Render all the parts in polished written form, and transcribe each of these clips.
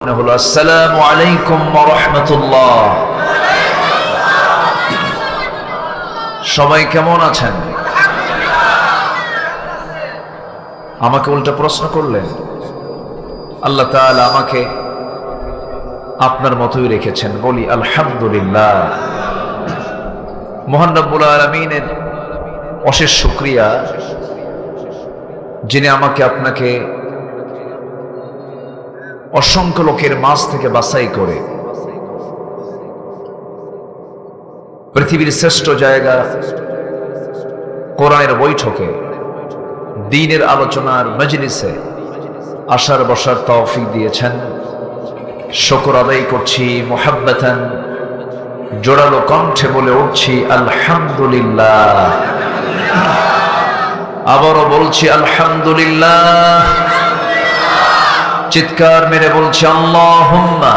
আসসালামু আলাইকুম ওয়া রাহমাতুল্লাহ। সবাই কেমন আছেন? আমাকে উল্টা প্রশ্ন করলেন। আল্লাহ তাআলা আমাকে আপনার মতোই রেখেছেন, বলি আলহামদুলিল্লাহ। মহান রব্বুল আলামিনের অশেষ শুকরিয়া, যিনি আমাকে আপনাকে অসংখ্য লোকের মাঝ থেকে বাছাই করে পৃথিবীর শ্রেষ্ঠ জায়গা কোরআনের বৈঠকে, দ্বীনের আলোচনার মজলিসে আসার বসার তৌফিক দিয়েছেন। শুকর আদায় করছি, মুহাব্বাতান জোরালো কণ্ঠে বলে উঠছি আলহামদুলিল্লাহ। আবারও বলছি আলহামদুলিল্লাহ। চিৎকার মেরে বলছি আল্লাহুম্মা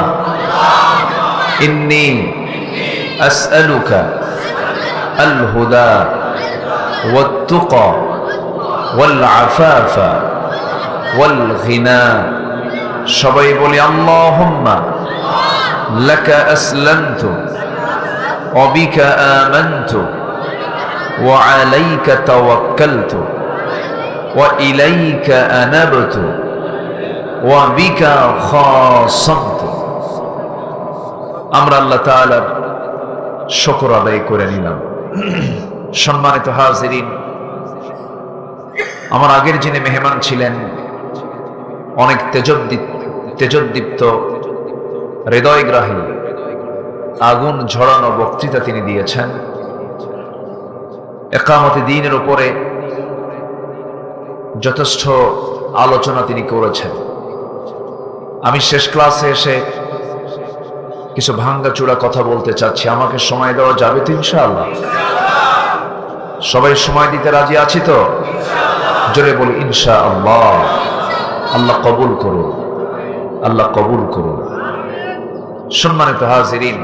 ইন্নী আসআলুকা আল হুদা ওয়াত তুকা ওয়াল আফাফা ওয়াল গিনা। সবাই বলি আল্লাহুম্মা লাকা আসলামতু ওয়া বিকা আমানতু ওয়া আলাইকা তাওয়াক্কালতু ওয়া ইলাইকা আনাবতু ওয়া বিকা খাসামতু। আমরা আল্লাহ তাআলার শুকর আদায় করে নিলাম। সম্মানিত হাজিরিন, আমার আগের যিনি মেহমান ছিলেন, অনেক তেজোদ্দীপ্ত হৃদয়গ্রাহী আগুন ঝরানো বক্তৃতা তিনি দিয়েছেন। ইকামতে দ্বীনের উপরে যথেষ্ট আলোচনা তিনি করেছেন। আমি শেষ ক্লাসে এসে কিছু ভাঙ্গাচোরা কথা বলতে চাচ্ছি। আমাকে সময় দেওয়া যাবে তো ইনশাআল্লাহ? সবাই সময় দিতে রাজি আছি তো? জোরে বলি ইনশাআল্লাহ। আল্লাহ কবুল করুন, আল্লাহ কবুল করুন। সম্মানিত হাজিরিন,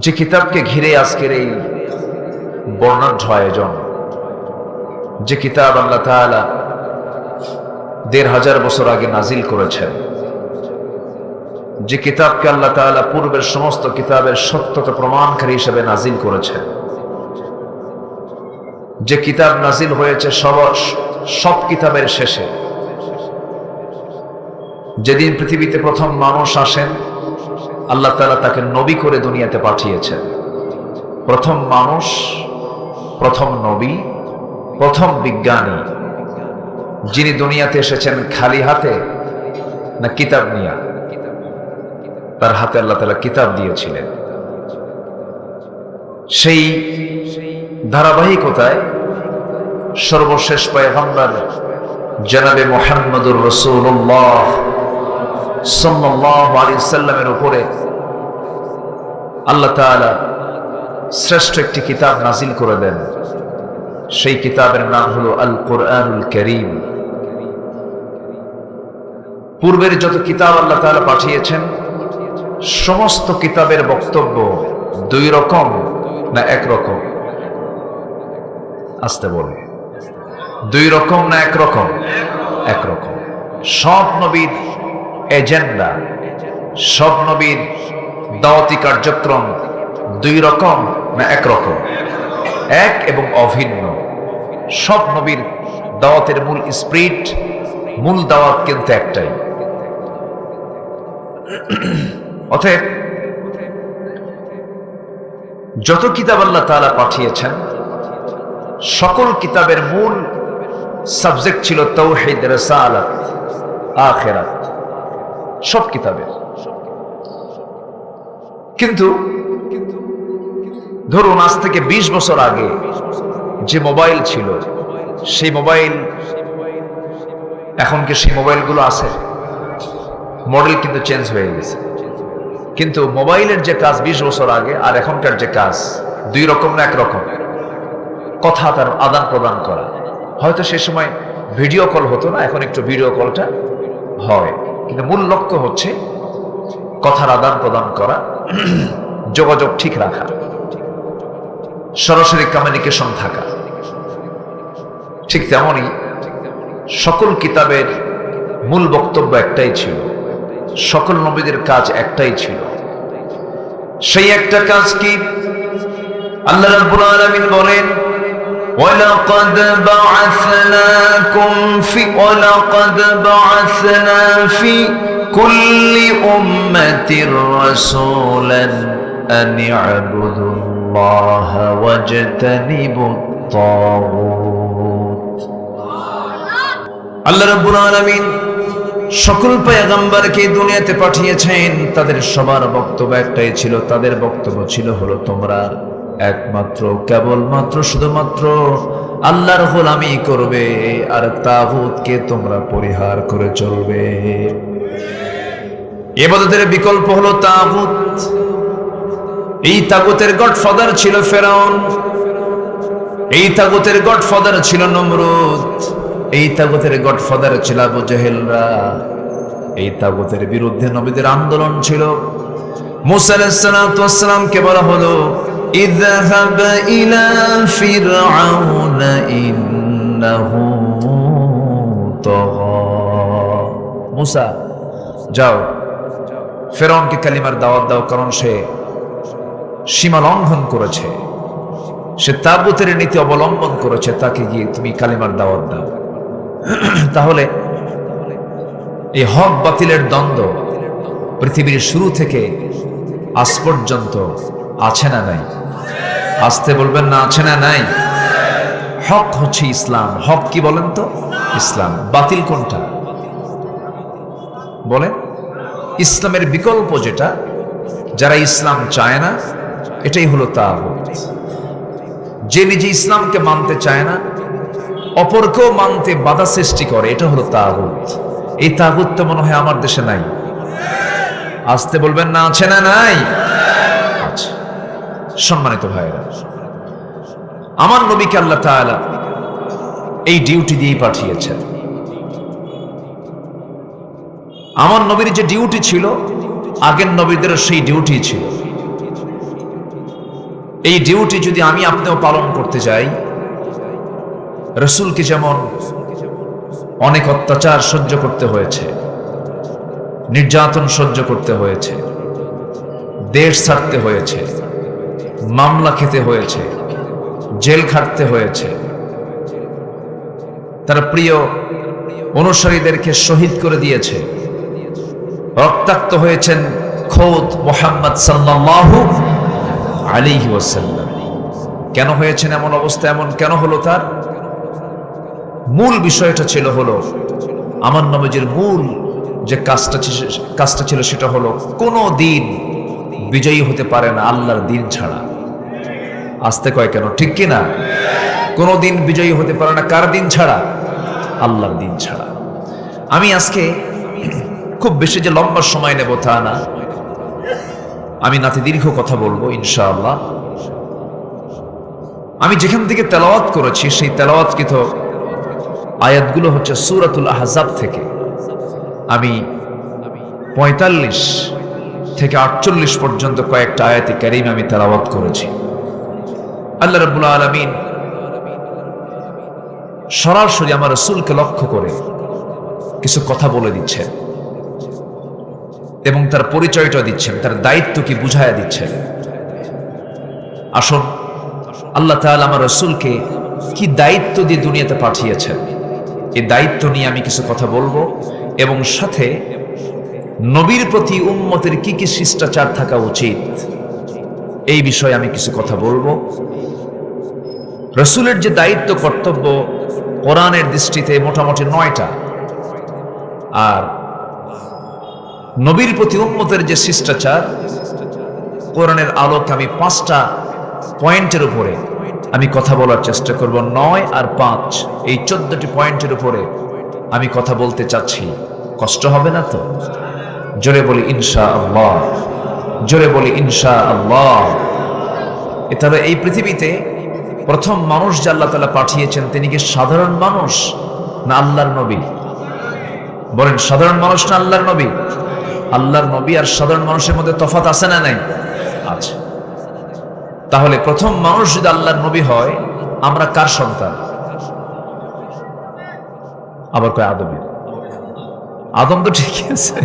যে কিতাবকে ঘিরে আজকের এই বর্ণাঢ্য আয়োজন, যে কিতাব আল্লাহ তাআলা ১৫০০ বছর আগে নাজিল করেছেন, যে কিতাবকে আল্লাহ তাআলা পূর্বের সমস্ত কিতাবের সত্যতা প্রমাণকারী হিসেবে নাজিল করেছেন, যে কিতাব নাজিল হয়েছে সব কিতাবের শেষে, যেদিন পৃথিবীতে প্রথম মানুষ আসেন, আল্লাহ তাআলা তাকে নবী করে দুনিয়াতে পাঠিয়েছেন। প্রথম মানুষ, প্রথম নবী, প্রথম বিজ্ঞানী, যিনি দুনিয়াতে এসেছেন খালি হাতে না কিতাব নিয়ে? তার হাতে আল্লাহ তাআলা কিতাব দিয়েছিলেন। সেই ধারাবাহিকতায় সর্বশেষ পয়গম্বর জনাবে মুহাম্মদুর রাসূলুল্লাহ সাল্লাল্লাহু আলাইহি সাল্লামের উপরে আল্লাহ তাআলা শ্রেষ্ঠ একটি কিতাব নাজিল করে দেন। সেই কিতাবের নাম হলো আল কোরআনুল কারীম। পূর্বের যত কিতাব আল্লাহ তাআলা পাঠিয়েছেন, সমস্ত কিতাবের বক্তব্য দুই রকম না এক রকম? আসতে বলে, দুই রকম না এক রকম? এক রকম। সব নবীর এজেন্ডা, সব নবীর দাওয়াতি কার্যক্রম দুই রকম না এক রকম? এক এবং অভিন্ন। সব নবীর দাওয়াতের মূল স্পিরিট, মূল দাওয়াত কিন্তু একটাই। অতএব যত কিতাব আল্লাহ তাআলা পাঠিয়েছেন, সকল কিতাবের মূল সাবজেক্ট ছিল তাওহীদ, রিসালাত, আখিরাত। সব কিতাবের। কিন্তু ধরুন আজ থেকে ২০ বছর আগে যে মোবাইল ছিল, সেই মোবাইল এখন কি সেই মোবাইলগুলো আছে? মডেল কিন্তু চেঞ্জ হয়ে গেছে, কিন্তু মোবাইলের যে কাজ ২০ বছর আগে আর এখনকার যে কাজ দুই রকম না এক রকম? কথা তার আদান প্রদান করা, হয়তো সে সময় ভিডিও কল হতো না, এখন একটু ভিডিও কলটা হয়, কিন্তু মূল লক্ষ্য হচ্ছে কথার আদান প্রদান করা, যোগাযোগ ঠিক রাখা, সরাসরি কমিউনিকেশন থাকা। ঠিক তেমনই সকল কিতাবের মূল বক্তব্য একটাই ছিল, সকল নবীদের কাজ একটাই ছিল। সেই একটা কাজ কি? আল্লাহ রাব্বুল আলামিন বলেন, وَلَقَدْ بَعَثْنَا فِي كُلِّ أُمَّةٍ رَسُولًا أَنِ اعْبُدُوا اللَّهَ وَاجْتَنِبُوا الطَّاغُوتَ। আল্লাহ রাব্বুল আলামিন সকল পয়গম্বরকে দুনিয়াতে পাঠিয়েছেন, তাদের সবার বক্তব্য একটাই ছিল। তাদের বক্তব্য ছিল হলো, তোমরা একমাত্র কেবলমাত্র শুধুমাত্র আল্লাহর গোলামি করবে আর তাগুতকে তোমরা পরিহার করে চলবে। ইবাদতের বিকল্প হলো তাগুত। এই তাগুতের গডফাদার ছিল ফেরাউন, এই তাগুতের গডফাদার ছিল নমরুদ, এই তাগুতের গডফাদার ছিল আবু জেহেলরা। এই তাগুতের বিরুদ্ধে নবীদের আন্দোলন ছিল। মুসা আলাইহিস সালাতু ওয়াস সালামকে বলা হলো, ইযহাব ইলা ফিরআউন ইন্নাহু তাগা। মুসা, যাও ফেরাউনকে কালিমার দাওয়াত দাও, কারণ সে সীমা লঙ্ঘন করেছে, সে তাগুতের নীতি অবলম্বন করেছে, তাকে গিয়ে তুমি কালিমার দাওয়াত দাও। তাহলে এই হক বাতিলের দ্বন্দ্ব পৃথিবীর শুরু থেকে আজ পর্যন্ত আছে না নাই? আসতে বলবেন না, আছে না নাই? হক হচ্ছে ইসলাম। হক কি বলেন তো? ইসলাম। বাতিল কোনটা বলেন? ইসলামের বিকল্প যেটা, যারা ইসলাম চায় না, এটাই হলো তাগুত। যে নিজে ইসলামকে মানতে চায় না, অপরকেও মানতে বাধা সৃষ্টি করে, এটা হলো তাগুত। এই তাগুত তো মনে হয় আমার দেশে নাই। আসতে বলবেন না, আছে না নাই? আচ্ছা, সম্মানিত ভাইরা, আমার নবীকে আল্লাহ তাআলা এই ডিউটি দিয়ে পাঠিয়েছেন। আমার নবীর যে ডিউটি ছিল, আগের নবীদের সেই ডিউটি ছিল। এই ডিউটি যদি আমি আপনিও পালন করতে যাই, রাসূলকে যেমন অনেক অত্যাচার সহ্য করতে হয়েছে, নির্যাতন সহ্য করতে হয়েছে, দেশ ছাড়তে হয়েছে, মামলা খেতে হয়েছে, জেল খাটতে হয়েছে, তার প্রিয় অনুসারীদেরকে শহীদ করে দিয়েছে, রক্তাক্ত হয়েছেন খোদ মুহাম্মদ সাল্লাল্লাহু আলাইহি ওয়াসাল্লাম। কেন হয়েছেন এমন অবস্থা? এমন কেন হলো? তার মূল বিষয়টা ছিল হলো, আমার নবীজির মূল যে কাজটা ছিল সেটা হলো, কোনো দিন বিজয়ী হতে পারে না আল্লাহর দিন ছাড়া। আসতে কয় কেন? ঠিক কি না? কোনো দিন বিজয়ী হতে পারে না কার দিন ছাড়া? আল্লাহর দিন ছাড়া। আমি আজকে খুব বেশি যে লম্বা সময় নেব তা না, আমি নাতি দীর্ঘ কথা বলবো ইনশাআল্লাহ। আমি যেখান থেকে তেলাওয়াত করেছি সেই তেলাওয়াতকৃত আয়াতগুলো হচ্ছে সূরাতুল আহজাব থেকে। আমি 45 থেকে 48 পর্যন্ত কয়েকটা আয়াতে কারীম আমি তেলাওয়াত করেছি। আল্লাহ রাব্বুল আলামিন সরাসরি আমার রাসূলকে লক্ষ্য করে কিছু কথা বলে দিচ্ছেন এবং তার পরিচয়টা দিচ্ছেন, তার দায়িত্ব কি বুঝায়া দিচ্ছেন। আসুন, আল্লাহ তাআলা আমার রাসূলকে কি দায়িত্ব দিয়ে দুনিয়াতে পাঠিয়েছেন, এই দায়িত্ব নিয়ে আমি কিছু কথা বলবো এবং সাথে নবীর প্রতি উম্মতের কি কি শিষ্টাচার থাকা উচিত এই বিষয়ে আমি কিছু কথা বলবো। রাসূলের যে দায়িত্ব কর্তব্য কোরআনের দৃষ্টিতে মোটামুটি 9টা, আর নবীর প্রতি উম্মতের যে শিষ্টাচার কোরআনের আলোকে আমি 5টা পয়েন্টের উপরে আমি কথা বলার চেষ্টা করব। 9 আর 5 এই 14টি পয়েন্টের উপরে আমি কথা বলতে চাচ্ছি। কষ্ট হবে না তো? জোরে বলি ইনশাআল্লাহ, জোরে বলি ইনশাআল্লাহ। তবে এই পৃথিবীতে প্রথম মানুষ যে আল্লাহ তাআলা পাঠিয়েছেন তিনি কি সাধারণ মানুষ না আল্লাহর নবী? বলেন, সাধারণ মানুষ না আল্লাহর নবী? আল্লাহর নবী আর সাধারণ মানুষের মধ্যে তফাৎ আছে না নাই? আছে। তাহলে প্রথম মানুষ যদি আল্লাহর নবী হয়, আমরা কার সন্তান? আবার কয় আদমের। আদম তো ঠিকই আছে।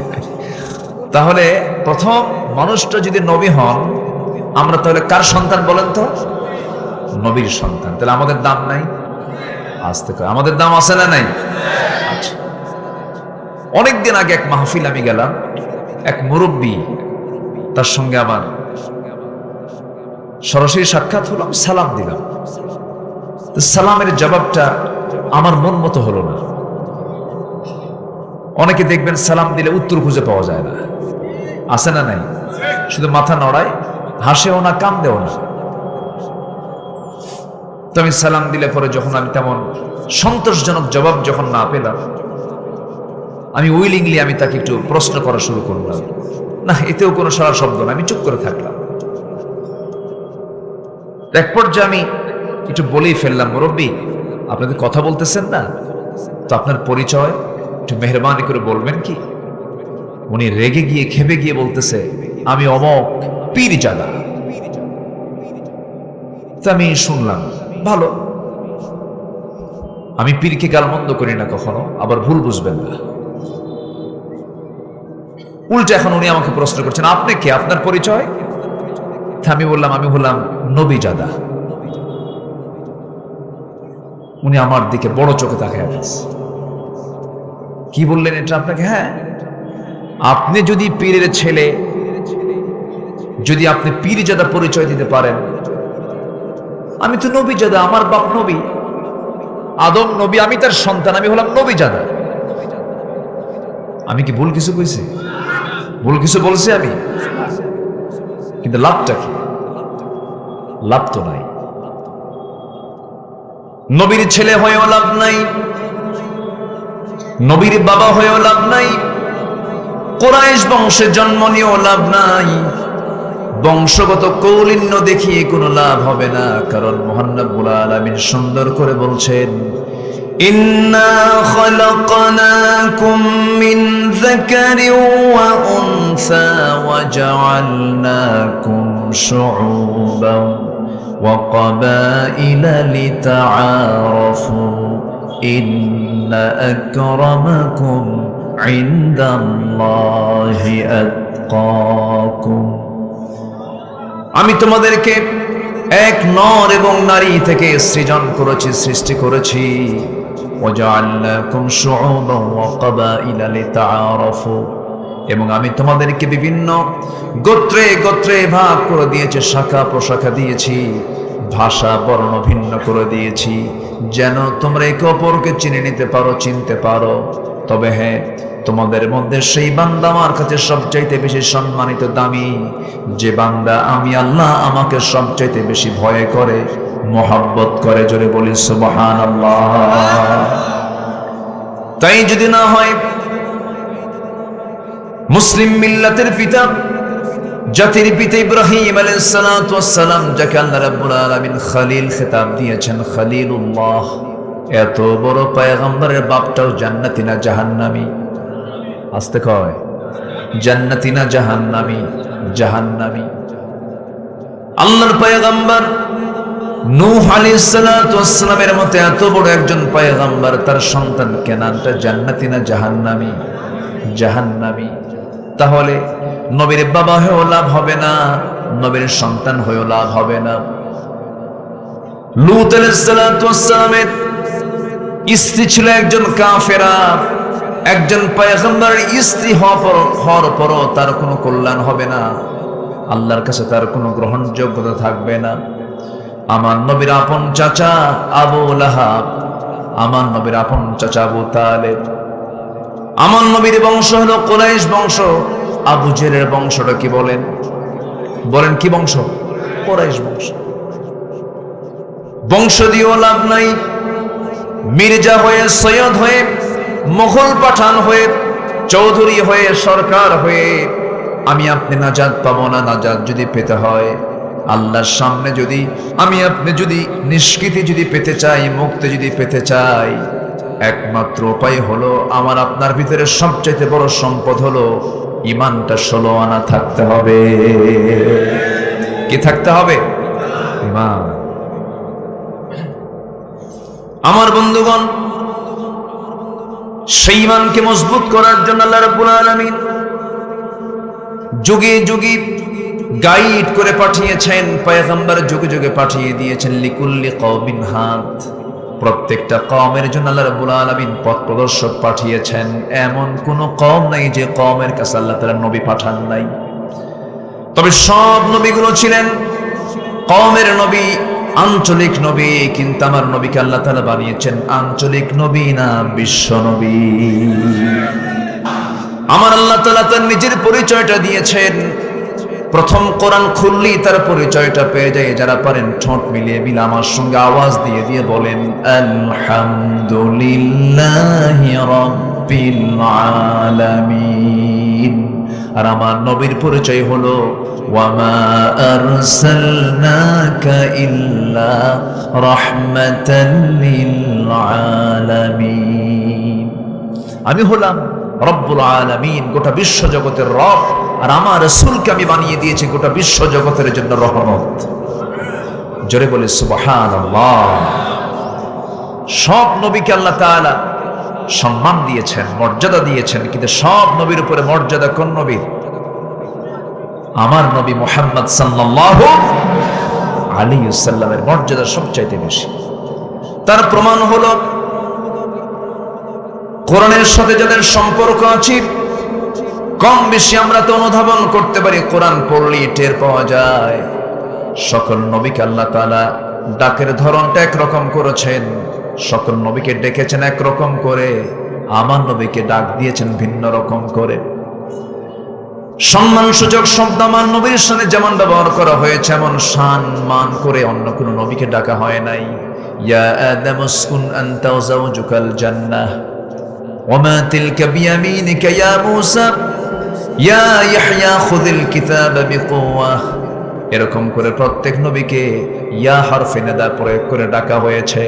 তাহলে প্রথম মানুষটা যদি নবী হন, আমরা তাহলে কার সন্তান বলেন তো? নবীর সন্তান। তাহলে আমাদের দাম নাই? আসতে কয় আমাদের দাম আছে না নাই? আচ্ছা, অনেকদিন আগে এক মাহফিল আমি গেলাম, এক মুরব্বী, তার সঙ্গে আমার সরাসরি সাক্ষাৎ হলো। আমি সালাম দিলাম, সালামের জবাবটা আমার মন মতো হলো না। অনেকে দেখবেন সালাম দিলে উত্তর খুঁজে পাওয়া যায় না, আছে না নাই? শুধু মাথা নড়ায়, হাসেও না, কান্দেও না। তো আমি সালাম দিলে পরে যখন আমি তেমন সন্তোষজনক জবাব যখন না পেলাম, আমি উইলিংলি আমি তাকে একটু প্রশ্ন করা শুরু করলাম। না, এতেও কোনো সারা শব্দ না, আমি চুপ করে থাকলাম। এক পর্যায়ে আমি একটু বলেই ফেললাম, মুরব্বী আপনাদের কথা বলতেছেন না তো, আপনার পরিচয় একটু মেহরবানি করে বলবেন কি? উনি রেগে গিয়ে খেপে গিয়ে বলতেছে, আমি অমক পীরজাদা। তো আমি শুনলাম, ভালো, আমি পীরকে গালমন্দ করি না কখনো, আবার ভুল বুঝবেন না। উল্টে এখন উনি আমাকে প্রশ্ন করছেন, আপনি কে, আপনার পরিচয়? আমি বললাম, আমি হলাম নবীজাদা। উনি আমার দিকে বড় চোখে তাকায় আছে। কি বললেন এটা আপনাকে? হ্যাঁ, আপনি যদি পীরের ছেলে, যদি আপনি পীরজাদা পরিচয় দিতে পারেন, আমি তো নবীজাদা, আমার বাপ নবী, আদম নবী, আমি তার সন্তান, আমি হলাম নবীজাদা। আমি কি ভুল কিছু কইছি? ভুল কিছু বলছি আমি? কিন্তু লাভটা কি? লাভ তো নাই। নবীর ছেলে হয়েও লাভ নাই, নবীর বাবা হয়েও লাভ নাই, কুরাইশ বংশে জন্ম নিয়েও লাভ নাই, বংশগত কৌলিন্য দেখিয়ে কোনো লাভ হবে না। কারণ মহান রব্বুল আলামিন সুন্দর করে বলছেন, ইন্না খালাকনাকুম মিন যাকারিন ওয়া উনসা ওয়া জাআলনাকুম শুউবান ওয়া ক্বাবাইলা লিতাআরাফু ইন্না আকরামাকুম ইনদাল্লাহি আতকাকুম। আমি তোমাদেরকে এক নর এবং নারী থেকে সৃজন করেছি, সৃষ্টি করেছি। ওয়াজআলনাকুম শুউবান ওয়া ক্বাবাইলা লিতাআরাফু, এবং আমি তোমাদেরকে বিভিন্ন গোত্রে গোত্রে ভাগ করে দিয়েছি, শাখা প্রশাখা দিয়েছি, ভাষা বর্ণ ভিন্ন করে দিয়েছি, যেন তোমরা একে অপরকে চিনে নিতে পারো, চিনতে পারো। তবে হ্যাঁ, তোমাদের মধ্যে সেই বান্দা আমার কাছে সবচাইতে বেশি সম্মানিত, দামি, যে বান্দা আমি আল্লাহ আমাকে সবচাইতে বেশি ভয় করে, মোহাব্বত করে। জোরে বলি সুবহানাল্লাহ। তাই যদি না হয়, মুসলিম মিল্লাতের পিতা, জাতির পিতা ইব্রাহিম আলাইহিস সালাতু ওয়াস সালাম, যাকে আল্লাহ রাব্বুল আলামিন খলিল খেতাব দিয়েছেন, খলিলুল্লাহ, এত বড় পয়গম্বরের বাপটাও জান্নাতি না জাহান্নামী? আসতে কয়, জান্নাতি না জাহান্নামী? জাহান্নামী। আল্লাহর পয়গম্বর নূহ আলাইহিস সালাতু ওয়াস সালামের মতো এত বড় একজন পয়গম্বর, তার সন্তান কেনানটা জান্নাতি না জাহান্নামী? জাহান্নামী। তাহলে নবীর বাবা হয়েও লাভ হবে না, নবীর সন্তান হয়েও লাভ হবে না। লূত আলাইহিস সালাতু ওয়াস সালামের স্ত্রী ছিল একজন কাফেরা, একজন পয়গম্বরের স্ত্রী হওয়ার পরও তার কোনো কল্যাণ হবে না, আল্লাহর কাছে তার কোনো গ্রহণযোগ্যতা থাকবে না। আমার নবীর আপন চাচা আবু লাহাব, আমার নবীর আপন চাচা আবু তালেব, আমার নবীর বংশ হলো কুরাইশ বংশ। আবু জেহেলের বংশটা কি বলেন? বলেন কি বংশ? কুরাইশ বংশ। বংশ দিয়েও লাভ নাই। মির্জা হয়ে, সৈয়দ হয়ে, মুঘল পাঠান হয়ে, চৌধুরী হয়ে, সরকার হয়ে আমি আপনি নাজাত পাবো না। নাজাত যদি পেতে হয়, আল্লাহর সামনে যদি আমি আপনি যদি নিষ্কৃতি যদি পেতে চাই, মুক্তি যদি পেতে চাই, একমাত্র উপায় হলো, আমার আপনার ভিতরে সবচেয়ে বড় সম্পদ হলো ঈমানটা 16 আনা থাকতে হবে। কি থাকতে হবে? ঈমান। আমার বন্ধুগণ, সেই ঈমানকে মজবুত করার জন্য আল্লাহ রাব্বুল আলামিন যুগে যুগে গাইড করে পাঠিয়েছেন, পয়গম্বর যুগে যুগে পাঠিয়ে দিয়েছেন। লিকুল্লি কওমিন হাদ, প্রত্যেকটা কওমের জন্য আল্লাহ রাব্বুল আলামিন পথ প্রদর্শক পাঠিয়েছেন। এমন কোন কওম নাই যে কওমের কাছে আল্লাহ তাআলা নবী পাঠান নাই। তবে সব নবীগুলো ছিলেন কওমের নবী, আঞ্চলিক নবী, কিন্তু আমার নবীকে আল্লাহ তাআলা বানিয়েছেন আঞ্চলিক নবী না, বিশ্ব নবী। আমার আল্লাহ তাআলা তার নিজের পরিচয়টা দিয়েছেন। প্রথম কোরআন খুললেই তার পরিচয়টা পেয়ে যায়। যারা পারেন ঠোঁট মিলিয়ে মিলে আমার সঙ্গে আওয়াজ দিয়ে দিয়ে বলেন আলহামদুলিল্লাহি রাব্বিল আলামিন। আর আমার নবীর পরিচয় হলো ওয়ামা আরসালনাকা ইল্লা রাহমাতাল লিল আলামিন। আমি হলাম রব্বুল আলামিন, গোটা বিশ্ব জগতের রব। আর আমার রাসূলকে আমি বানিয়ে দিয়েছি গোটা বিশ্ব জগতের জন্য রহমত। জোরে বলে সুবহানাল্লাহ। সব নবীকে আল্লাহ তাআলা সম্মান দিয়েছেন, মর্যাদা দিয়েছেন, কিন্তু সব নবীর উপরে মর্যাদা কোন নবীর? আমার নবী মুহাম্মদ সাল্লাল্লাহু আলাইহি ওয়াসাল্লামের মর্যাদা সবচাইতে বেশি। তার প্রমাণ হলো কোরআনের সাথে যাদের সম্পর্ক আছে, কম বেশি আমরা তো অনুধাবন করতে পারি, কোরআন পড়লেই টের পাওয়া যায়। সকল নবীকে আল্লাহ তাআলা ডাকের ধরনটা একরকম করেছেন, সকল নবীকে ডেকেছেন একরকম করে, আমার নবীকে ডাক দিয়েছেন ভিন্ন রকম করে। সম্মানসূচক শব্দ আমার নবীর সাথে যেমন ব্যবহার করা হয়েছে, এমন সম্মান করে অন্য কোনো নবীকে ডাকা হয় নাই। ইয়া আদম উসকুন আনতা ওয়া যাওজুকাল জান্নাহ ওয়ামা তিলকা বিয়ামিনিকা ইয়া মূসা ইয়া ইয়াহইয়া খুযিল কিতাবা বিকুওয়াহ। এরকম করে প্রত্যেক নবীকে ইয়া হরফে নিদা প্রয়োগ করে ডাকা হয়েছে।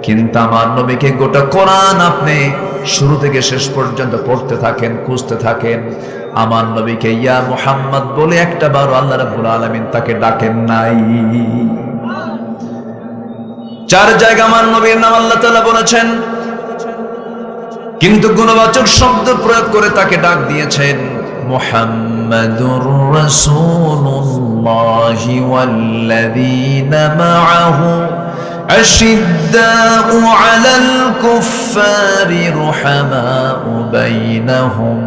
কিন্তু আমার নবীকে গোটা কোরআন আপনি শুরু থেকে শেষ পর্যন্ত পড়তে থাকেন, খুঁজতে থাকেন, আমার নবীকে ইয়া মুহাম্মদ বলে একটা বার আল্লাহ রাব্বুল আলামিন তাকে ডাকেন নাই। 4 জায়গা আমার নবীর নাম আল্লাহ তাআলা বলেছেন, কিন্তু গুণবাচক শব্দ প্রয়োগ করে তাকে ডাক দিয়েছেন। মুহাম্মাদুর রাসূলুল্লাহি ওয়াল্লাযীনা মাআহু أشداء على الكفار رحماء بينهم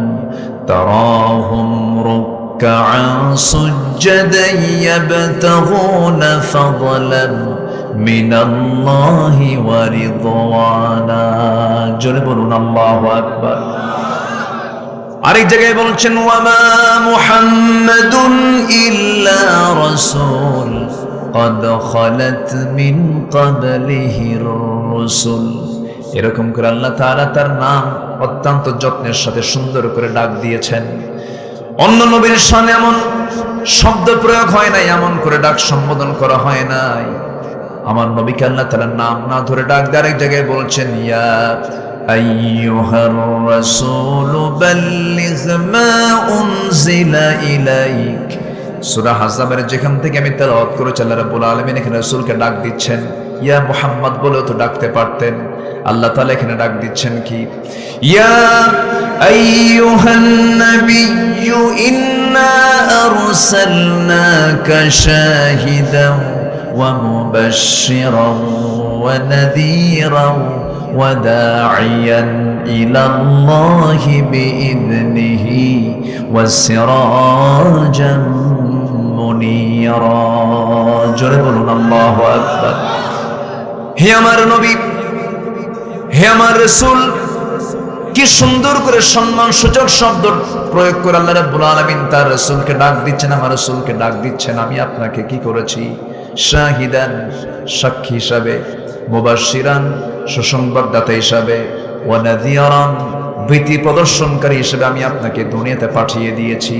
تراهم ركعا سجدا يبتغون فضلا من الله ورضوانا। জোরে বলুন আল্লাহু আকবার। আরেক জায়গায় বলছেন ওয়ামা মুহাম্মাদুন ইল্লা রাসূল قد خلت من قبله الرسل। এরকম করে আল্লাহ তাআলা তার নাম অত্যন্ত যত্নের সাথে সুন্দর করে ডাক দিয়েছেন। অন্য নবীর সামনে এমন শব্দ প্রয়োগ হয় নাই, এমন করে ডাক সম্বোধন করা হয় নাই। আমার নবীকে আল্লাহ তাআলার নাম না ধরে ডাক দিয়ে আরেক জায়গায় বলছেন ইয়া আইয়ুহার রাসূল বাল্লিগ মা উনজিলা ইলাইক। সূরা আহজাবের যেখান থেকে আমি তেলাওয়াত করেছি, আল্লাহ রাব্বুল আলামিন এখানে রাসূলকে ডাক দিচ্ছেন ইয়া মুহাম্মদ বলেও তো ডাকতে পারতেন। আল্লাহ তাআলা এখানে ডাক দিচ্ছেন কি ইয়া আইয়ুহান নাবিয়্যু ইন্না আরসালনাকা শাহিদান ওয়া মুবাশশিরান ওয়া নাযীরান ওয়া দা'iয়ান ইলাল্লাহি বিইذনিহি ওয়া সিরাজান মুনীরা। জোরে বলুন আল্লাহু আকবার। হে আমার নবী, হে আমার রাসূল, কি সুন্দর করে সম্মানসূচক শব্দ প্রয়োগ করে আল্লাহ রাব্বুল আলামিন তার রাসূলকে ডাক দিচ্ছেন, আমার রাসূলকে ডাক দিচ্ছেন আমি আপনাকে কি করেছি? শাহিদান, সাক্ষী হিসাবে, মুবাশশিরান, সুসংবাদদাতা হিসাবে, ওয়া নাযীরান, ভীতি প্রদর্শনকারী হিসেবে আমি আপনাকে দুনিয়াতে পাঠিয়ে দিয়েছি,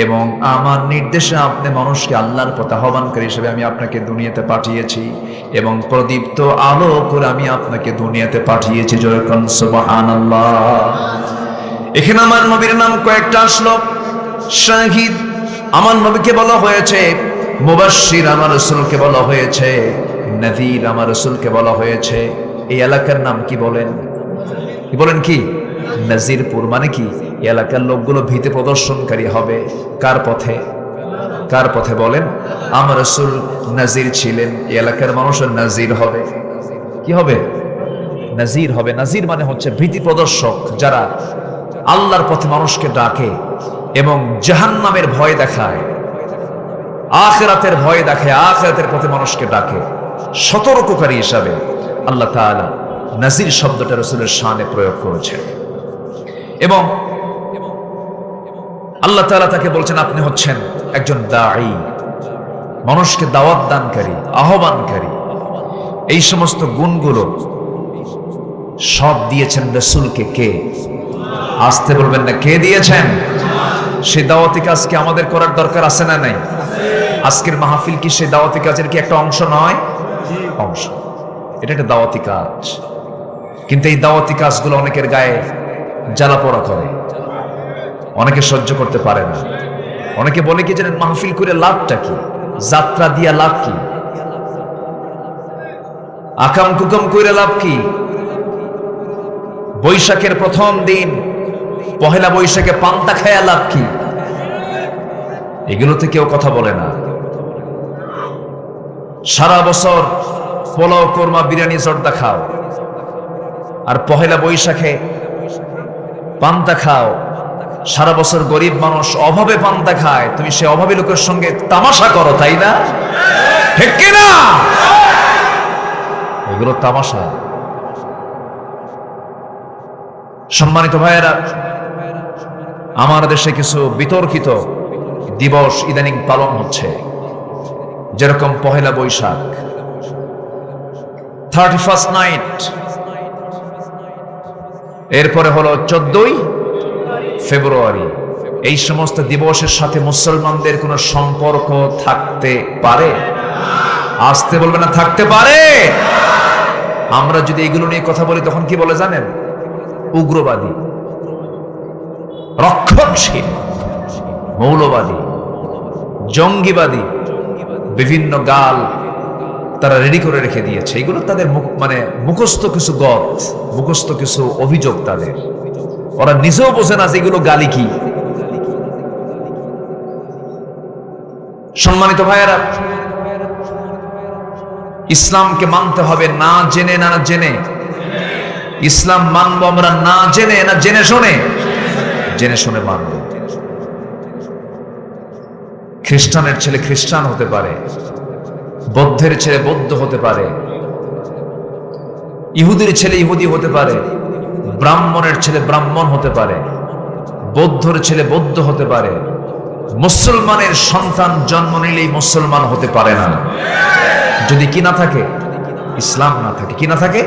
এবং আমার নির্দেশে আপনি মানুষকে আল্লাহর পথে আহ্বানকারী হিসেবে আমি আপনাকে দুনিয়াতে পাঠিয়েছি, এবং প্রদীপ্ত আলো করে আমি আপনাকে দুনিয়াতে পাঠিয়েছি। জোরে বলুন সুবহানাল্লাহ। এখানে আমার নবীর নাম কয়েকটা আসলো। শাহিদ আমার নবীকে বলা হয়েছে, মুবাশশির আমার রাসূলকে বলা হয়েছে, নাযীর আমার রাসূলকে বলা হয়েছে। এই এলাকার নাম কি বলেন? কি বলেন? কি নাজিরপুর মানে কি? এলাকার লোকগুলো ভীতি প্রদর্শনকারী হবে কার পথে? কার পথে বলেন? আমার রাসূল নাজির ছিলেন, এলাকার মানুষের নাজির হবে। কি হবে? নাজির হবে। নাজির মানে হচ্ছে ভীতি প্রদর্শক, যারা আল্লাহর পথে মানুষকে ডাকে এবং জাহান্নামের ভয় দেখায়, আখিরাতের ভয় দেখায়, আখিরাতের পথে মানুষকে ডাকে। সতর্ককারী হিসাবে আল্লাহ তাআলা নাজির শব্দটা রাসূলের শানে প্রয়োগ করেছেন এবং আল্লাহ তাআলা তাকে বলছেন আপনি হচ্ছেন একজন দাঈ, মানুষকে দাওয়াত দানকারী, আহ্বানকারী। এই সমস্ত গুণগুলো সব দিয়েছেন রাসূলকে। কে? আসতে বলবেন না, কে দিয়েছেন? সেই দাওয়াতি কাজ কি আমাদের করার দরকার আছে না নাই? আজকের মাহফিল কি সেই দাওয়াতি কাজের কি একটা অংশ নয়? অংশ। এটা একটা দাওয়াতি কাজ, কিন্তু এই দাওয়াতি কাজগুলো অনেকের গায়ে জ্বালা পোড়া করে, অনেকে সহ্য করতে পারে না। অনেকে বলে কি জানেন, মাহফিল করে লাভটা কি? যাত্রা দিয়া লাভ কি? আকাম কুকাম করে লাভ কি? বৈশাখের প্রথম দিন পহেলা বৈশাখে পান্তা খায়া লাভ কি? এগুলোতে কেউ কথা বলে না। সারা বছর পোলাও, কোরমা, বিরিয়ানি, জর্দা খাও, আর পহেলা বৈশাখে পান্তা খাও। সারা বছর গরিব মানুষ অভাবে পান্তা খায়, তুমি সে অভাবী লোকের সঙ্গে তামাশা করো, তাই না? ঠিক কিনা? এগুলো তামাশা। সম্মানিত ভাইয়েরা, আমার দেশে কিছু বিতর্কিত দিবস ইদানিং পালন হচ্ছে, যেরকম পহেলা বৈশাখ, 31st নাইট, এরপরে হলো 14ই ফেব্রুয়ারি। এই সমস্ত দিবসের সাথে মুসলমানদের কোনো সম্পর্ক থাকতে পারে? আসতে বলবে না, থাকতে পারে। আমরা যদি এগুলো নিয়ে কথা বলি তখন কি বলে জানেন? উগ্রবাদী, রক্ষণশীল, মৌলবাদী, জঙ্গিবাদী, বিভিন্ন গাল তারা রেডি করে রেখে দিয়েছে। এগুলো তাদের মুখস্থ কিছু গত, মুখস্থ কিছু অভিযোগ তাদের। ওরা নিজেও বোঝে না যে এগুলো গালি কি। সম্মানিত ভাইয়েরা, ইসলামকে মানতে হবে না জেনে না জেনে। ইসলাম মানবো আমরা না জেনে না জেনে শুনে? জেনে শুনে মানব। খ্রিস্টানের ছেলে খ্রিস্টান হতে পারে, বৌদ্ধের ছেলে বৌদ্ধ হতে পারে, ইহুদির ছেলে ইহুদি হতে পারে, ব্রাহ্মণের ছেলে ব্রাহ্মণ হতে পারে, বৌদ্ধর ছেলে বৌদ্ধ হতে পারে। মুসলমানের সন্তান জন্ম নিলেই মুসলমান হতে পারে না যদি কি না থাকে? ইসলাম না থাকে। কি না থাকে?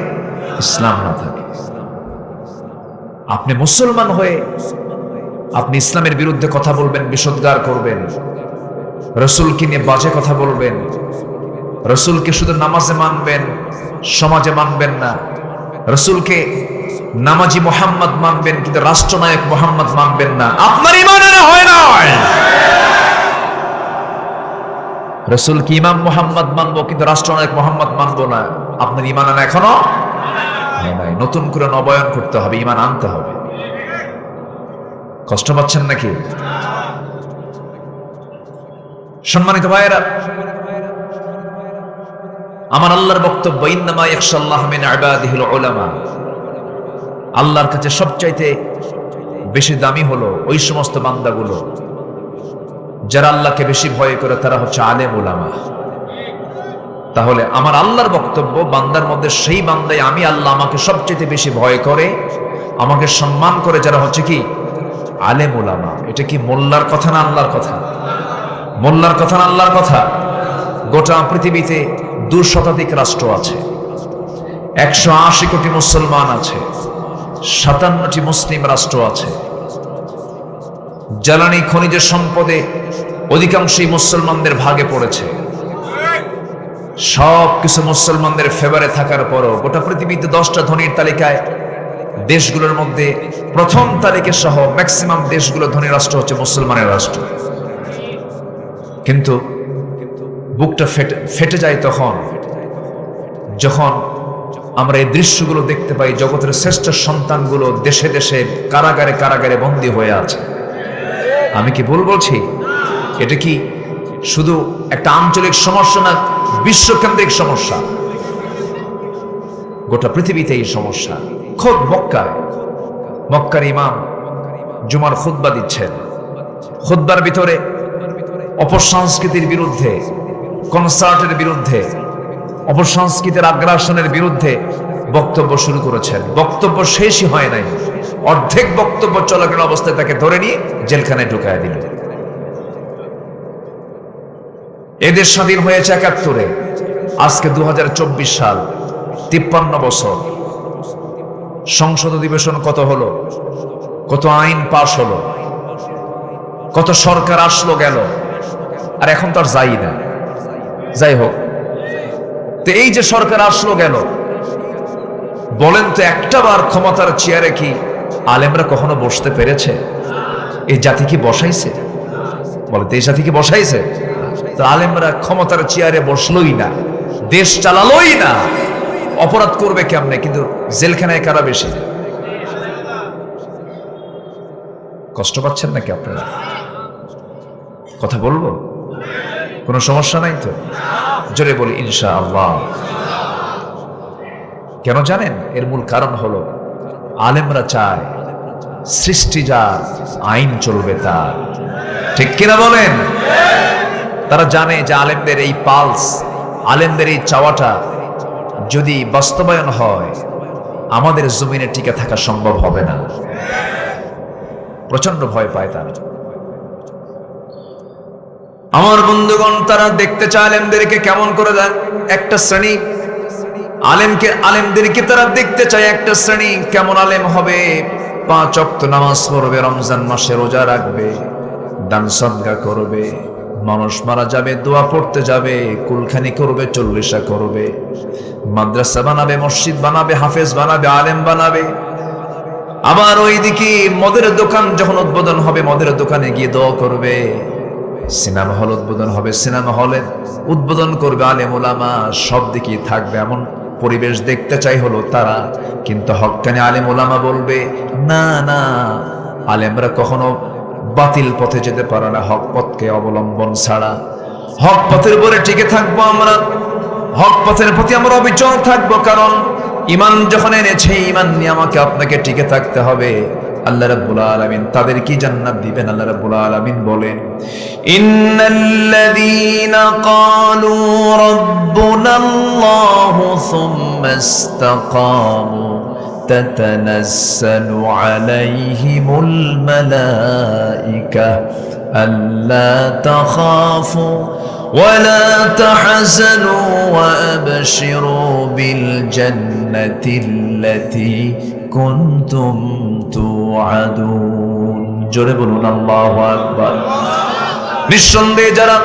ইসলাম না থাকে। আপনি মুসলমান হয়ে আপনি ইসলামের বিরুদ্ধে কথা বলবেন, বিষোদ্গার করবেন, রাসূলকে নিয়ে বাজে কথা বলবেন, রাসূলকে শুধু নামাজে মানবেন, সমাজে মানবেন না। রাসূলকে নামাজি মুহাম্মদ মানবেন, কিন্তু রাষ্ট্রনায়ক মুহাম্মদ মানবেন না। আপনার ঈমান আনা হয় না। রাসূলকে ইমাম মুহাম্মদ মানবো, কিন্তু রাষ্ট্রনায়ক মুহাম্মদ মানবো না। আপনার ঈমান আনা এখনো নাই। নতুন করে নবায়ন করতে হবে, ঈমান আনতে হবে। কষ্ট পাচ্ছেন নাকি? সম্মানিত ভাইয়েরা, আমার আল্লাহর বক্তব্য, ইন্নামা ইয়াখশাল্লাহ মিন ইবাদিহিল উলামা। আল্লাহর কাছে সবচাইতে বেশি দামি হলো ওই সমস্ত বান্দাগুলো যারা আল্লাহকে বেশি ভয় করে, তারা হচ্ছে আলেম উলামা। তাহলে আমার আল্লাহর বক্তব্য, বান্দার মধ্যে সেই বান্দাই আমি আল্লাহ আমাকে সবচাইতে বেশি ভয় করে, আমাকে সম্মান করে, যারা হচ্ছে কি আলেম উলামা। এটা কি মোল্লার কথা না আল্লাহর কথা? মোল্লার কথা না আল্লাহর কথা? গোটা পৃথিবীতে 2 শতাধিক রাষ্ট্র আছে, 180 কোটি মুসলমান আছে, 57টি মুসলিম রাষ্ট্র আছে। জ্বালানি খনিজের সম্পদে অধিকাংশই মুসলমানদের ভাগে পড়েছে। সব কিছু মুসলমানদের ফেভারে থাকার পরও গোটা পৃথিবীতে 10টা ধনীর তালিকায় দেশগুলোর মধ্যে প্রথম তালিকা সহ ম্যাক্সিমাম দেশগুলো ধনী রাষ্ট্র হচ্ছে মুসলমানের রাষ্ট্র। কিন্তু বুকটা ফেটে যায় তখন যখন আমরা এই দৃশ্যগুলো দেখতে পাই, জগতের শ্রেষ্ঠ সন্তানগুলো দেশে দেশে কারাগারে কারাগারে বন্দী হয়ে আছে। আমি কি ভুল বলছি? এটা কি শুধু একটা আঞ্চলিক সমস্যা না, বিশ্বকেন্দ্রিক সমস্যা? গোটা পৃথিবীতে এই সমস্যা। খোদ মক্কার ইমাম জুমার খুতবা দিচ্ছেন, খুতবার ভিতরে অপসংস্কৃতির বিরুদ্ধে, কনসার্টের বিরুদ্ধে, অপসংস্কৃতির আগ্রাসনের বিরুদ্ধে বক্তব্য শুরু করেছেন। বক্তব্য শেষই হয় নাই, অর্ধেক বক্তব্য চলাকালীন অবস্থায় তাকে ধরে নিয়ে জেলখানায় ঢুকায় দিল। এদেশ স্বাধীন হয়েছে ৭১-এ, আজকে ২০২৪ সাল, ৫৩ বছর। সংসদ অধিবেশন কত হলো, কত আইন পাশ হলো, কত সরকার আসলো গেল, আর এখন তো আর যাই না। যাই হোক, তো এই যে সরকার আসলো গেল, বলেন তো একটা বার ক্ষমতার চেয়ারে কি আলেমরা কখনো বসতে পেরেছে? এই জাতি কি বসাইছে? বলে তো এই জাতি কি বসাইছে? তো আলেমরা ক্ষমতার চেয়ারে বসলোই না, দেশ চালালোই না, অপরাধ করবে কেমনে? কিন্তু জেলখানায় কারা বেশি? কষ্ট পাচ্ছেন নাকি আপনারা? কথা বলবো? কোনো সমস্যা নাই তো? জোরে বলি ইনশাআল্লাহ। কেন জানেন? এর মূল কারণ হলো আলেমরা চায় সৃষ্টি যার, আইন চলবে তার। ঠিক কিনা বলেন? তারা জানে যে আলেমদের এই পালস, আলেমদের এই চাওয়াটা যদি বাস্তবায়ন হয়, আমাদের জমিনে টিকে থাকা সম্ভব হবে না। প্রচন্ড ভয় পায় তারা। আমার বন্ধুগণ, তারা দেখতে চায় আলেমদেরকে কেমন করে দেন একটা শ্রেণী, আলেমদেরকে তারা দেখতে চায় একটা শ্রেণী কেমন আলেম হবে, ৫ ওয়াক্ত নামাজ পড়বে, রমজান মাসে রোজা রাখবে, দান সদকা করবে, মানুষ মারা যাবে দোয়া পড়তে যাবে, কুলখানি করবে, চল্লিশা করবে, মাদ্রাসা বানাবে, মসজিদ বানাবে, হাফেজ বানাবে, আলেম বানাবে। আবার ওইদিকে মদের দোকান যখন উদ্বোধন হবে, মদের দোকানে গিয়ে দোয়া করবে। সিনেমা হল উদ্বোধন হবে, সিনেমা হলে উদ্বোধন করবে আলেম ওলামা, সব দিকেই থাকবে। এমন পরিবেশ দেখতে চাই হলো তারা। কিন্তু হক্কানি আলেম ওলামা বলবে না না, আলেমরা কখনো বাতিল পথে যেতে পারে না, হক পথকে অবলম্বন ছাড়া। হক পথের উপরে টিকে থাকবো আমরা, হক পথের প্রতি আমরা অবিচল থাকবো, কারণ ঈমান যখন এনেছে, ঈমান নিয়ে আমাকে আপনাকে টিকে থাকতে হবে। আল্লাহ রাব্বুল আলামিন তাদের কি জান্নাত দিবেন? আল্লাহ রাব্বুল আলামিন বলেন, ইন্নাল্লাযীনা ক্বালু রাব্বুনাল্লাহু সুম্মা ইসতাকামু তাতানাজ্জালু আলাইহিমুল মালায়েকা আল্লা তাখাফু ولا تحزنوا وأبشروا بالجنة التي كنتم توعدون। জোরে বলুন আল্লাহু আকবার। নিঃসন্দেহে যারা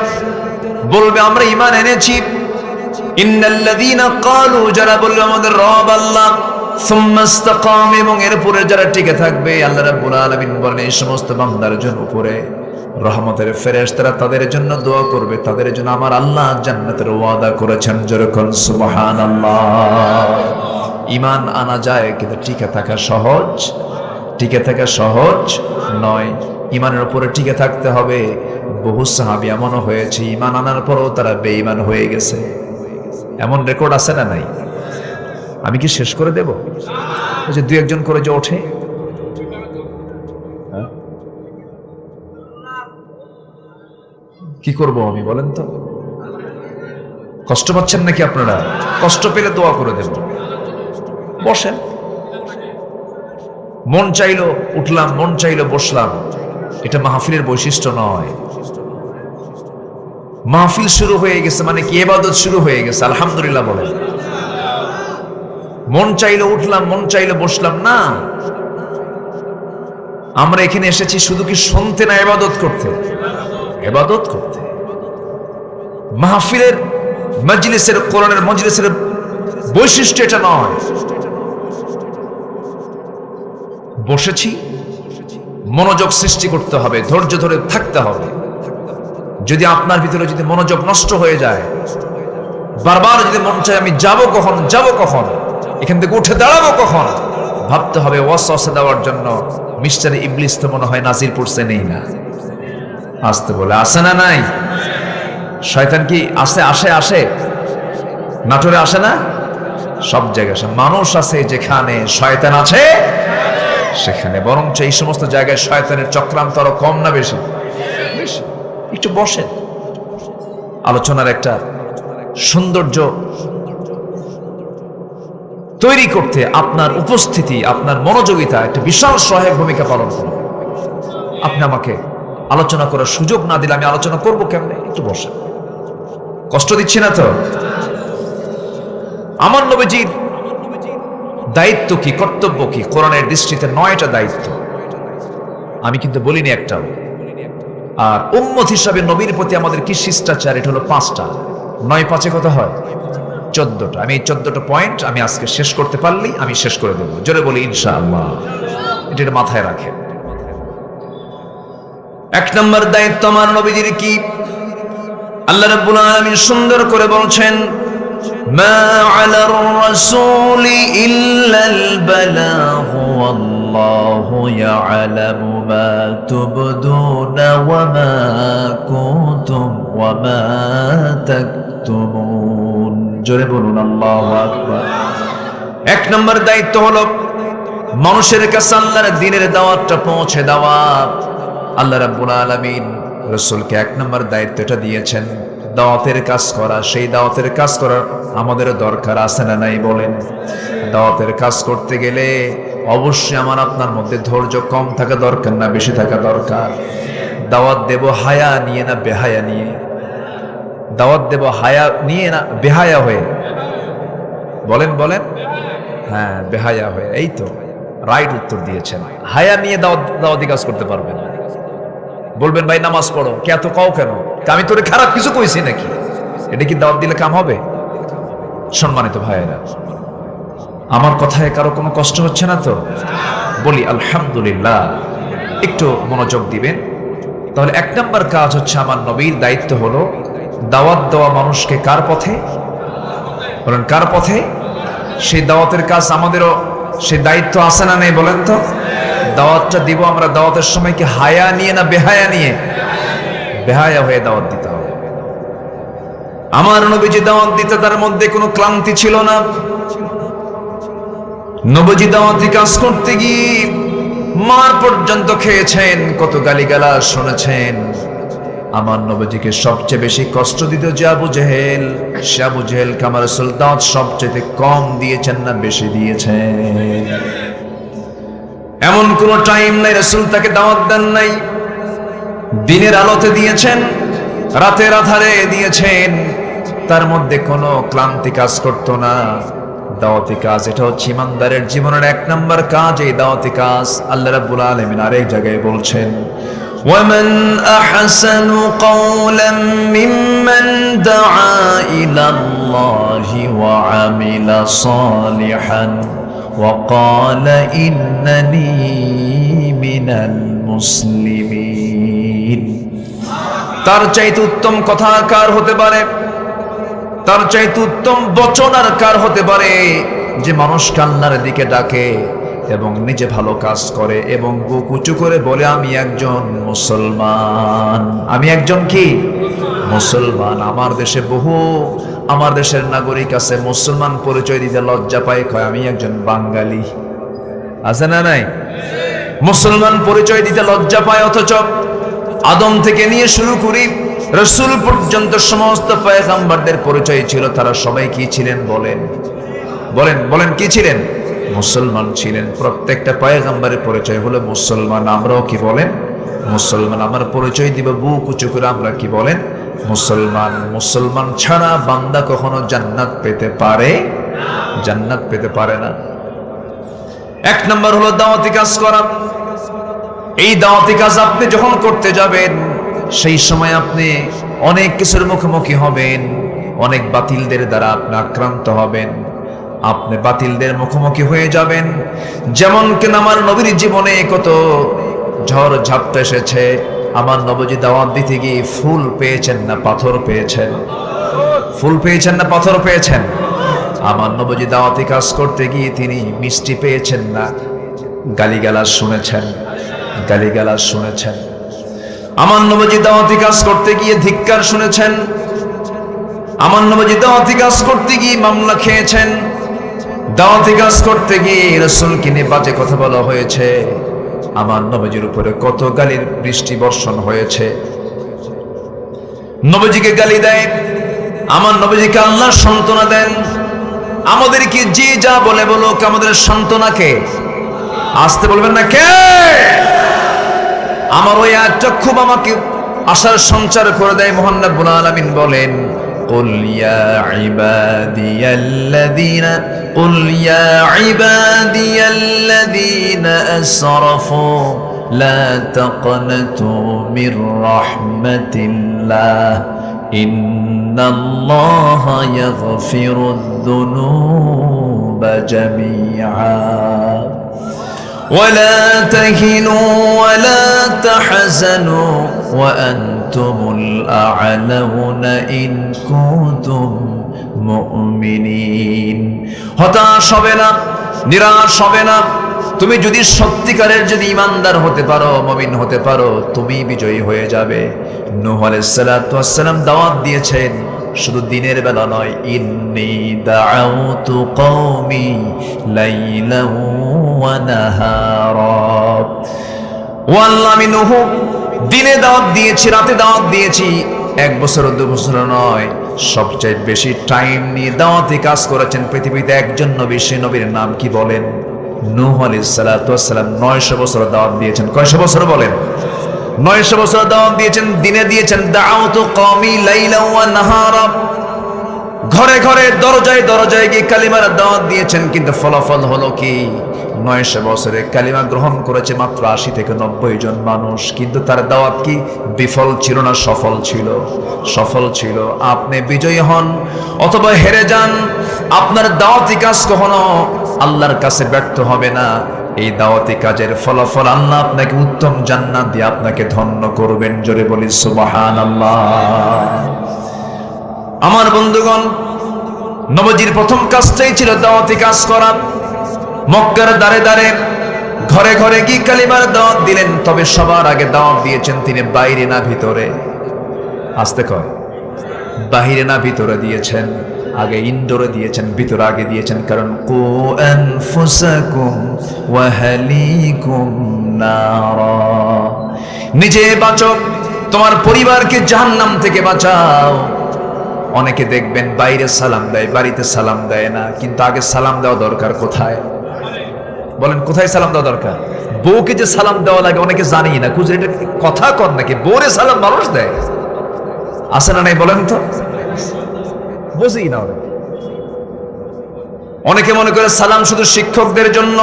বলবে আমরা ঈমান এনেছি, ইন্নাল্লাযীনা ক্বালু, যারা বলবে আমাদের রব আল্লাহ, সুম্মা ইসতাকামু, এবং এরপরে যারা টিকে থাকবে, আল্লাহ রাব্বুল আলামিন বলেন এই সমস্ত বান্দার জন্য উপরে রহমতের ফেরেশতারা তাদের জন্য দোয়া করবে, তাদের জন্য আমার আল্লাহ জান্নাতের ওয়াদা করেছেন। যেরকম সুবহানাল্লাহ। ঈমান আনা যায়, কিন্তু টিকে থাকা সহজ নয়। ঈমানের উপরে টিকে থাকতে হবে। বহু সাহাবী এমনও হয়েছে ঈমান আনার পরও তারা বেঈমান হয়ে গেছে। এমন রেকর্ড আছে না নাই? আমি কি শেষ করে দেব? যে ২-১ করে যে ওঠে, কি করব আমি বলেন তো? কষ্ট পাচ্ছেন নাকি আপনারা? কষ্ট পেলে দোয়া করে দেব। বসেন, মন চাইলো উঠলাম, মন চাইলো বসলাম, এটা মাহফিলের বৈশিষ্ট্য নয়। মাহফিল শুরু হয়ে গেছে মানে কি ইবাদত শুরু হয়ে গেছে, আলহামদুলিল্লাহ বলেন। মন চাইলো উঠলাম, মন চাইলো বসলাম না। আমরা এখানে এসেছি শুধু কি শুনতে না, ইবাদত করতে। মাহফিলের মজলিসের, কোরআনের মজলিসের বৈশিষ্ট্য এটা নয়। বসেছি, মনোযোগ সৃষ্টি করতে হবে, ধৈর্য ধরে থাকতে হবে। যদি আপনার ভিতরে যদি মনোযোগ নষ্ট হয়ে যায়, বারবার যদি মন চায় আমি যাব কখন, এখান থেকে উঠে দাঁড়াবো কখন, ভাবতে হবে ওয়াসওয়াসা দেওয়ার জন্য মিস্টার ইবলিস তো মনে হয় নাজিরপুর নেই না। আসতে বলে আসে না নাই? শয়তান কি আসে আসে আসে নাটোরে আসে না? সব জায়গায় মানুষ আছে, যেখানে শয়তান আছে সেখানে বরঞ্চ এই সমস্ত জায়গায় শয়তানের চক্রান্ত আরো কম না বেশি? একটু বসেন, আলোচনার একটা সৌন্দর্য তৈরি করতে আপনার উপস্থিতি, আপনার মনোযোগিতা একটা বিশাল সহায়ক ভূমিকা পালন করে। আপনি আমাকে আলোচনা করার সুযোগ না দিলে আমি আলোচনা করবো কেমনে? একটু বসেন, কষ্ট দিচ্ছি না তো? আমার নবীজির দায়িত্ব কি, কর্তব্য কি? কোরআনের দৃষ্টিতে 9টা দায়িত্ব, আমি কিন্তু বলিনি একটাও। আর উম্মত হিসাবে নবীর প্রতি আমাদের কি শিষ্টাচার, এটা হলো 5টা। 9 5 কত হয়? 14টা। আমি এই 14টা পয়েন্ট আমি আজকে শেষ করতে পারলেই আমি শেষ করে দেবো। জোরে বলি ইনশাআল্লাহ। এটা মাথায় রাখেন। 1 নম্বর দায়িত্ব আমার নবীজির কি? আল্লাহ রাব্বুল আলামিন সুন্দর করে বলছেন, মা আলার রাসূলি ইল্লাল বালাগ ওয়াল্লাহু ইয়ালামু মা তুবদুনা ওয়া মা কুনতুম ওয়া মা তাকতুমুন। জোরে বলুন আল্লাহু আকবার। 1 নম্বর দায়িত্ব হলো মানুষের কাছে আল্লাহর দ্বীনের দাওয়াতটা পৌঁছে দেওয়া। আল্লাহ রাব্বুল আলামিন রাসূলকে 1 নম্বর দায়িত্বটা দিয়েছেন, দাওয়াতের কাজ করা। সেই দাওয়াতের কাজ করার আমাদের দরকার আছে না নাই বলেন? দাওয়াতের কাজ করতে গেলে অবশ্যই আমার আপনার মধ্যে ধৈর্য কম থাকা দরকার না বেশি থাকা দরকার? দাওয়াত দেব হায়া নিয়ে না বেহায়া নিয়ে? দাওয়াত দেব হায়া নিয়ে না বেহায়া হয়ে? বলেন বলেন। হ্যাঁ, বেহায়া হয়ে। এই তো রাইট উত্তর দিয়েছেন। হায়া নিয়ে দাওয়াতি কাজ করতে পারবেন না। বলবেন ভাই নামাজ পড়ো, কে এত কও কেন? আমি তোরে খারাপ কিছু কইছি নাকি? এটা কি দাওয়াত দিলে কাম হবে? সম্মানিত ভাইয়েরা, আমার কথায় কারো কোনো কষ্ট হচ্ছে না তো? বলি আলহামদুলিল্লাহ। একটু মনোযোগ দিবেন। তাহলে 1 নম্বর কাজ হচ্ছে, আমার নবীর দায়িত্ব হলো দাওয়াত দেওয়া মানুষকে কার পথে? বলেন কার পথে? সেই দাওয়াতের কাজ আমাদেরও সেই দায়িত্ব আছে না নেই বলেন তো? দাওয়াতটা দিব আমরা, দাওয়াতের সময় কি হায়া নিয়ে না বেহায়া নিয়ে? বেহায়া হয়ে দাওয়াত দিতে হবে। আমার নবীজি দাওয়াত দিতে তার মধ্যে কোনো ক্লান্তি ছিল না। নবীজি দাওয়াতি কাজ করতে গিয়ে মার পর্যন্ত খেয়েছেন, কত গালিগালাজ শুনেছেন। আমার নবীজিকে সবচেয়ে বেশি কষ্ট দিত যে আবু জেহেল। সে আবু জেহেলকে আমার রাসূল দাওয়াত সবচেয়ে কম দিয়েছেন না বেশি দিয়েছেন? এমন কোন টাইম নাই রাসূল তাকে দাওয়াত দেন নাই। দিনের আলোতে দিয়েছেন, রাতের আধারে দিয়েছেন, তার মধ্যে কোনো ক্লান্তি কাজ করতো না। দাওয়াতি কাজ এটা হচ্ছে ইমানদারের জীবনের 1 নম্বর কাজ। এই দাওয়াতি কাজ আল্লাহ রাব্বুল আলামিন আরেক জায়গায় বলছেন, وَمَنْ أَحْسَنُ قَوْلًا مِّمَّنْ دَعَا إِلَى اللَّهِ وَعَمِلَ صَالِحًا وَقَالَ إِنَّنِي مِنَ الْمُسْلِمِينَ। তার চাইতে উত্তম কথা কার হতে পারে? তার চাইতে উত্তম বচন আর কার হতে পারে? যে মানুষকে আল্লাহর দিকে ডাকে এবং নিজে ভালো কাজ করে এবং বুক উঁচু করে বলে আমি একজন মুসলমান। আমি একজন কি? মুসলমান। আমার দেশে আমার দেশের নাগরিক আছে মুসলমান পরিচয় দিতে লজ্জা পায়, কয় আমি একজন বাঙালি। আছে না নাই? মুসলমান পরিচয় দিতে লজ্জা পায়। অথচ আদম থেকে নিয়ে শুরু করি রাসূল পর্যন্ত সমস্ত পয়গম্বরদের পরিচয় ছিল, তারা সবাই কি ছিলেন বলেন? বলেন বলেন কি ছিলেন? মুসলমান ছিলেন। প্রত্যেকটা পয়গম্বরের পরিচয় হলো মুসলমান। আমরাও কি বলেন? মুসলমান। আমার পরিচয় দিব বুক উঁচু করে, আমরা কি বলেন? মুসলমান। মুসলমান ছাড়া বান্দা কখনো জান্নাত পেতে পারে? জান্নাত পেতে পারে না। 1 নম্বর হলো দাওয়াতি কাজ করা। এই দাওয়াতি কাজ আপনি যখন করতে যাবেন সেই সময় আপনি অনেক কিছুর মুখোমুখি হবেন, অনেক বাতিলদের দ্বারা আপনি আক্রান্ত হবেন। আপনি বাতিলদের মুখোমুখি হয়ে যাবেন। যেমন কেন আমার নবীর জীবনে কত ঝড় ঝাপটা এসেছে। আমার নবীজি দাওয়াত দিতে গিয়ে ফুল পেয়েছেন না পাথর পেয়েছেন? ফুল পেয়েছেন না পাথর পেয়েছেন? আমার নবীজি দাওয়াতি কাজ করতে গিয়ে তিনি মিষ্টি পেয়েছেন না, গালিগালাজ শুনেছেন, গালিগালাজ শুনেছেন। আমার নবীজি দাওয়াতি কাজ করতে গিয়ে ধিক্কার শুনেছেন। আমার নবীজি দাওয়াতি কাজ করতে গিয়ে মামলা খেয়েছেন। দাওয়াতি কাজ করতে গিয়ে রাসূলকে নিয়ে বাজে কথা বলা হয়েছে। আমার নবীজির উপরে কত গালির বৃষ্টি বর্ষণ হয়েছে। নবীজিকে গালি দেয়, আমার নবীজিকে আল্লাহ সান্ত্বনা দেন। আমাদেরকে যে যা বলে বলুক, আমাদের সান্ত্বনাকে আসতে বলবেন না কে? আমার ওই আয়াতটা খুব আমাকে আশার সঞ্চার করে দেয়। মহান রব্বুল আলামিন বলেন, قل يا عبادي الذين أسرفوا لا تقنطوا من رحمة الله إن الله يغفر الذنوب جميعا ولا تهنوا ولا تحزنوا وأنتم الأعلون إن كنتم মুমিনিন। হতাশ হবে না, নিরাশ হবে না। তুমি যদি সত্যিকারের যদি ইমানদার হতে পারো, মুমিন হতে পারো, তুমি বিজয়ী হয়ে যাবে। নূহ আলাইহিস সালাতু ওয়াস সালাম দাওয়াত দিয়েছেন শুধু দিনের বেলা নয়, ইন্নী দাআউতু কওমি লাইলান ওয়া নাহারা। ও আল্লাহ, আমি নূহ দিনে দাওয়াত দিয়েছি, রাতে দাওয়াত দিয়েছি। 1 বছর 2 বছর নয়, সবচেয়ে বেশি টাইম নিয়ে দাওয়াতি কাজ করেছেন পৃথিবীতে একজন নবী। সেই নবীর নাম কি বলেন? নূহ আলাইহিস সালাতু ওয়াস সালাম 900 বছর দাওয়াত দিয়েছেন। কয়শো বছর বলেন? 900 বছর দাওয়াত দিয়েছেন, দিনে দিয়েছেন। দাআউতু কওমি লাইলান ওয়া নাহারা। ঘরে ঘরে দরজায় দরজায় গিয়ে কালিমার দাওয়াত দিয়েছেন, কিন্তু ফলাফল হলো কি? 900 বছরে কালিমা গ্রহণ করেছে মাত্র 80 থেকে 90 জন মানুষ। কিন্তু তার দাওয়াত কি বিফল ছিল না সফল ছিল? সফল ছিল। আপনি বিজয়ী হন অথবা হেরে যান, আপনার দাওয়াতি কাজ কখনো আল্লাহর কাছে ব্যর্থ হবে না। এই দাওয়াতি কাজের ফলাফল আল্লাহ আপনাকে উত্তম জান্নাত দিয়ে আপনাকে ধন্য করবেন। জোরে বলি সুবহানাল্লাহ। আমার বন্ধুগণ, নবীজির প্রথম কাজটাই ছিল দাওয়াতি কাজ করা। মক্কার দ্বারে দ্বারে ঘরে ঘরে গিয়ে কালিমার দাওয়াত দিলেন। তবে সবার আগে দাওয়াত দিয়েছেন তিনি বাইরে না ভিতরে। আসতে কয়, বাহিরে না ভিতরে দিয়েছেন। আগে ইনডোরে দিয়েছেন, ভিতরে আগে দিয়েছেন। কারণ কু আনফুসাকুম ওয়া আহলিকুম নারা, নিজে বাঁচো, তোমার পরিবারকে জাহান্নাম থেকে বাঁচাও। অনেকে দেখবেন বাইরে সালাম দেয়, বাড়িতে সালাম দেয় না। কিন্তু আগে সালাম দেওয়া দরকার কোথায়? বলেন কোথায় সালাম দেওয়া দরকার? বউকে যে সালাম দেওয়া লাগে অনেকে জানি না। খুঁজে এটা কথা কর নাকি? বউরে সালাম মানুষ দেয়, আছে না নাই বলেন তো? বুঝি না। অনেকে মনে করে সালাম শুধু শিক্ষকদের জন্য,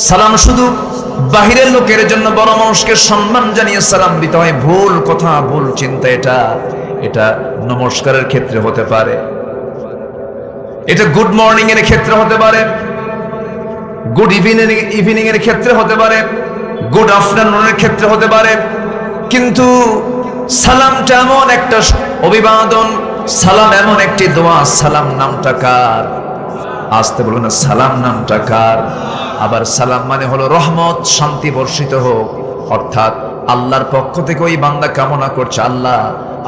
সালাম শুধু বাহিরের লোকের জন্য। বড় মানুষকে সম্মান জানিয়ে সালাম দিতে হয়। ভুল কথা, ভুল চিন্তা। এটা নমস্কারের ক্ষেত্রে হতে পারে, এটা গুড মর্নিং এর ক্ষেত্রে হতে পারে, গুড ইভিনিং এর ক্ষেত্রে হতে পারে, গুড আফটারনুনের ক্ষেত্রে হতে পারে। কিন্তু সালামটা এমন একটা অভিবাদন, সালাম এমন একটি দোয়া। সালাম নামটা কার? আসতে বলুন না, সালাম নামটা কার? আবার সালাম মানে হলো রহমত, শান্তি বর্ষিত হোক। অর্থাৎ আল্লাহর পক্ষ থেকে ওই বান্দা কামনা করছে,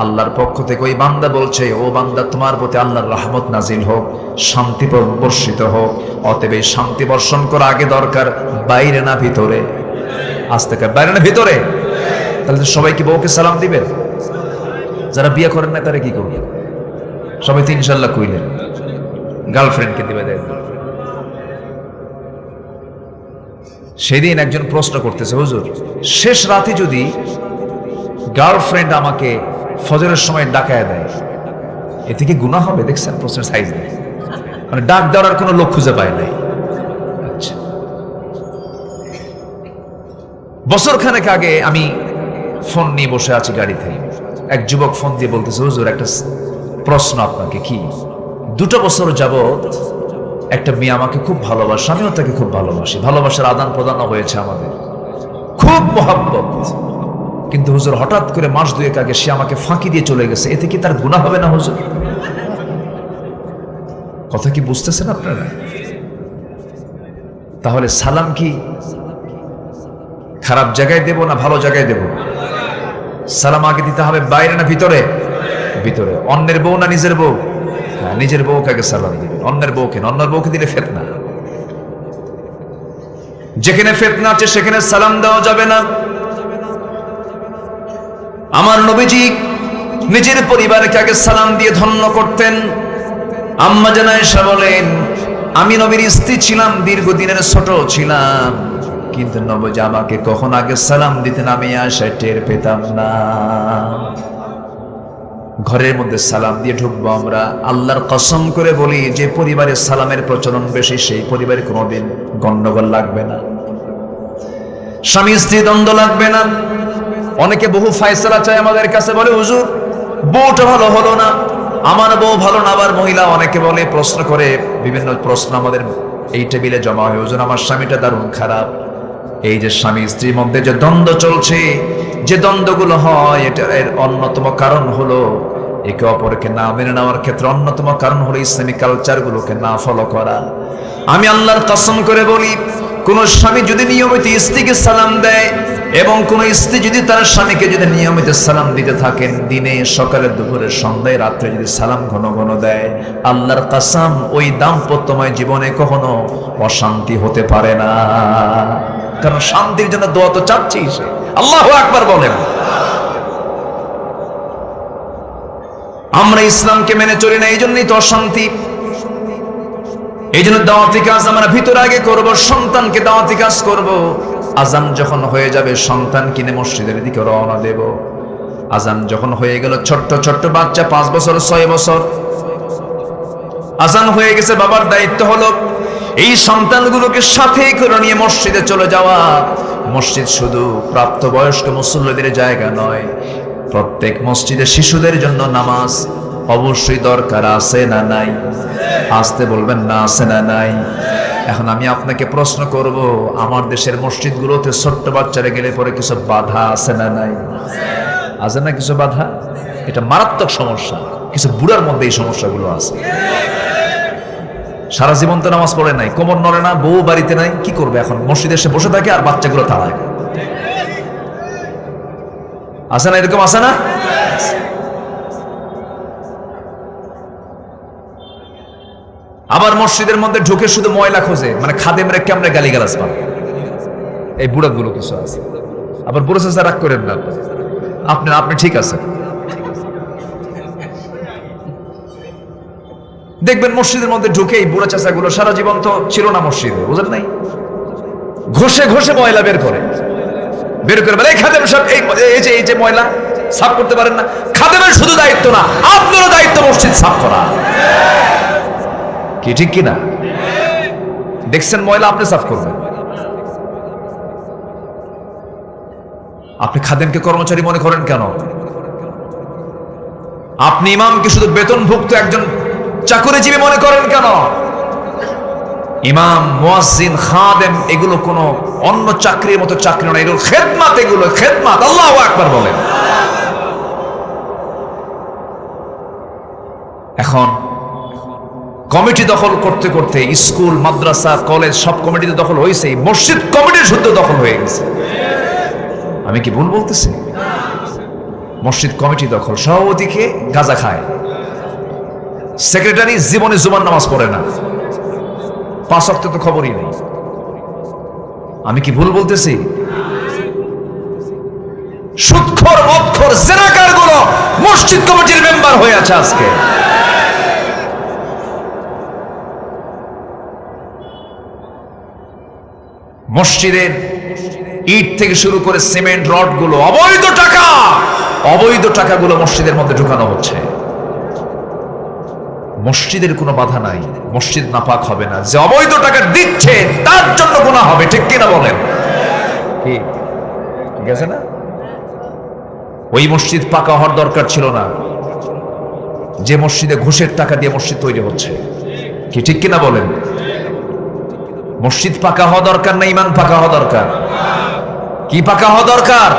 আল্লাহর পক্ষ থেকে ওই বান্দা বলছে, ও বান্দা তোমার প্রতি আল্লাহর রহমত নাজিল হোক, শান্তি বর্ষিত হোক। অতএব এই শান্তি বর্ষণ করা আগে দরকার, বাইরে না ভিতরে। আসতে কার? বাইরে না ভিতরে? তাহলে সবাই কি বউকে সালাম দিবেন? যারা বিয়ে করেন না তারা কি করবেন? সবাই তো ইনশাল্লাহ কইলেন গার্লফ্রেন্ডকে দিবে। দেন সেদিন একজন প্রশ্ন করতেছে, হুজুর শেষ রাতে যদি গার্লফ্রেন্ড আমাকে ফজরের সময় ডাকায় দেয়, এতে কি গুনাহ হবে? দেখছেন প্রশ্নের সাইজ, মানে ডাক দেওয়ার কোনো লোক খুঁজে পায় নাই। আচ্ছা, বছর খানেক আগে আমি ফোন নিয়ে বসে আছি গাড়িতে, এক যুবক ফোন দিয়ে বলতেছে, হুজুর একটা প্রশ্ন আপনাকে। কি? 2 বছর যাবত একটা মেয়ে আমাকে খুব ভালোবাসে, আমিও তাকে খুব ভালোবাসি, ভালোবাসার আদান প্রদান হয়েছে আমাদের, খুব মহব্বত। কিন্তু হুজুর হঠাৎ করে মাস 2 আগে সে আমাকে ফাঁকি দিয়ে চলে গেছে, এতে কি তার গুনাহ হবে না হুজুর? কথা কি বুঝতেছেন আপনারা? তাহলে সালাম কি খারাপ জায়গায় দেব না ভালো জায়গায় দেব? সালাম আগে দিতে হবে বাইরে না ভিতরে? ভিতরে। অন্যের বউ না নিজের বউ? হ্যাঁ, নিজের বউকে আগে সালাম দিবেন, অন্যের বউকে না। অন্যের বউকে দিলে ফিতনা। যেখানে ফিতনা আছে সেখানে সালাম দেওয়া যাবে না। আমার নবীজি নিজের পরিবারকে আগে সালাম দিয়ে ধন্য করতেন। আম্মা জান আয়েশা বলেন, আমি নবীর স্ত্রী ছিলাম, দীর্ঘদিনের ছোট ছিলাম, কিন্তু নবীজি আমাকে কখন আগে সালাম দিতেন আমি আয়েশা টের পেতাম না। ঘরের মধ্যে সালাম দিয়ে ঢুকবো আমরা, আল্লাহর কসম করে বলি, যে পরিবারে সালামের প্রচলন বেশি সেই পরিবারে কোনোদিন গন্ডগোল লাগবে না, স্বামী স্ত্রী দ্বন্দ্ব লাগবে না। অনেকে বহু ফায়সালা চায় আমাদের কাছে, বলে হুজুর বউটা ভালো হলো না, আমার বউ ভালো না। আবার মহিলা অনেকে বলে, প্রশ্ন করে, বিভিন্ন প্রশ্ন আমাদের এই টেবিলে জমা হয়, হুজুর আমার স্বামীটা দারুণ খারাপ। এই যে স্বামী স্ত্রীর মধ্যে যে দ্বন্দ্ব চলছে, যে দ্বন্দ্বগুলো হয়, এটার অন্যতম কারণ হলো একে অপরকে না মেনে নেওয়ার ক্ষেত্রে অন্যতম কারণ হলো ইসলামিক কালচারগুলোকে না ফলো করা। আমি আল্লাহর কসম করে বলি, কোন স্বামী যদি নিয়মিত স্ত্রীকে সালাম দেয় এবং কোন স্ত্রী যদি তার স্বামীকে যদি নিয়মিত সালাম দিতে থাকেন, দিনে সকালে দুপুরে সন্ধ্যায় রাত্রে যদি সালাম ঘন ঘন দেয়, আল্লাহর কসম ওই দাম্পত্যময় জীবনে কখনো অশান্তি হতে পারে না। কারণ শান্তির জন্য দোয়া তো চাচ্ছেই সে। আল্লাহু আকবার বলেন। আমরা ইসলামকে মেনে চলি না, এই জন্যই তো অশান্তি। এই জন্য দাওয়াতি কাজ আমরা ভিতরে আগে করব, সন্তানকে দাওয়াতি কাজ করব। আজান যখন হয়ে যাবে সন্তান কিনে মসজিদের দিকে রওনা দেব। আজান যখন হয়ে গেল, ছোট্ট ছোট্ট বাচ্চা 5 বছর 6 বছর, আজান হয়ে গেছে, বাবার দায়িত্ব হলো এই সন্তানগুলোকে সাথে করে নিয়ে মসজিদে চলে যাওয়া। মসজিদ শুধু প্রাপ্তবয়স্ক মুসল্লিদের জায়গা নয়, প্রত্যেক মসজিদে শিশুদের জন্য নামাজ অবশ্যই দরকার, আছে না নাই? আসতে বলবেন না, আছে না নাই? এখন আমি আপনাকে প্রশ্ন করব, আমার দেশের মসজিদগুলোতে ছোট্ট বাচ্চারা গেলে পরে কিছু বাধা আছে না নাই? আছে না কিছু বাধা? এটা মারাত্মক সমস্যা। কিছু বুড়ার মধ্যে এই সমস্যাগুলো আছে। সারা জীবন তো নামাজ পড়ে নাই, কোমর নড়ে না, বউ বাড়িতে নাই, কি করবে? এখন মসজিদে এসে বসে থাকে আর বাচ্চাগুলো তাড়ায়। আছে না এরকম? আছে না? আবার মসজিদের মধ্যে ঢুকে শুধু ময়লা খোঁজে, মানে খাদেমরে কেমনে গালিগালাজ পান, এই বুড়াগুলো কিছু আছে। আবার বুড়ো চাচা রাগ করেন না, আপনি ঠিক আছে। দেখবেন মসজিদের মধ্যে ঢুকে এই বুড়া চাচাগুলো সারা জীবন তো ছিল না মসজিদে, বুঝেন নাই, ঘষে ঘষে ময়লা বের করে বলে, এই খাদেম সব এই যে ময়লা সাফ করতে পারেন না। খাদেমের শুধু দায়িত্ব না, আপনারও দায়িত্ব মসজিদ সাফ করা। কি ঠিক কিনা? দেখছেন ময়লা, আপনি সাফ করবেন। আপনি খাদেমকে কর্মচারী মনে করেন কেন? আপনি ইমামকে শুধু বেতনভুক্ত একজন চাকরিজীবী মনে করেন কেন? ইমাম, মুয়াজ্জিন, খাদেম এগুলো কোনো অন্য চাকরির মতো চাকরি নয়, এগুলো খেদমাত, এগুলো খেদমাত। আল্লাহু আকবার বলেন। এখন কমিটি দখল করতে করতে স্কুল, মাদ্রাসা, কলেজ সব কমিটিতে দখল হয়েছে, মসজিদ কমিটির শুদ্ধ দখল হয়ে গেছে। আমি কি ভুল বলতেছি? মসজিদ কমিটি দখল, সভাপতিকে গাঁজা খায়, সেক্রেটারি জীবনে জুমার নামাজ পড়ে না, 5 ওয়াক্ত তো খবরই নেই। আমি কি ভুল বলতেছি? সুদখোর, মদখোর, জেনাকার গুলো মসজিদ কমিটির মেম্বার হয়ে আছে আজকে। মসজিদের ইট থেকে শুরু করে সিমেন্ট রড গুলো, অবৈধ টাকাগুলো মসজিদের মধ্যে ঢুকানো হচ্ছে। মসজিদের কোনো বাধা নাই, মসজিদ নাপাক হবে না। যে অবৈধ টাকা দিচ্ছে তার জন্য গুনাহ হবে, ঠিক কিনা বলেন? ঠিক আছে না? ওই মসজিদ পাকা হওয়ার দরকার ছিল না, যে মসজিদে ঘুষের টাকা দিয়ে মসজিদ তৈরি হচ্ছে। কি ঠিক কিনা বলেন? মসজিদ পাকা হওয়া দরকার না ইমান পাকা হওয়া দরকার? কি পাকা হওয়া দরকার?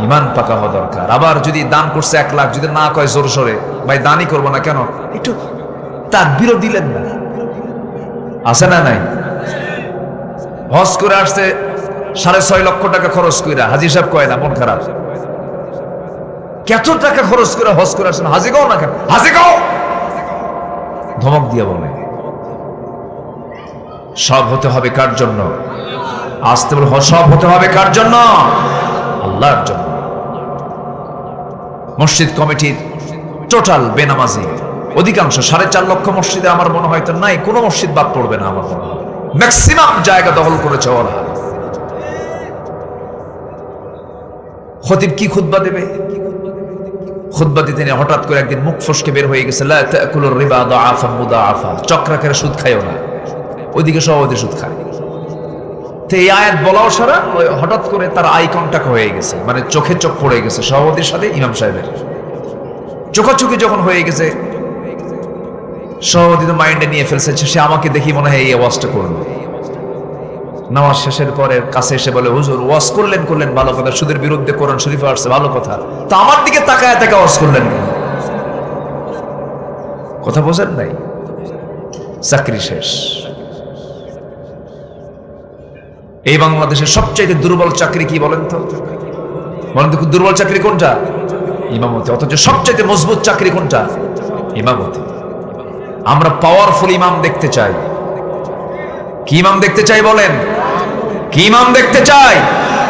ইমান পাকা হওয়া দরকার। আবার যদি দান করছে 1 লাখ, যদি না কয় জোর সরে, ভাই দানই করবো না কেন, একটু তাকবীরও দিলেন না। আছে না নাই? হজ করে আসছে 6.5 লক্ষ টাকা খরচ কইরা, হাজী সাহেব কয় না মন খারাপ, কত টাকা খরচ করে হজ করে আসছেন, হাজী গাও না কেন, হাজী গাও ধমক দিয়ে বলে। সব হতে হবে কার জন্য? আসতে বলে সব হতে হবে কার জন্য? আল্লাহর জন্য। মসজিদ কমিটির টোটাল বেনামাজি অধিকাংশ, 4.5 লক্ষ মসজিদে আমার মনে হয় তো নাই কোনো মসজিদ বাদ পড়বে না, আমার মনে হয় ম্যাক্সিমাম জায়গা দখল করেছে ওরা। খতিব কি খুতবা দেবে? খুতবা দিতে নিয়ে হঠাৎ করে একদিন মুখ ফসকে বের হয়ে গেছে, লা তাকুলুর রিবা দাআফা মুদাআফা, চক্রাকারে সুদ খায়ও না। ওইদিকে সভাপতি সুদ খায়। তো এই আয়াত বলাও সারা হঠাৎ করে তার আই কন্টাক্ট হয়ে গেছে, মানে চোখে চোখ পড়ে গেছে সভাপতির সাথে ইমাম সাহেবের। চোখাচোখি যখন হয়ে গেছে, সভাপতি তো মাইন্ডে নিয়ে ফেলছে সে আমাকে দেখি মনে হয় এই ওয়াজটা করবে। নামাজ শেষের পরে কাছে এসে বলে, হুজুর ওয়াজ করলেন ভালো কথা, সুদের বিরুদ্ধে কোরআন শরীফে আসছে ভালো কথা, তো আমার দিকে তাকায় ওয়াজ করলেন কেন? কথা বোঝেন নাই? চাকরি শেষ। এই বাংলাদেশের সবচেয়ে দুর্বল চাকরি কি বলেন তো? বলেন তো দুর্বল চাকরি কোনটা? ইমামতি। অথচ সবচেয়ে মজবুত চাকরি কোনটা? ইমামতি। আমরা পাওয়ারফুল ইমাম দেখতে চাই। কি ইমাম দেখতে চাই বলেন? কি ইমাম দেখতে চাই?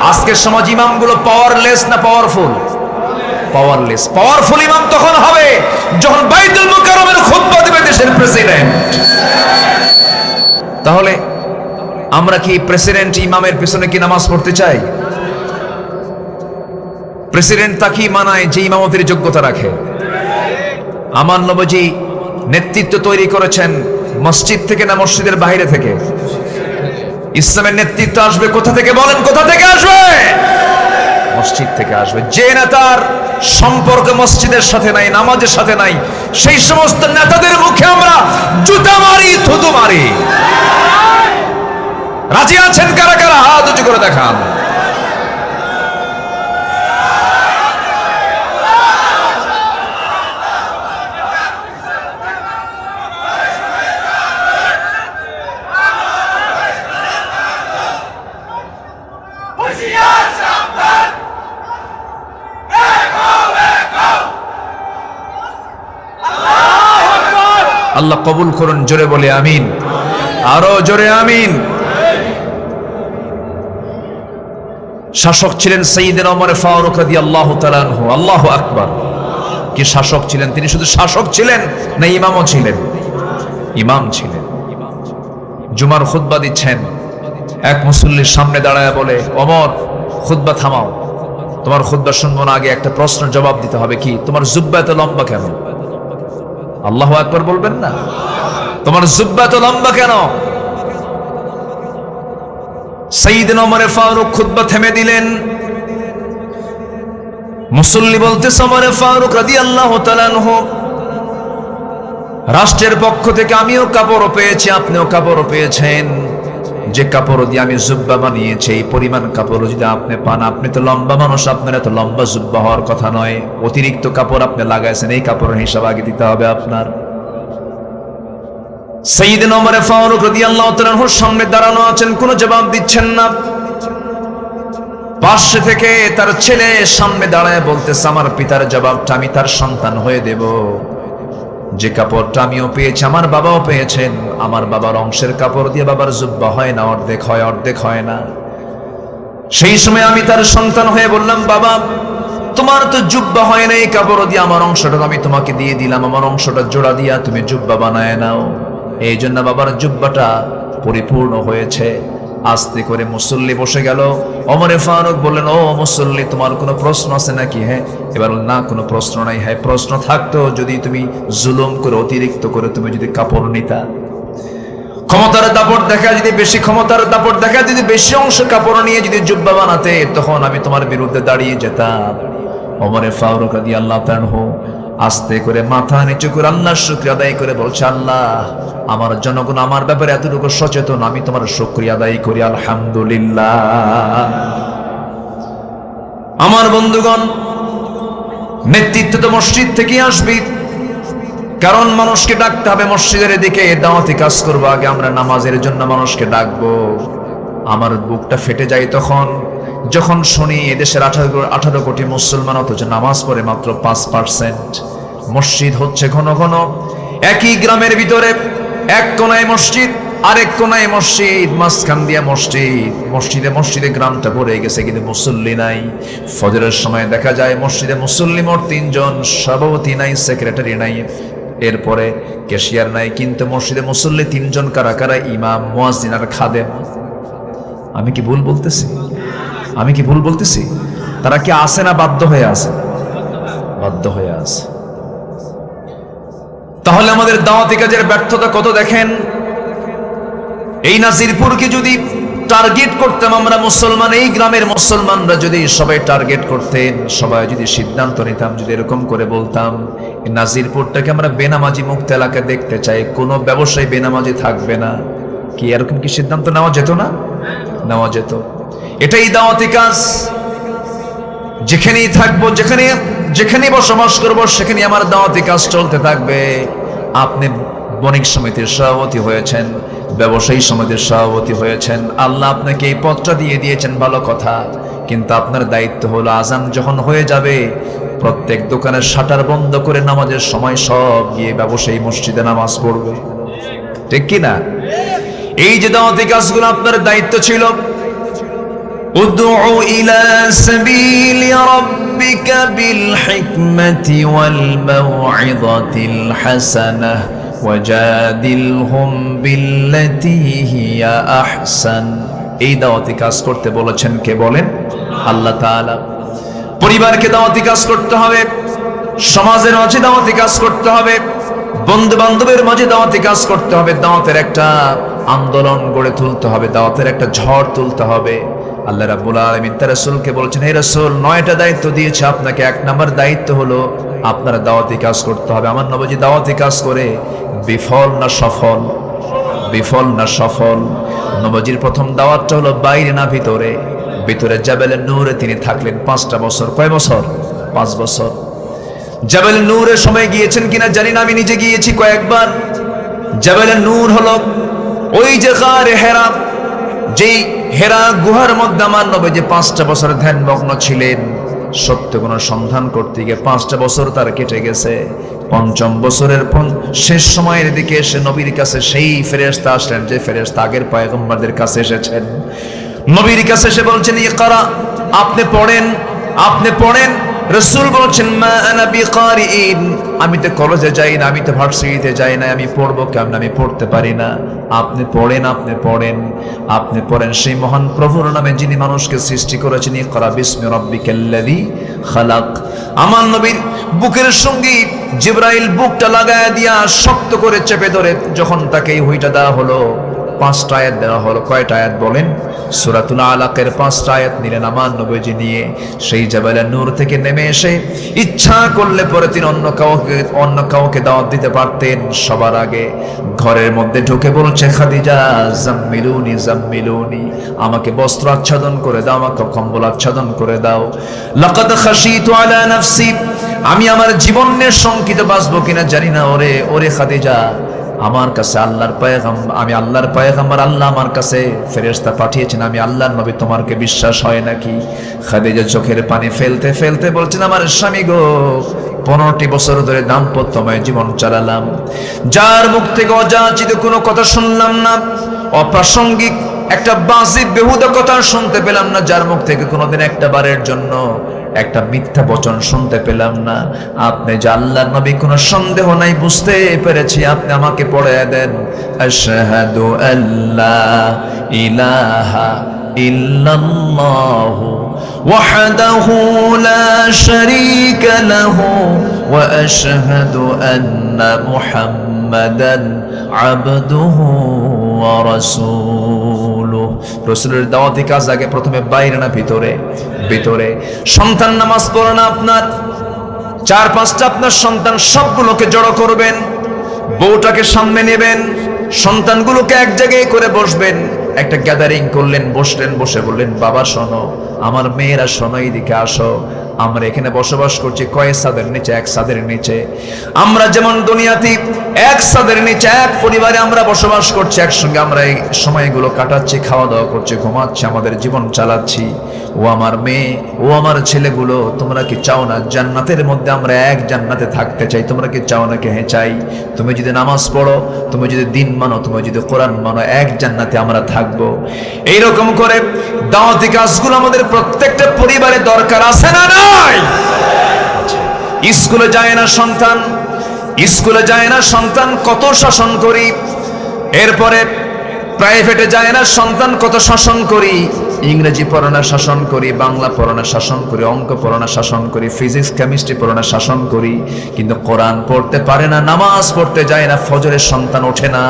আজকের সমাজ ইমামগুলো পাওয়ারলেস না পাওয়ারফুল? পাওয়ারলেস। পাওয়ারফুল ইমাম তখন হবে যখন বাইতুল মুকাররমের খুতবা দেবে দেশের প্রেসিডেন্ট। তাহলে আমরা কি প্রেসিডেন্ট ইমামের পিছনে কি নামাজ পড়তে চাই? প্রেসিডেন্ট তাকে মানায় যে ইমামতির যোগ্যতা রাখে। আমার নবীজি নেতৃত্ব তৈরি করেছেন মসজিদ থেকে না মসজিদের বাইরে থেকে? ইসলামের নেতৃত্ব আসবে কোথা থেকে বলেন? কোথা থেকে আসবে? মসজিদ থেকে আসবে। যে নেতার সম্পর্ক মসজিদের সাথে নাই, নামাজের সাথে নাই, সেই সমস্ত নেতাদের মুখে আমরা জুতা মারি, থুতু মারি। রাজি আছেন কারা কারা? হাত উঁচু করে দেখান। আল্লাহ কবুল করুন। জোরে বলে আমিন। আরো জোরে আমিন। শাসক ছিলেন সাইয়েদনা ওমর ফারুক রাদিয়াল্লাহু তাআলা আনহু। আল্লাহু আকবার। কি শাসক ছিলেন! তিনি শুধু শাসক ছিলেন না ইমামও ছিলেন? ইমাম ছিলেন। জুমার খুতবা দিচ্ছেন, এক মুসল্লির সামনে দাঁড়ায় বলে, ওমর খুতবা থামাও, তোমার খুতবা শুনবো না, আগে একটা প্রশ্নের জবাব দিতে হবে। কি? তোমার জুব্বা এত লম্বা কেন? আল্লাহু আকবার বলবেন না? তোমার জুব্বা এত লম্বা কেন? সাইয়েদনা ওমর ফারুক খুতবা থেমে দিলেন। মুসল্লি বলতেছে, ওমর ফারুক রাদিয়াল্লাহু তাআলা আনহু, রাষ্ট্রের পক্ষ থেকে আমিও কাপড় পেয়েছি, আপনিও কাপড় পেয়েছেন। যে কাপড় দিয়ে আমি জুব্বা বানিয়েছি, এই পরিমাণ কাপড় যদি আপনি পান, আপনি তো লম্বা মানুষ, আপনার এত লম্বা জুব্বা হওয়ার কথা নয়। অতিরিক্ত কাপড় আপনি লাগাইছেন, এই কাপড়ের হিসাব আগে দিতে হবে আপনার। সাইয়েদনা ওমর ফারুক রাদিয়াল্লাহু তাআলা আনহুর সামনে দাঁড়ানো আছেন, কোনো জবাব দিচ্ছেন না। পাশে থেকে তার ছেলে সামনে দাঁড়ায় বলতেছে, আমার পিতার জবাবটা আমি তার সন্তান হয়ে দেব। যে কাপড়টা আমিও পেয়েছি, আমার বাবাও পেয়েছেন। আমার বাবার অংশের কাপড় দিয়ে বাবার জুব্বা হয় না, অর্ধেক হয়, অর্ধেক হয় না। সেই সময় আমি তার সন্তান হয়ে বললাম, বাবা তোমার তো জুব্বা হয় না, এই কাপড় দিয়ে আমার অংশটা আমি তোমাকে দিয়ে দিলাম, আমার অংশটা জোড়া দিয়া তুমি জুব্বা বানায় নাও। এই জন্য বাবার জুব্বাটা পরিপূর্ণ হয়েছে। আস্তে করে মুসল্লি বসে গেল। ওমর ফারুক বললেন, ও মুসল্লি, তোমার কোনো প্রশ্ন আছে নাকি? হ্যাঁ। এবার না, কোনো প্রশ্ন নাই। হ্যাঁ, প্রশ্ন থাকতো যদি তুমি জুলুম করে, অতিরিক্ত করে তুমি যদি কাপড় নিতা, ক্ষমতার দাপট দেখা, যদি বেশি ক্ষমতার দাপট দেখা, যদি বেশি অংশ কাপড় নিয়ে যদি জুব্বা বানাতে, তখন আমি তোমার বিরুদ্ধে দাঁড়িয়ে যেতাম। ওমর ফারুক রাদিয়াল্লাহু তাআলা আনহু আস্তে করে মাথা নিচু করে আল্লাহর শুকরিয়া আদায় করে বলছে, আল্লাহ, আমার জনগণ আমার ব্যাপারে এতটুকু সচেতন, আমি তোমার শুকরিয়া আদায় করি, আলহামদুলিল্লাহ। আমার বন্ধুগণ, নেতৃত্ব তো মসজিদ থেকে আসবে, কারণ মানুষকে ডাকতে হবে মসজিদের দিকে, দাওয়াতি কাজ করবো। আগে আমরা নামাজের জন্য মানুষকে ডাকবো। আমার বুকটা ফেটে যায় তখন যখন শুনি এদেশের 18 কোটি মুসলমান অথচ নামাজ পড়ে মাত্র 5%। মসজিদ হচ্ছে ঘন ঘন, একই গ্রামের ভিতরে এক কোনায় মসজিদ, আরেক কোনায় মসজিদ, মাঝখান দিয়া মসজিদ, মসজিদে মসজিদে গ্রামটা ভরে গেছে, কিন্তু মুসল্লি নাই। ফজরের সময় দেখা যায় মসজিদে মুসল্লি মোট 3 জন, সভাপতি নাই, সেক্রেটারি নাই, এরপরে ক্যাশিয়ার নাই, কিন্তু মসজিদে মুসল্লি 3 জন। কারা কারা? ইমাম, মুয়াজ্জিন আর খাদেম। আমি কি ভুল বলতেছি? আমি কি ভুল বলতেছি? তারা কি আসে না বাধ্য হয়ে আছে? বাধ্য হয়ে আছে। তাহলে আমাদের দাওয়াতি কাজের ব্যর্থতা কত দেখেন। এই নাজিরপুরকে যদি টার্গেট করতাম আমরা মুসলমান, এই গ্রামের মুসলমানরা যদি সবাই টার্গেট করতেন, সবাই যদি সিদ্ধান্ত নিতাম, যদি এরকম করে বলতাম এই নাজিরপুরটাকে আমরা বেনামাজি মুক্ত এলাকা দেখতে চাই, কোনো ব্যবসায়ী বেনামাজি থাকবে না, কি এরকম কি সিদ্ধান্ত নেওয়া যেত না? নেওয়া যেত। এটাই দাওয়াতি কাজ। যেখানেই থাকবো, যেখানে বসবাস করব, সেখানে আমার দাওয়াতি কাজ চলতে থাকবে। আপনি বণিক সমিতির সভাপতি হয়েছেন, ব্যবসায়ী সমিতির সভাপতি হয়েছেন, আল্লাহ আপনাকে এই পদটা দিয়ে দিয়েছেন, ভালো কথা। কিন্তু আপনার দায়িত্ব হলো আজান যখন হয়ে যাবে প্রত্যেক দোকানের শাটার বন্ধ করে নামাজের সময় সব গিয়ে ব্যবসায়ী মসজিদে নামাজ পড়বে, ঠিক কি না? এই যে দাওয়াতি কাজগুলো আপনার দায়িত্ব ছিল। উদউ ইলা সাবিলি রাব্বিকা বিল হিকমাতি ওয়াল মাউইযাতিল হাসানাহ ওয়াজাদিলহুম বিল্লাতী হিয়া আহসান। এই দাওয়াতি কাজ করতে বলেছেন কে? বলেন আল্লাহ তাআলা। পরিবারকে দাওয়াতি কাজ করতে হবে, সমাজের মাঝে দাওয়াতি কাজ করতে হবে, বন্ধু বান্ধবের মাঝে দাওয়াতি কাজ করতে হবে, দাওয়াতের একটা আন্দোলন গড়ে তুলতে হবে, দাওয়াতের একটা ঝড় তুলতে হবে। আল্লাহ রাব্বুল আলামিন তার রাসূলকে বলেছেন, হে রাসূল 9টা দায়িত্ব দিয়েছে আপনাকে, 1 নম্বর দায়িত্ব হলো আপনার দাওয়াতি কাজ করতে হবে। আমার নবীজি দাওয়াতি কাজ করে বিফল না সফল? বিফল না সফল? নবীজির প্রথম দাওয়াতটা হলো বাইরে না ভিতরে? ভিতরে জাবেলে নূরে তিনি থাকলেন 5টা বছর। কয় বছর? 5 বছর। জাবেলে নূরের সময় গিয়েছেন কিনা জানি না, আমি নিজে গিয়েছি কয়েকবার। জাবেলে নূর হলো ওই যে গারে হেরা, যেই হেরা গুহার মধ্যে আমার নবীজি 5টা বছর ধ্যানমগ্ন ছিলেন। সত্য কোনো সন্ধান করতে গিয়ে 5টা বছর তার কেটে গেছে। 5ম বছরের শেষ সময়ের দিকে এসে নবীর কাছে সেই ফেরেশতা আসলেন যে ফেরেশতা আগের পয়গম্বরদের কাছে এসেছেন। নবীর কাছে এসে বলছেন, ইকরা, আপনি পড়েন, আপনি পড়েন। রাসূল বলছেন, মা আনা বিকারিইন, আমি তো কলেজে যাই না, আমি তো ভার্সিটিতে যাই না, আমি পড়বো কেমন? আমি পড়তে পারি না। আপনি পড়েন, আপনি পড়েন, আপনি পড়েন সেই মহান প্রভুর নামে যিনি মানুষকে সৃষ্টি করেছেন। ইকরা বিসমি রাব্বিকাল্লাযী খালাক। আমার নবীর বুকের সঙ্গে জিবরাইল বুকটা লাগায়া দিয়া শক্ত করে চেপে ধরে যখন তাকে এই হইটা দেওয়া হলো, 5টা আয়াত দেওয়া হলো। কয়টা আয়াত বলেন? সূরাতুল আলাকের 5টা আয়াত নিলেন আমার নবীজি নিয়ে। সেই জাবালে নূর থেকে নেমে এসে ইচ্ছা করলে পরে তিনি অন্য কাউকে দাওয়াত দিতে পারতেন। সবার আগে ঘরের মধ্যে ঢুকে বলছে, খাদিজা জাম্মিলুনি জাম্মিলুনি, আমাকে বস্ত্র আচ্ছাদন করে দাও, আমাকে কম্বল আচ্ছাদন করে দাও। লাকাদ খাশিতু আলা নাফসি, আমি আমার জীবন নিয়ে শঙ্কিত বাঁচবো কিনা জানি না। ওরে খাদিজা, আমার কাছে আল্লাহর পয়গম্বর, আমি আল্লাহর পয়গম্বর, আল্লাহ আমার কাছে ফেরেশতা পাঠিয়েছেন, আমি আল্লাহর নবী, তোমারকে বিশ্বাস হয় নাকি? খাদিজা চোখের পানি ফেলতে ফেলতে বলছেন, আমার স্বামী গো, 15টি বছর ধরে দাম্পত্যময় জীবন চালালাম, যার মুখ থেকে অযাচিত কোনো কথা শুনলাম না, অপ্রাসঙ্গিক একটা বাজে বেহুদা কথা শুনতে পেলাম না, যার মুখ থেকে কোনোদিন একটা বারের জন্য একটা মিথ্যা বচন শুনতে পেলাম না। আপনি যে আল্লাহর নবী কোনো সন্দেহ নাই, বুঝতে পেরেছি। আপনি আমাকে পড়ায় দেন, আশহাদু আল্লা ইলাহা ইল্লাল্লাহু ওয়াহদাহু লা শারীকা লাহু ওয়া আশহাদু আন্না মুহাম্মাদান আবদুহু ওয়া রাসূলুহু। রাসূলের দাওয়াতি কাজ আগে প্রথমে বাইরে না ভিতরে? ভিতরে। সন্তান নামাজ পড়ে না আপনার, 4-5টা আপনার সন্তান, সবগুলোকে জড়ো করবেন, বউটাকে সামনে নেবেন, সন্তানগুলোকে এক জায়গায় করে বসবেন, একটা গ্যাদারিং করলেন, বসলেন, বসে বললেন, বাবা শোনো, আমার মেয়েরা শোনো, এইদিকে আসো, আমরা এখানে বসবাস করছি কয় ছাদের নিচে? এক ছাদের নিচে। আমরা যেমন দুনিয়াতে এক ছাদের নিচে এক পরিবারে আমরা বসবাস করছি, একসঙ্গে আমরা এই সময়গুলো কাটাচ্ছি, খাওয়া দাওয়া করছি, ঘুমাচ্ছি, আমাদের জীবন চালাচ্ছি। ও আমার মেয়ে, ও আমার ছেলেগুলো, তোমরা কি চাও না জান্নাতের মধ্যে আমরা এক জান্নাতে থাকতে চাই? তোমরা কি চাও না? কে হ্যাঁ চাই। তুমি যদি নামাজ পড়ো, তুমি যদি দিন মানো, তুমি যদি কোরআন মানো, এক জান্নাতে আমরা থাকবো। এইরকম করে দাওয়াতি কাজগুলো আমাদের প্রত্যেকটা পরিবারে দরকার আছে না নাই? স্কুলে যায় না সন্তান, স্কুলে যায় না সন্তান, কত শাসন করি। এরপরে প্রাইভেটে যায় না সন্তান, কত শাসন করি। ইংরেজি পড়ানো শাসন করি, বাংলা পড়ানো শাসন করি, অঙ্ক পড়ানো শাসন করি, ফিজিক্স কেমিস্ট্রি পড়ানো শাসন করি, কিন্তু কোরআন পড়তে পারে না, নামাজ পড়তে যায় না, ফজরের সন্তান ওঠে না।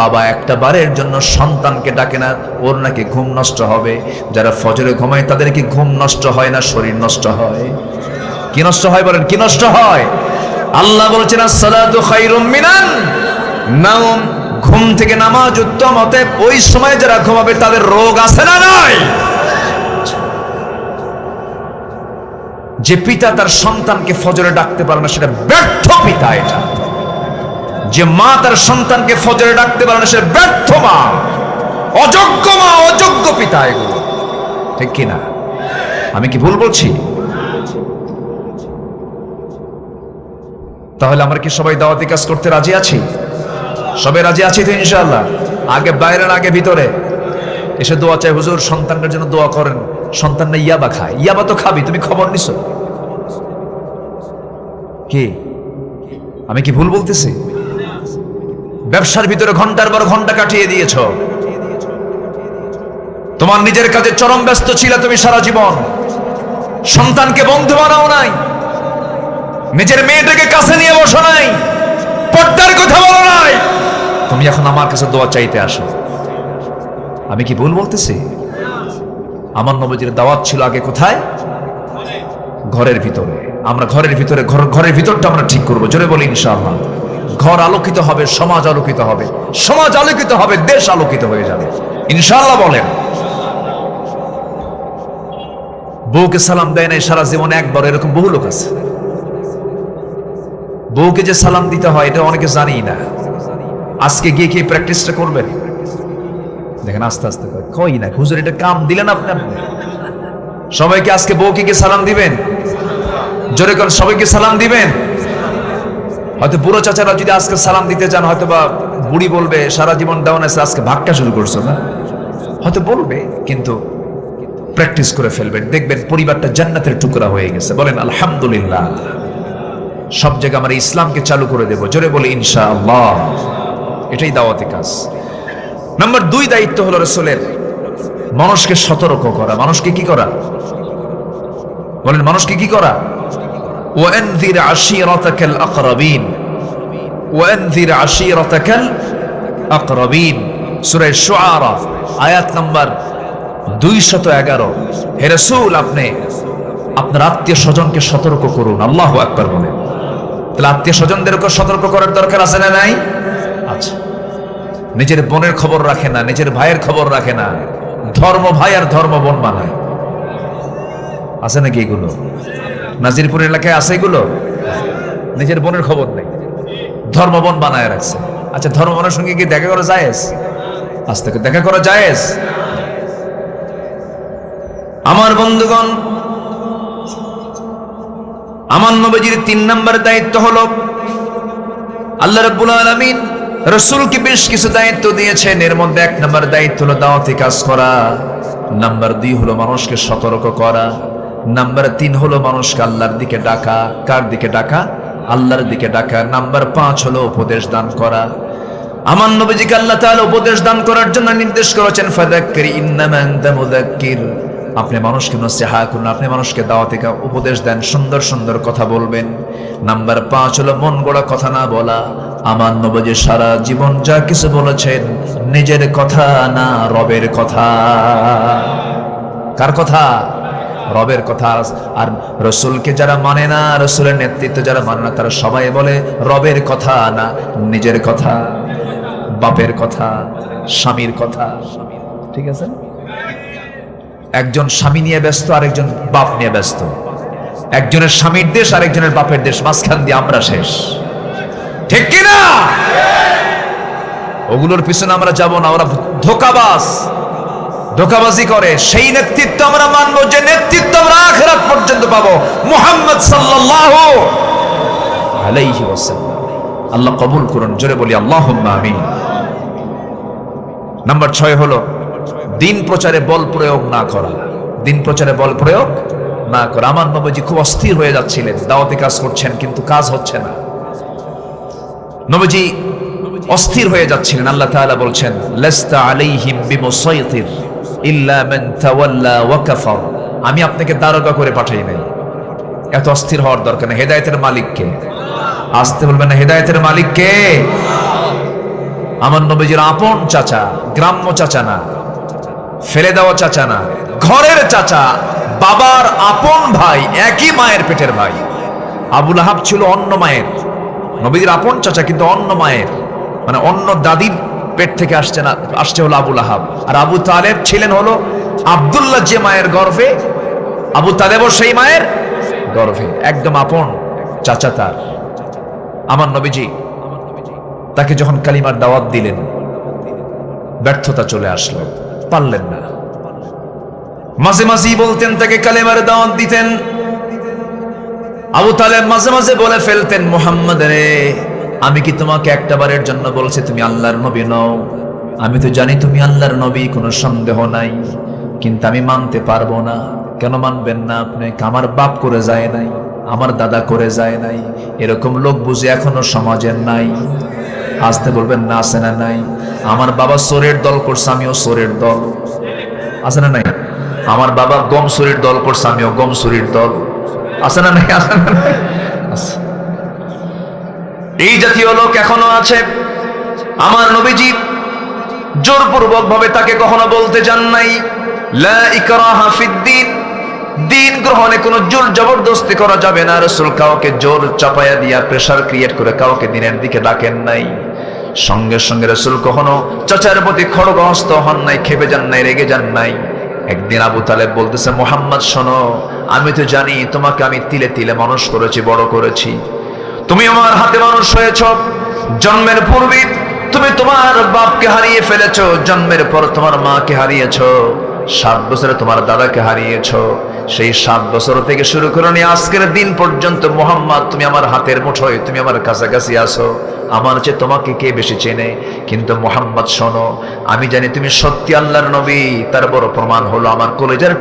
বাবা একটা বারের জন্য সন্তানকে ডাকে না, ওর নাকি ঘুম নষ্ট হবে। যারা ফজরে ঘুমায় তাদের কি ঘুম নষ্ট হয় না শরীর নষ্ট হয়? কি নষ্ট হয় বলেন? কি নষ্ট হয়? আল্লাহ বলছেন আসসালাতু খায়রুম মিনান নাওম, ঘুম থেকে নামাজ উত্তম। অতএব ওই সময় যারা ঘুমাবে তাদের রোগ আছে না নাই? যে পিতা তার সন্তানকে ফজরে ডাকতে পারে না সেটা ব্যর্থ পিতা। এটা যে মা তার সন্তানকে ফজরে ডাকতে পারে না সেটা ব্যর্থ মা, অযোগ্য মা, অযোগ্য পিতা। এগুলো ঠিক কিনা? আমি কি ভুল বলছি? তাহলে আমরা কি সবাই দাওয়াতি কাজ করতে রাজি আছি? সবাই রাজি আছি তো ইনশাআল্লাহ? আগে বাইরে না আগে ভিতরে? এসে দোয়া চাই, হুজুর সন্তানদের জন্য দোয়া করেন, সন্তান না ইয়াবা খায়। ইয়াবা তো খাবি, তুমি খবর নিছো কি? আমি কি ভুল বলতেছি? ব্যবসার ভিতরে ঘন্টার পর ঘন্টা কাটিয়ে দিয়েছ, তোমার নিজের কাজে চরম ব্যস্ত ছিল তুমি সারা জীবন, সন্তানকে বন্ধু বানাও নাই, নিজের মেয়েটাকে কাছে নিয়ে বসো নাই, পর্দার কথা বলো নাই, তুমি এখন আমার কাছে দোয়া চাইতে আসো। আমি কি ভুল বলতেছি? আমার নবীজির দাওয়াত ছিল আগে কোথায়? ঘরের ভিতরে। আমরা ঘরের ভিতরে, ঘরের ভিতরটা আমরা ঠিক করবো। জোরে বলি ইনশাআল্লাহ। ঘর আলোকিত হবে, সমাজ আলোকিত হবে, সমাজ আলোকিত হবে, দেশ আলোকিত হয়ে যাবে ইনশাআল্লাহ। বলেন। বউকে সালাম দেয় নাই সারা জীবনে একবার, এরকম বহু লোক আছে। বউকে যে সালাম দিতে হয় এটা অনেকে জানি না। আজকে গিয়ে কি প্র্যাকটিসটা করবেন? দেখেন আস্তে আস্তে কই না, হুজুর এটা কাম দিলেন আপনি। সবাইকে আজকে বউকে গিয়ে সালাম দিবেন? জোরে করে সবাইকে সালাম দিবেন? হয়তো বুড়ো চাচারা যদি আজকে সালাম দিতে যান, হয়তো বা বুড়ি বলবে সারা জীবন দেওয়ান আছে, আজকে ভাগটা শুরু করছো না, হয়তো বলবে, কিন্তু প্র্যাকটিস করে ফেলবেন, দেখবেন পরিবারটা জান্নাতের টুকরা হয়ে গেছে। বলেন আলহামদুলিল্লাহ। সব জায়গায় আমরা ইসলামকে চালু করে দেব। জোরে বলে ইনশাআল্লাহ। এটাই দাওয়াতি কাজ। নাম্বার 2 দায়িত্ব হলো রাসূলের মানুষকে সতর্ক করা। মানুষকে কি করা? বলেন মানুষকে কি করা? ওয়ানযির আশীরাতাকাল আকরাবিন, ওয়ানযির আশীরাতাকাল আকরাবিন, সূরা শুআরা আয়াত নাম্বার 211। হে রাসূল, আপনি আপনার আত্মীয় স্বজনকে সতর্ক করুন। আল্লাহু আকবার বলেন। তাহলে আত্মীয় স্বজনদেরকে সতর্ক করার দরকার আছে না নাই? আচ্ছা। নিজের বোনের খবর রাখে না, নিজের ভাইয়ের খবর রাখে না, ধর্ম ভাই আর ধর্ম বোন বানায়। আছে নাকি এগুলো? নাজিরপুর এলাকায় আছে এগুলো? নিজের বোনের খবর নেই, ধর্ম বোন বানায় রাখছে। আচ্ছা, ধর্ম বোনের সঙ্গে কি দেখা করা জায়েজ? আজ থেকে দেখা করা জায়েজ? আমার বন্ধুগণ, আমার নবীজির 3 নম্বর দায়িত্ব হলো, আল্লাহ রাব্বুল আলামিন রাসূলকে বেশ কিছু দায়িত্ব দিয়েছেন। এর মধ্যে 1 নম্বর দায়িত্ব হলো দাওয়াতি কাজ করা, নাম্বার 2 হলো মানুষকে সতর্ক করা, নাম্বার 3 হলো মানুষকে আল্লাহর দিকে ডাকা। কার দিকে ডাকা? আল্লাহর দিকে ডাকা। নাম্বার 5 হলো উপদেশ দান করা। আমার নবীজিকে আল্লাহ তাআলা উপদেশ দান করার জন্য নির্দেশ করেছেন, ফাযাক্কির ইন্নামা আনতা মুযাক্কির। আপনি মানুষকে নসিহত করুন, আপনি মানুষকে দাওয়াতি উপদেশ দেন, সুন্দর সুন্দর কথা বলবেন। নাম্বার 5 হলো মন গড়া কথা না বলা। আমার নবীজি সারা জীবন যা কিছু বলেছেন নিজের কথা না, রবের কথা। কার কথা? রবের কথা। আর রাসূলকে যারা মানে না, রাসূলের নেতৃত্ব যারা মানে না, তারা সবাই বলে রবের কথা না, নিজের কথা, বাপের কথা, স্বামীর কথা। ঠিক আছে? একজন স্বামী নিয়ে ব্যস্ত, আরেকজন বাপ নিয়ে ব্যস্ত। একজনের স্বামীর দেশ আর একজনের বাপের দেশ, মাঝখান দিয়ে আমরা শেষ, ঠিক কিনা? ওগুলোর পিছনে আমরা যাব না, ওরা ধোঁকাবাজি করে। সেই নেতৃত্ব আমরা মানবো যে নেতৃত্ব আমরা আখিরাত পর্যন্ত পাবো, মুহাম্মদ সাল্লাল্লাহু আলাইহি ওয়াসাল্লাম। আল্লাহ কবুল করুন, জোরে বলি আল্লাহুম্মা আমিন। নাম্বার 6 হলো দিন প্রচারে বল প্রয়োগ না করা। দিন প্রচারে বল প্রয়োগ না করা। আমার নবীজি খুব অস্থির হয়ে যাচ্ছিলেন, দাওয়াতে কাজ করছেন কিন্তু কাজ হচ্ছে না। নবীজি অস্থির হয়ে যাচ্ছিলেন। আল্লাহ তাআলা বলছেন, লাস্তা আলাইহিম বিমুসাইতির ইল্লা মান তাওয়াল্লা ওয়া কাফার। আমি আপনাকে দারোগা করে পাঠাই নাই। এত অস্থির হওয়ার দরকার নেই। হেদায়েতের মালিক কে? আসতে বলবেন না, হেদায়েতের মালিক কে? আমার নবীজির আপন চাচা, গ্রাম্য চাচা না, ফেলে দেওয়া চাচা না, ঘরের চাচা, বাবার আপন ভাই, একই মায়ের পেটের ভাই। আবু লাহাব ছিল অন্য মায়ের, নবীজির আপন চাচা কিন্তু অন্য মায়ের, মানে অন্য দাদির পেট থেকে আসছে হলো আবু লাহাব। আর আবু তালেব ছিলেন হলো আব্দুল্লাহ যে মায়ের গর্ভে, আবু তালেবও সেই মায়ের গর্ভে, একদম আপন চাচা তার। আমার নবীজি তাকে যখন কালিমার দাওয়াত দিলেন, ব্যর্থতা চলে আসলো, পারলেন না। মাঝে মাঝেই বলতেন তাকে কালিমার দাওয়াত দিতেন। আবু তালেব মাঝে মাঝে বলে ফেলতেন, মুহাম্মদ রে, আমি কি তোমাকে একটা বারের জন্য বলছি তুমি আল্লাহর নবী নও? আমি তো জানি তুমি আল্লাহর নবী, কোনো সন্দেহ নাই, কিন্তু আমি মানতে পারবো না। কেন মানবেন না আপনি? আমার বাপ করে যায় নাই, আমার দাদা করে যায় নাই, এরকম লোক বুঝে এখনো সমাজের নাই। আসতে বলবেন না, আছে না নাই? আমার বাবা চোরের দল করছে, আমিও চোরের দল, আছে না নাই? আমার বাবা গম চুরির দল করছে, আমিও গম চুরির দল, আছে না নাই? আছে না নাই? এই জাতীয় লোক এখনো আছে। আমার নবীজি জোরপূর্বক ভাবে তাকে কখনো বলতে চান নাই লা ইকরাহা ফিদ্দিন, দিন গ্রহণে কোনো জোর জবরদস্তি করা যাবে না। রাসূল কাউকে জোর চাপায়া দিয়া, প্রেসার ক্রিয়েট করে কাউকে দিনের দিকে ডাকেন নাই। সঙ্গে সঙ্গে রাসূল কখনো চাচার প্রতি খড়গহস্ত হন নাই, খেপে যান নাই, রেগে যান নাই। একদিন আবু তালেব বলতেছে, মুহাম্মদ শোনো, আমি তো জানি তোমাকে আমি তিলে তিলে মানুষ করেছি, বড় করেছি, তুমি আমার হাতে মানুষ হয়েছ। জন্মের পূর্বে তুমি তোমার বাপকে হারিয়ে ফেলেছো, জন্মের পর তোমার মাকে হারিয়েছো, 7 বছরে তোমার দাদাকে হারিয়েছো। সেই 7 বছর থেকে শুরু করে নিয়ে আজকের দিন পর্যন্ত মুহাম্মদ তুমি আমার হাতের মুঠোয়, তুমি আমার কাছাকাছি আছো। আমার চেয়ে তোমাকে কে বেশি চেনে? কিন্তু মুহাম্মদ শোনো, আমি জানি তুমি সত্যি আল্লাহর নবী, তার বড় প্রমাণ হলো আমার কলেজার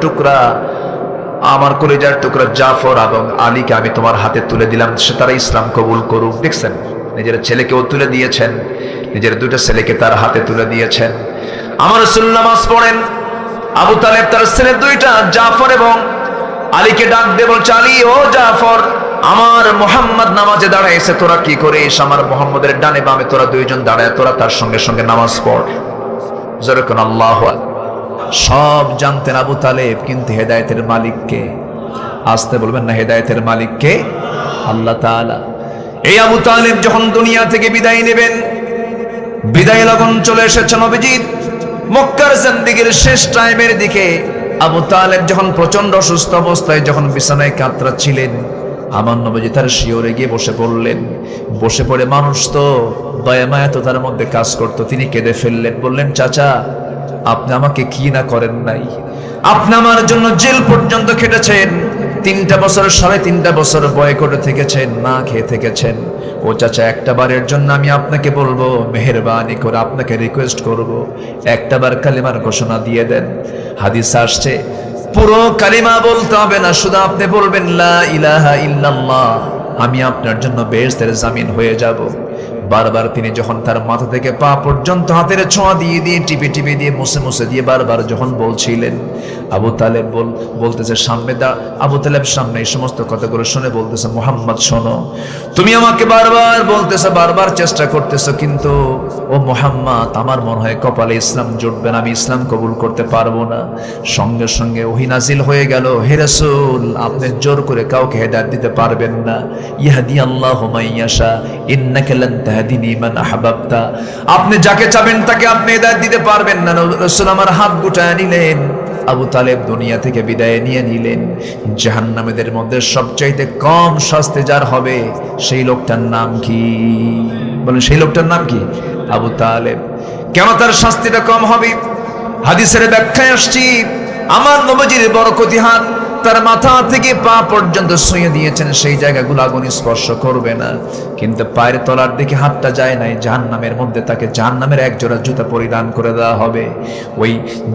টুকরা জাফর এবং আলীকে আমি তোমার হাতে তুলে দিলাম, সে তারা ইসলাম কবুল করুক। দেখছেন, নিজের ছেলেকেও তুলে দিয়েছেন, নিজের 2টা ছেলেকে তার হাতে তুলে দিয়েছেন। আমার রাসূল নামাজ পড়েন, আবু তালেব তার ছেলে 2টা জাফর এবং আলীকে ডাক দিয়ে বলছে, আলী ও জাফর, আমার মুহাম্মদ নামাজে দাঁড়াইছে, তোরা কি করিস? আমার মুহাম্মদের ডানে বামে তোরা 2জন দাঁড়ায়, তোরা তার সঙ্গে সঙ্গে নামাজ পড়। যেরকম আল্লাহু আকবার। সব জানতেন আবু তালেব, কিন্তু হেদায়েতের মালিক কে? আসতে বলবেন না, হেদায়েতের মালিক কে? আল্লাহ তাআলা। এই আবু তালেব যখন দুনিয়া থেকে বিদায় নেবেন, বিদায় লগন চলে এসেছে নবীজির। মক্কার জিন্দেগীর শেষ টাইমের দিকে আবু তালেব যখন প্রচন্ড অসুস্থ অবস্থায় যখন বিছানায় কাতরাচ্ছিলেন, আমার নবীজি তার শিয়রে গিয়ে বসে পড়লেন। বসে পড়ে, মানুষ তো দয়া মায়া তো তার মধ্যে কাজ করতো, তিনি কেঁদে ফেললেন, বললেন, চাচা আপনি আমাকে কি না করেন নাই? আপনি আমার জন্য জেল পর্যন্ত খেটেছেন, 3টা বছর 3.5 বছর বয়কটে থেকেছেন, না খেয়ে থেকেছেন। ও চাচা, একটা বারের জন্য আমি আপনাকে বলবো, মেহেরবানি করে আপনাকে রিকোয়েস্ট করব, একটা বার কালিমার ঘোষণা দিয়ে দেন। হাদিস আসছে, পুরো কালিমা বলতে হবে না, শুধু আপনি বলবেন লা ইলাহা ইল্লাল্লাহ, আমি আপনার জন্য বেহেশতের জামিন হয়ে যাব। বারবার তিনি যখন তার মাথা থেকে পা পর্যন্ত হাতের ছোঁয়া দিয়ে টিপে টিপে দিয়ে মুছে দিয়ে বারবার যখন বলছিলেন, আবু তালেব বলতেছে সামনে আবু তালেব সামনে এই সমস্ত কথাগুলো শুনে বলতেছে, মুহাম্মদ শোনো, তুমি আমাকে বারবার বলতেছো, বারবার চেষ্টা করতেছো, কিন্তু ও মুহাম্মদ, আমার মনে হয় কপালে ইসলাম জুটবে না, আমি ইসলাম কবুল করতে পারবো না। সঙ্গে সঙ্গে ওহী নাজিল হয়ে গেল, হে রাসূল, আপনি জোর করে কাউকে হেদায়েত দিতে পারবেন না। ইয়াহদি আল্লাহু মান ইয়াশা ইন্নাকা লান তাহদিনি মান আহবাবতা, আপনি যাকে চাবেন তাকে আপনি হেদায়েত দিতে পারবেন না। রাসূল আমার হাত গুটায় নিলেন, আবু তালেব দুনিয়া থেকে বিদায় নিয়ে নিলেন। জাহান্নামীদের মধ্যে সবচাইতে কম শাস্তি যার হবে সেই লোকটার নাম কি? বলেন, সেই লোকটার নাম কি? আবু তালেব। কেন তার শাস্তিটা কম হবে? হাদিসের ব্যাখ্যায় আসছি, আমার নবীজির বরকতি হাত তার মাথা থেকে পা পর্যন্ত ছুঁয়ে দিয়েছেন, সেই জায়গাগুলো আগুন স্পর্শ করবে না, কিন্তু পায়ের তলার দিকে হাতটা যায় নাই। জাহান্নামের মধ্যে তাকে জাহান্নামের এক জোড়া জুতা পরিধান করে দেওয়া হবে। ওই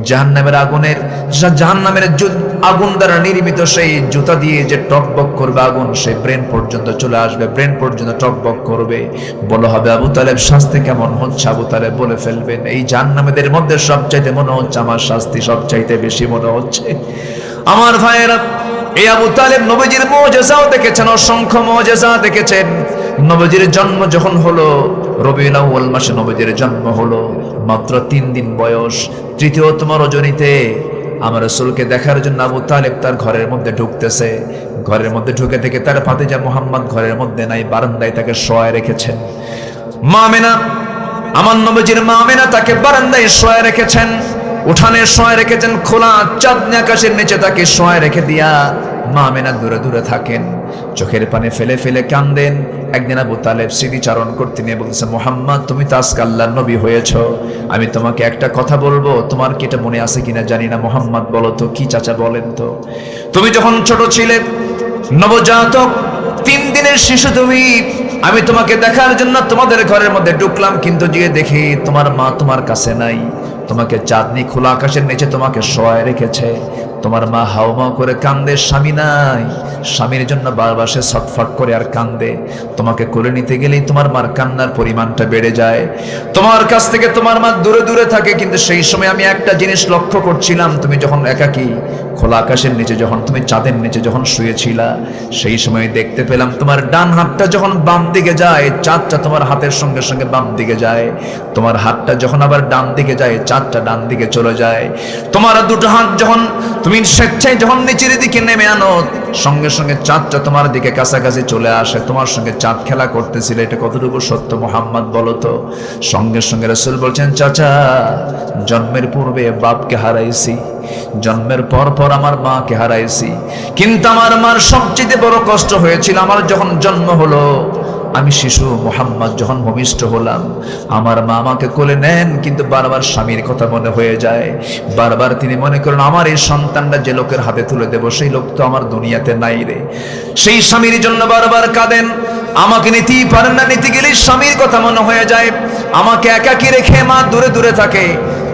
জাহান্নামের আগুন দ্বারা নির্মিত সেই জুতা দিয়ে যে টকবক করবে আগুন, সেই ব্রেন পর্যন্ত চলে আসবে, ব্রেন পর্যন্ত টকবক করবে। বলা হবে, আবু তালেব শাস্তি কেমন হচ্ছে? আবু তালেব বলে ফেলবেন, এই জাহান্নামীদের মধ্যে সবচাইতে মনে হচ্ছে আমার শাস্তি সবচাইতে বেশি মনে হচ্ছে। আমার ভাইয়েরা, এই আবু তালেব নবীজির মুজিজাও দেখেছেন, অসংখ্য মুজিজা দেখেছেন। নবীজির জন্ম যখন হলো, রবিউল আউয়াল মাসে নবীজির জন্ম হলো, মাত্র 3 দিন বয়স। তৃতীয়তম রজনীতে আমার রাসূলকে দেখার জন্য আবু তালেব তার ঘরের মধ্যে ঢুকতেছে। ঘরের মধ্যে ঢুকে থেকে তার ভাতিজা মুহাম্মদ ঘরের মধ্যে নাই, বারান্দায় তাকে শোয়ায় রেখেছেন। মা আমিনা, আমার নবীজির মা আমিনা তাকে বারান্দায় শোয়ায় রেখেছেন, উঠানে শোয়ায় রেখেছেন, খোলা চাঁদনি আকাশের নিচে তাকে শোয়ায় রেখে দিয়া মা আমিনা দূরে দূরে থাকেন, চোখের পানি ফেলে ফেলে কান্দেন। একদিন আবু তালেব স্মৃতিচারণ করতে নিয়ে বলতেছে, মুহাম্মদ তুমি তো আজকে আল্লাহর নবী হয়েছো, আমি তোমাকে একটা কথা বলবো, তোমার কি এটা মনে আছে কিনা জানি না। মুহাম্মদ বলো তো কি চাচা, বলেন তো। তুমি যখন ছোট ছিলে, নবজাতক 3 দিনের শিশু তুমি, আমি তোমাকে দেখার জন্য তোমাদের ঘরের মধ্যে ঢুকলাম, কিন্তু গিয়ে দেখি তোমার মা তোমার কাছে নাই। তোমাকে চাঁদনি খোলা আকাশের নিচে তোমাকে শোয়ায় রেখেছে। তোমার মা হাউমাউ করে কান্দে, স্বামী নাই। স্বামীর জন্য বারবার সে ছটফট করে আর কান্দে। তোমাকে কোলে নিতে গেলেই তোমার মার কান্নার পরিমাণটা বেড়ে যায়। তোমার কাছ থেকে তোমার মা দূরে দূরে থাকে, কিন্তু সেই সময় আমি একটা জিনিস লক্ষ্য করছিলাম, তুমি যখন একাকী খোলা আকাশের নিচে, যখন তুমি চাঁদের নিচে যখন শুয়েছিলা, সেই সময় দেখতে পেলাম তোমার ডান হাতটা যখন বাম দিকে যায়, চাঁদটা তোমার হাতের সঙ্গে সঙ্গে বাম দিকে যায়। তোমার হাতটা যখন আবার ডান দিকে যায়, চাঁদটা ডান দিকে চলে যায়। তোমার দুটো হাত যখন তুমি স্বেচ্ছায় যখন নিচের দিকে নেমে আনো, সঙ্গে সঙ্গে চাঁদটা তোমার দিকে কাছাকাছি চলে আসে। তোমার সঙ্গে চাঁদ খেলা করতেছিল, এটা কতটুকু সত্য মুহাম্মদ বলো তো? সঙ্গে সঙ্গে রাসূল বলছেন, চাচা জন্মের পূর্বে বাপকে হারাইছি, জন্মের পর পর আমার মাকে হারাইছি, কিন্তু আমার মার সবচেয়ে বড় কষ্ট হয়েছিল আমার যখন জন্ম হলো। আমি শিশু মুহাম্মদ যখন ভূমিষ্ঠ হলাম, আমার মা আমাকে কোলে নেন, কিন্তু বারবার স্বামীর কথা মনে হয়ে যায়। বারবার তিনি মনে করেন, আমার এই সন্তানটা যে লোকের হাতে তুলে দেব, সেই লোক তো আমার দুনিয়াতে নাই রে। সেই স্বামীর জন্য বারবার কাঁদেন। আমাকে নিতেই পারেন না, নিতে গেলেই স্বামীর কথা মনে হয়ে যায়। আমাকে একাকী রেখে মা দূরে দূরে থাকে।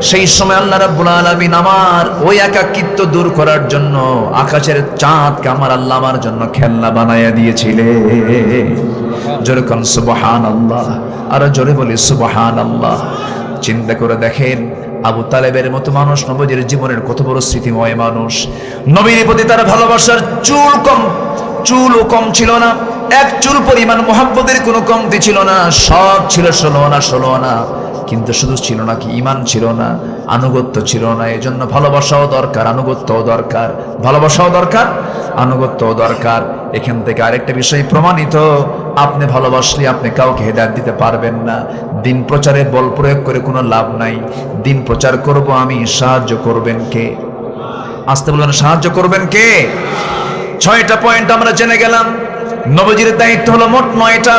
সেই সময় আল্লাহ রাব্বুল আলামিন আমার ওই একাকিত্ব দূর করার জন্য আকাশের চাঁদকে আমার আল্লাহ আমার জন্য খেলনা বানাইয়া দিয়েছিলেন। জোরে কোন সুবহানাল্লাহ, আর জোরে বলি সুবহানাল্লাহ। চিন্তা করে দেখেন, আবু তালেবের মতো মানুষ নবীর জীবনের কত বড় স্মৃতিময় মানুষ। নবীর প্রতি তার ভালোবাসার চুলও কম ছিল না, এক চুল পরিমাণ মুহাব্বতের কোনো কমতি ছিল না। সব ছিল ষোলো আনা, কিন্তু শুধু ছিল না কি, ঈমান ছিল না, আনুগত্য ছিল না। এই জন্য ভালোবাসাও দরকার, আনুগত্যও দরকার। ভালোবাসাও দরকার, আনুগত্যও দরকার। এখান থেকে আরেকটা বিষয় প্রমাণিত, আপনি ভালোবাসলে আপনি কাউকে হেদায়েত দিতে পারবেন না। দিন প্রচারে বল প্রয়োগ করে কোনো লাভ নাই। দিন প্রচার করব আমি, সাহায্য করবেন কে? আসতে বলবেন, সাহায্য করবেন কে? 6টা পয়েন্ট আমরা জেনে গেলাম। নবীজির দায়িত্ব হলো মোট 9টা।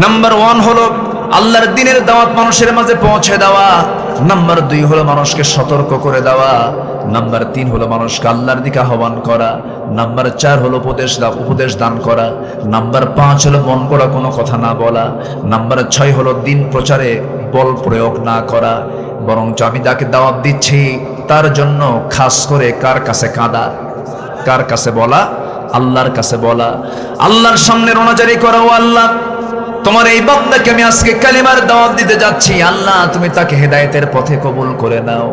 নাম্বার 1 হলো আল্লাহর দ্বীনের দাওয়াত মানুষের মাঝে পৌঁছে দেওয়া। নাম্বার 2 হলো মানুষকে সতর্ক করে দেওয়া। নাম্বার 3 হলো মানুষকে আল্লাহর দিকে আহ্বান করা। নাম্বার 4 হলো উপদেশ দান করা। নাম্বার 5 হলো মন গড়া কোনো কথা না বলা। নাম্বার 6 হলো দিন প্রচারে বল প্রয়োগ না করা, বরং আমি যাকে দাওয়াত দিচ্ছি তার জন্য খাস করে কার কাছে কাঁদা, কার কাছে বলা? আল্লাহর কাছে বলা, আল্লাহর সামনে রোনাজারি করা, ও আল্লাহ তোমার এই বান্দাকে আমি আজকে কালিমার দাওয়াত দিতে যাচ্ছি, আল্লাহ তুমি তাকে হেদায়েতের পথে কবুল করে নাও।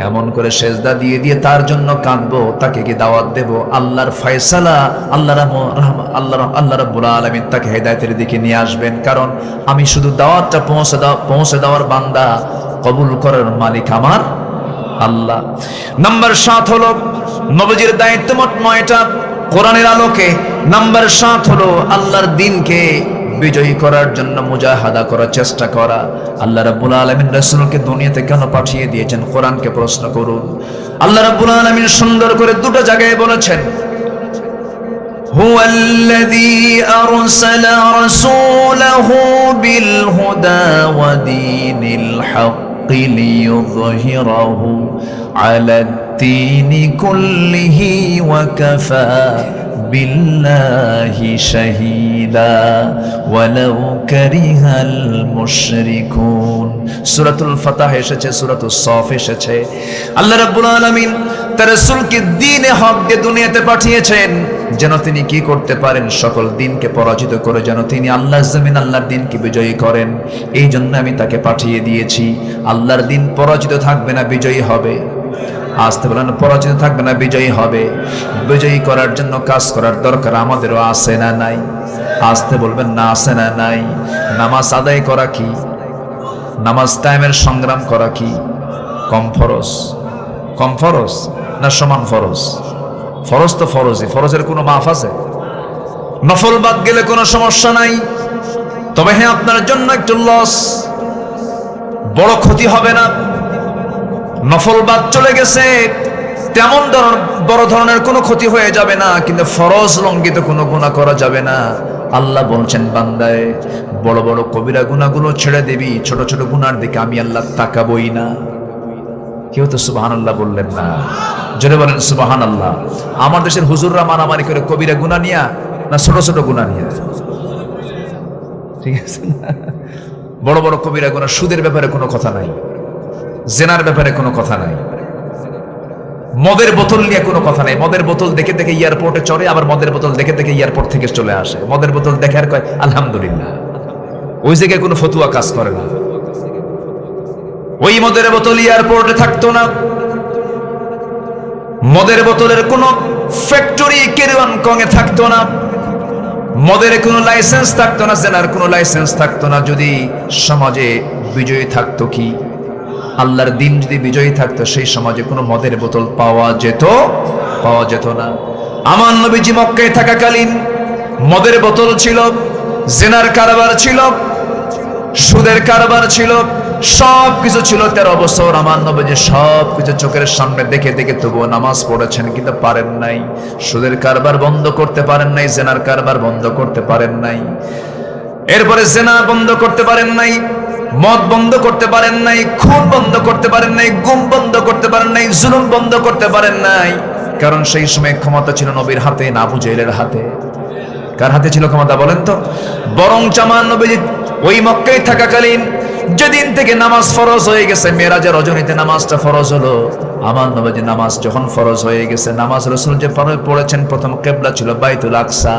এমন করে সেজদা দিয়ে দিয়ে তার জন্য কাঁদবো, তাকে কি দাওয়াত দেব? আল্লাহর ফয়সালা, আল্লাহ রাব্বুল আলামিন তাকে হেদায়েতের দিকে নিয়ে আসবেন। কারণ আমি শুধু দাওয়াতটা পৌঁছে দেওয়ার বান্দা, কবুল করার মালিক আমার আল্লাহ। নাম্বার 7 হলো নবীজির দায়িত্ব মোট 9টা কোরআনের আলোকে। নাম্বার 7 হলো আল্লাহর দ্বীনকে বিজয়ী করার জন্য মুজাহাদা করার চেষ্টা করা। আল্লাহ রাব্বুল আলামিন রাসূলকে দুনিয়াতে কেন পাঠিয়ে দিয়েছেন? কোরআনকে প্রশ্ন করুন। আল্লাহ রাব্বুল আলামিন সুন্দর করে দুটো জায়গায় বলেছেন, হুয়াল্লাযী আরসালা রাসূলাহু বিল হুদা ওয়া দীনিল হাক্কি লিইয়ুযহিরাহু আলাদ-দীনি কুল্লিহি ওয়া কাফা বিল্লাহি শাহীদা ওয়ালাউ কারিহাল মুশরিকুন। সূরাতুল ফাতহ এসেছে, সূরাতুস সফ এসেছে। আল্লাহ রাব্বুল আলামিন তার রাসূলকে দ্বীনে হক দিয়ে দুনিয়াতে পাঠিয়েছেন যেন তিনি কি করতে পারেন? সকল দিনকে পরাজিত করে যেন তিনি আল্লাহর জমিন আল্লাহর দিনকে বিজয়ী করেন। এই জন্য আমি তাকে পাঠিয়ে দিয়েছি। আল্লাহর দিন পরাজিত থাকবে না, বিজয়ী হবে। আসতে বলেন, পরাজিত থাকবে না, বিজয়ী হবে। বিজয়ী করার জন্য কাজ করার দরকার আমাদেরও আছে না নাই? আসতে বলবেন না, আছে না নাই? নামাজ আদায় করা কি? নামাজ টাইমের সংগ্রাম করা কি কম ফরজ? কম ফরজ না সমান ফরজ? ফরজ তো ফরজই, ফরজের কোনো মাফ আছে? নফল বাদ গেলে কোনো সমস্যা নাই। তবে হ্যাঁ, আপনার জন্য একটু লস, বড় ক্ষতি হবে না। নফল বাদ চলে গেছে, তেমন বড় ধরনের কোনো ক্ষতি হয়ে যাবে না, কিন্তু ফরজ লঙ্ঘিত কোনো গুনাহ করা যাবে না। আল্লাহ বলছেন, বান্দায় বড় বড় কবিরা গুনাহগুলো ছেড়ে দিবি, ছোট ছোট গুনার দিকে আমি আল্লাহ তাকাবই না। কেউ তো সুবহানাল্লাহ বললেন না? জোরে বলেন সুবহানাল্লাহ। আমার দেশের হুজুররা মারামারি করে কবিরা গুনাহ নিয়া না ছোট ছোট গুনাহ নিয়া? ঠিক আছে না? বড় বড় কবিরা গুনাহ, সুদের ব্যাপারে কোনো কথা নাই, জেনার ব্যাপারে কোনো কথা নাই, মদের বোতল নিয়ে কোনো কথা নাই। মদের বোতল দেখে দেখে এয়ারপোর্টে চড়ে, আবার মদের বোতল দেখে দেখে এয়ারপোর্ট থেকে চলে আসে। মদের বোতল দেখে আর কয় আলহামদুলিল্লাহ। ওই জায়গায় কোনো ফতুয়া কাজ করে না। ওই মদের বোতল এয়ারপোর্টে থাকতো না। মদের বোতলের কোনো ফ্যাক্টরি কেরওয়ানকংয়ে থাকতো না। মদের কোনো লাইসেন্স থাকতো না, জেনার কোনো লাইসেন্স থাকতো না। যদি সমাজে বিজয়ী থাকতো, কি আল্লাহর দিন যদি বিজয়ী থাকতো, সেই সমাজে কোনো মদের বোতল পাওয়া যেত না। আমার নবীজি মক্কায় থাকাকালীন মদের বোতল ছিল, জেনার কারবার ছিল, সুদের কারবার ছিল, সব কিছু ছিল। 13 বছর আমার নবীজি সব কিছু চোখের সামনে দেখে দেখে তবুও নামাজ পড়েছেন, কিন্তু পারেন নাই। সুদের কারবার বন্ধ করতে পারেন নাই, জেনার কারবার বন্ধ করতে পারেন নাই, এরপরে জেনা বন্ধ করতে পারেন নাই, মদ বন্ধ করতে পারেন নাই, খুন বন্ধ করতে পারেন নাই, গুম বন্ধ করতে পারেন নাই, জুলুম বন্ধ করতে পারেন নাই। কারণ সেই সময় ক্ষমতা ছিল নবীর হাতে না আবু জেহেলের হাতে? কার হাতে ছিল ক্ষমতা বলেন তো? বরং আমার নবীজি ওই মক্কায় থাকাকালীন যেদিন থেকে নামাজ ফরজ হয়ে গেছে, মেরাজের রজনীতে নামাজটা ফরজ হলো, আমার নবীজি নামাজ যখন ফরজ হয়ে গেছে, নামাজ রাসূল যে পড়েছেন, প্রথম কিবলা ছিল বাইতুল আকসা।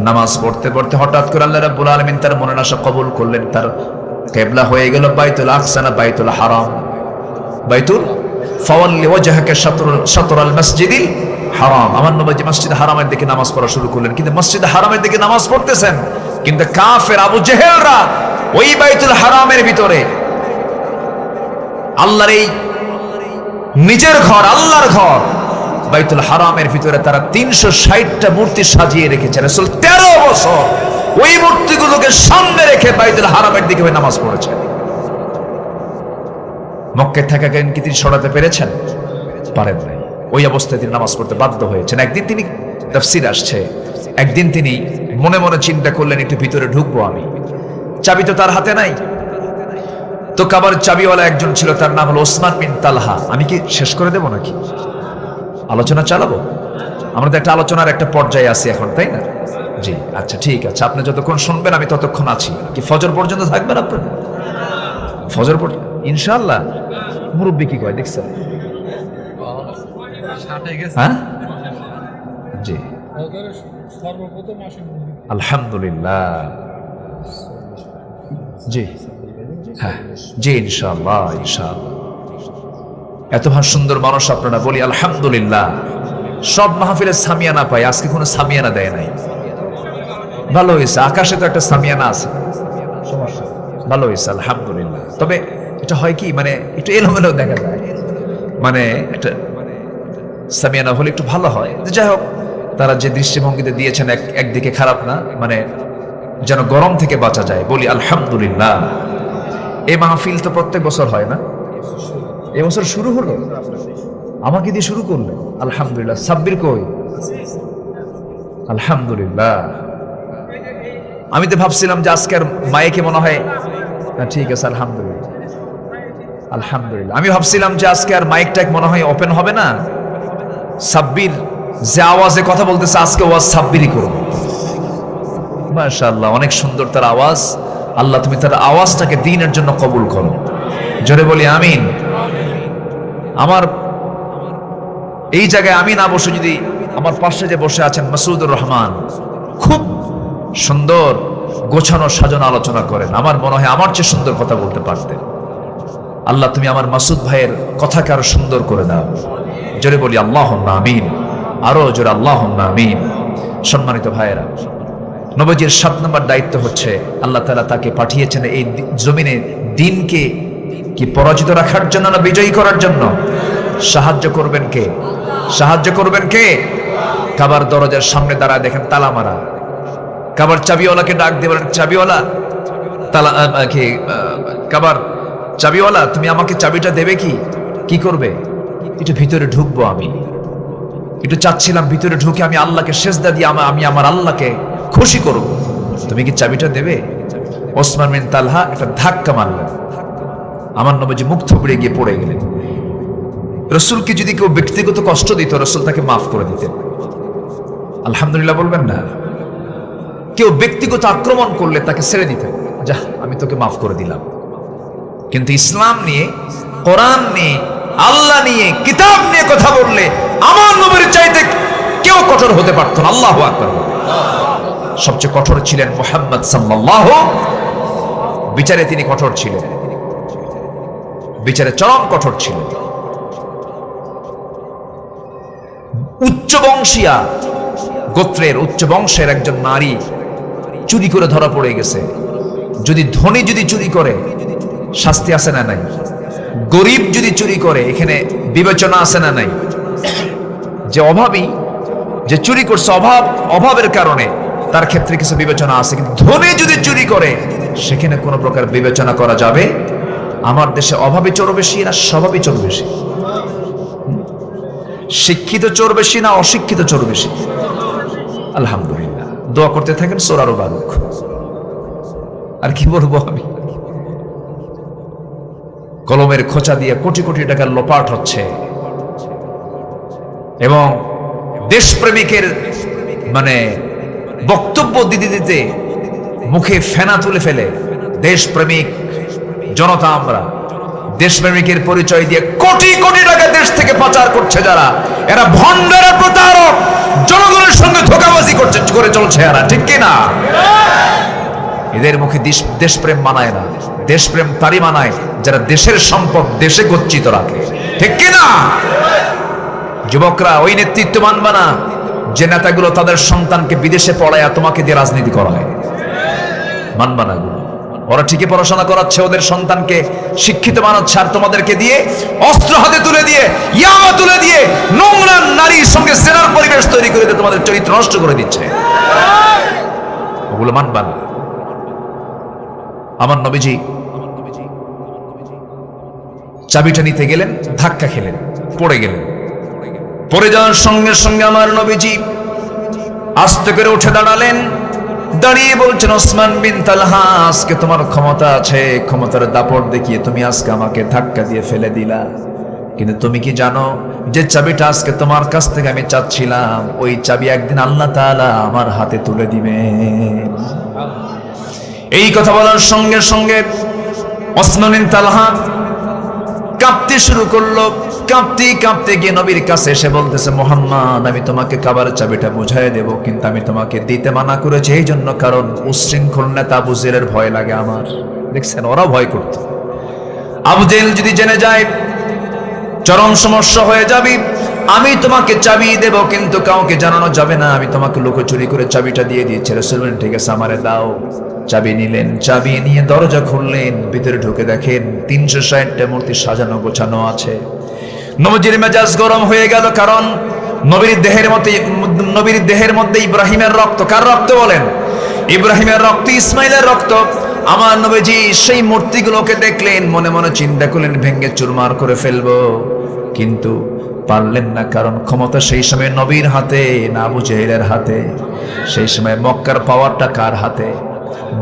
নামাজ পড়তে পড়তে হঠাৎ করে আল্লাহ রাব্বুল আলামিন তার মনের আশা কবুল করলেন। তার কিবলা হয়ে গেল বাইতুল আকসা না বাইতুল হারাম? বাইতুল ফাওয়াল্লি ওয়াজহাকা শাতরাল মসজিদিল হারাম। আমার নবীজি মসজিদ হারামের দিকে নামাজ পড়া শুরু করলেন। কিন্তু মসজিদ হারামের দিকে নামাজ পড়তেছেন, কিন্তু কাফের আবু জেহেলরা ওই বাইতুল হারামের ভিতরে, আল্লাহর এই নিজের ঘর, আল্লাহর ঘর বাইতুল হারামের ভিতরে তারা 360টা মূর্তি সাজিয়ে রেখেছে। রাসূল 13 বছর ওই মূর্তিগুলোকে সামনে রেখে বাইতুল হারামের দিকে নামাজ পড়েছেন। মক্কায় থাকাকালীন কি তিনি সরাতে পেরেছেন? পারেন নাই। ওই অবস্থায় তিনি নামাজ পড়তে বাধ্য হয়েছেন। একদিন তিনি, তাফসীর আসছে, একদিন তিনি মনে মনে চিন্তা করলেন, একটু ভিতরে ঢুকবো আমি। চাবি তো তার হাতে নাই। তো কাবার চাবিওয়ালা একজন ছিল, তার নাম হলো ওসমান বিন তালহা। আমি কি শেষ করে দেবো নাকি? আলোচনা চালাবো? আমরা তো একটা আলোচনার একটা পর্যায়ে আছি এখন, তাই না? জি, আচ্ছা ঠিক আছে। আপনি যতক্ষণ শুনবেন আমি ততক্ষণ আছি। কি ফজর পর্যন্ত থাকবেন আপনার? ফজর পর্যন্ত ইনশাআল্লাহ। মুরব্বী কি কয় দেখছেন? হ্যাঁ জি, আলহামদুলিল্লাহ। জি হ্যাঁ জি, ইনশাআল্লাহ ইনশাআল্লাহ। এত সুন্দর মানুষ আপনারা, বলি আলহামদুলিল্লাহ। সব মাহফিলে সামিয়ানা পাই, আজকে কোনো সামিয়ানা দেয় নাই। ভালো হয়েছে, আকাশে তো একটা সামিয়ানা আছে, সমস্যা ভালো হয়েছে আলহামদুলিল্লাহ। তবে এটা হয় কি, মানে একটু এলোমেলো দেখা যায়, মানে একটা সামিয়ানা হলে একটু ভালো হয়। যাই হোক, তারা যে দৃষ্টিভঙ্গিতে দিয়েছেন একদিকে খারাপ না, মানে যেন গরম থেকে বাঁচা যায়। বলি আলহামদুলিল্লাহ। এই মাহফিল তো প্রত্যেক বছর হয় না, এবছর শুরু হলো, আমাকে দিয়ে শুরু করলেন। আলহামদুলিল্লাহ। সাব্বির কই? আলহামদুলিল্লাহ। আমি তো ভাবছিলাম যে আজকের মাইকে মনে হয় না, ঠিক আছে আলহামদুলিল্লাহ আলহামদুলিল্লাহ। আমি ভাবছিলাম যে আজকে আর মাইক টাইক মনে হয় ওপেন হবে না, সাব্বির যে আওয়াজে কথা বলতেছে আজকে ওয়াজ সাব্বিরই করবে। মাশাআল্লাহ, অনেক সুন্দর তার আওয়াজ। আল্লাহ তুমি তার আওয়াজটাকে দ্বীনের জন্য কবুল করো। জোরে বলি আমিন। আমার এই জায়গায় আমি না বসে যদি আমার পাশে যে বসে আছেন মাসুদুর রহমান খুব সুন্দর গোছানো সাজানো আলোচনা করেন, আমার মনে হয় আমার চেয়ে সুন্দর কথা বলতে পারতেন। আল্লাহ তুমি আমার মাসুদ ভাইয়ের কথাকে আরো সুন্দর করে দাও। জোরে বলি আল্লাহুম্মা আমিন। আরো জোরে আল্লাহুম্মা আমিন। সম্মানিত ভাইয়েরা, নবীজির 7 নম্বর দায়িত্ব হচ্ছে আল্লাহ তাআলা তাকে পাঠিয়েছেন এই জমিনে দ্বীনকে কি পরাজিত রাখার জন্য না বিজয়ী করার জন্য? সাহায্য করবেন কে? সাহায্য করবেন কে? কাবার দরজার সামনে দাঁড়ায় দেখেন তালা মারা, কাবার চাবিওয়ালাকে ডাক দিয়ে বলেন, চাবিওয়ালা তালা কি কাবার চাবিওয়ালা তুমি আমাকে চাবিটা দেবে কি? কি করবে? একটু ভিতরে ঢুকবো, আমি একটু চাচ্ছিলাম ভিতরে ঢুকে আমি আল্লাহকে সেজদা দিয়ে আমি আমার আল্লাহকে খুশি করব, তুমি কি চাবিটা দেবে? ওসমান বিন তালহা একটা ধাক্কা মারলেন, আমার নবীজি মুখ থুবড়ে গিয়ে পড়ে গেলেন। রসুলকে যদি কেউ ব্যক্তিগত কষ্ট দিত রসুল তাকে মাফ করে দিতেন। আলহামদুলিল্লাহ বলবেন না? কেউ ব্যক্তিগত আক্রমণ করলে তাকে ছেড়ে দিতেন, যা আমি তোকে মাফ করে দিলাম। কিন্তু ইসলাম নিয়ে, কোরআন নিয়ে, আল্লাহ নিয়ে, কিতাব নিয়ে কথা বললে আমার নবীর চাইতে কেউ কঠোর হতে পারত না। আল্লাহু আকবার। সবচেয়ে কঠোর ছিলেন মুহাম্মদ সাল্লাল্লাহু, বিচারে তিনি কঠোর ছিলেন, বিচারে চরম কঠোর ছিলেন। উচ্চ বংশীয়া গোত্রের উচ্চ বংশের একজন নারী চুরি করে ধরা পড়ে গেছে। যদি ধনী যদি চুরি করে শাস্তি আছে না নাই? গরিব যদি চুরি করে এখানে বিবেচনা আছে না নাই? যে অভাবী, যে চুরি করছে অভাবের কারণে তার ক্ষেত্রে কিছু বিবেচনা আছে, কিন্তু ধনী যদি চুরি করে সেখানে কোনো প্রকার বিবেচনা করা যাবে? আমার দেশে অভাবী চোর বেশি না স্বভাবী চোর বেশি? শিক্ষিত চোর বেশি না অশিক্ষিত চোর বেশি? আলহামদুলিল্লাহ। দোয়া করতে থাকেন চোর আরো বাড়ুক। আর কি বলবো আমি? কলমের খোঁচা দিয়ে কোটি কোটি টাকার লোপাট হচ্ছে এবং দেশপ্রেমিকের মানে বক্তব্য দিতে দিতে মুখে ফেনা তুলে ফেলে দেশপ্রেমিক জনতা, আমরা দেশপ্রেমিকের পরিচয় দিয়ে কোটি কোটি টাকা দেশ থেকে পাচার করছে যারা, এরা ভণ্ডের প্রতারক, জনগণের সঙ্গে ধোঁকাবাজি করে চলছে এরা, ঠিক কিনা? এদের মুখে দেশপ্রেম মানায় না। দেশপ্রেম তারই মানায় যারা দেশের সম্পদ দেশে গচ্ছিত রাখে, ঠিক কিনা? যুবকরা ওই নেতৃত্ব মানবা না যে নেতাগুলো তাদের সন্তানকে বিদেশে পড়ায় তোমাকে দিয়ে রাজনীতি করায়, মানবা না। ওরা ঠিকই পড়াশোনা করাচ্ছে, ওদের সন্তানকে শিক্ষিত বানাচ্ছে, আর তোমাদেরকে দিয়ে অস্ত্র হাতে তুলে দিয়ে, ইয়াবা তুলে দিয়ে, নোংরা নারীর সঙ্গে সেনার পরিবেশ তৈরি করে দিয়ে তোমাদের চরিত্র নষ্ট করে দিচ্ছে। ওগুলো মানবা না। আমার নবীজি চাবিটা নিতে গেলেন, ধাক্কা খেলেন, পড়ে গেলেন। পড়ে যাওয়ার সঙ্গে সঙ্গে আমার নবীজি আস্তে করে উঠে দাঁড়ালেন, দাঁড়িয়ে বলছেন, ওসমান বিন তালহা, আজকে তোমার ক্ষমতা আছে, ক্ষমতার দাপট দেখিয়ে তুমি আজকে আমাকে ধাক্কা দিয়ে ফেলে দিলা, কিন্তু তুমি কি জানো যে চাবিটা আজকে তোমার কাছ থেকে আমি চাচ্ছিলাম, ওই চাবি একদিন আল্লাহ তাআলা আমার হাতে তুলে দিবেন। এই কথা বলার সঙ্গে সঙ্গে ওসমান বিন তালহা কাঁপতে শুরু করলো। কাঁপতে কাঁপতে গিয়ে নবীর কাছে এসে বলতেছে, মুহাম্মদ, আমি তোমাকে কাবার চাবিটা বুঝাই দেব, কিন্তু আমি তোমাকে দিতে মানা করেছি এই জন্য কারণ উশৃঙ্খল নেতা আবু জেহেলের ভয় লাগে আমার। দেখছেন, ওরা ভয় করত। আবু জেহেল যদি জেনে যায় চরম সমস্যা হয়ে যাবে। আমি তোমাকে চাবি দেব, কিন্তু কাউকে জানানো যাবে না, আমি তোমাকে লুকোচুরি করে চাবিটা দিয়ে দিয়েছি। রাসূল বলেন, ঠিক আছে, আমারে দাও। চাবি নিলেন, চাবি নিয়ে দরজা খুললেন, ভিতরে ঢুকে দেখেন 360টা মূর্তি সাজানো গোছানো আছে। নবীজির মেজাজ গরম হয়ে গেল, কারণ নবীর দেহের মধ্যে ইব্রাহিমের রক্ত। কার রক্ত বলেন? ইব্রাহিমের রক্ত, ইসমাইলের রক্ত। আমার নবীজি সেই মূর্তিগুলোকে দেখলেন, মনে মনে চিন্তা করলেন ভেঙ্গে চুরমার করে ফেলবো, কিন্তু পারলেন না। কারণ ক্ষমতা সেই সময় নবীর হাতে না আবু জেহেলের হাতে। সেই সময় মক্কার পাওয়ারটা কার হাতে?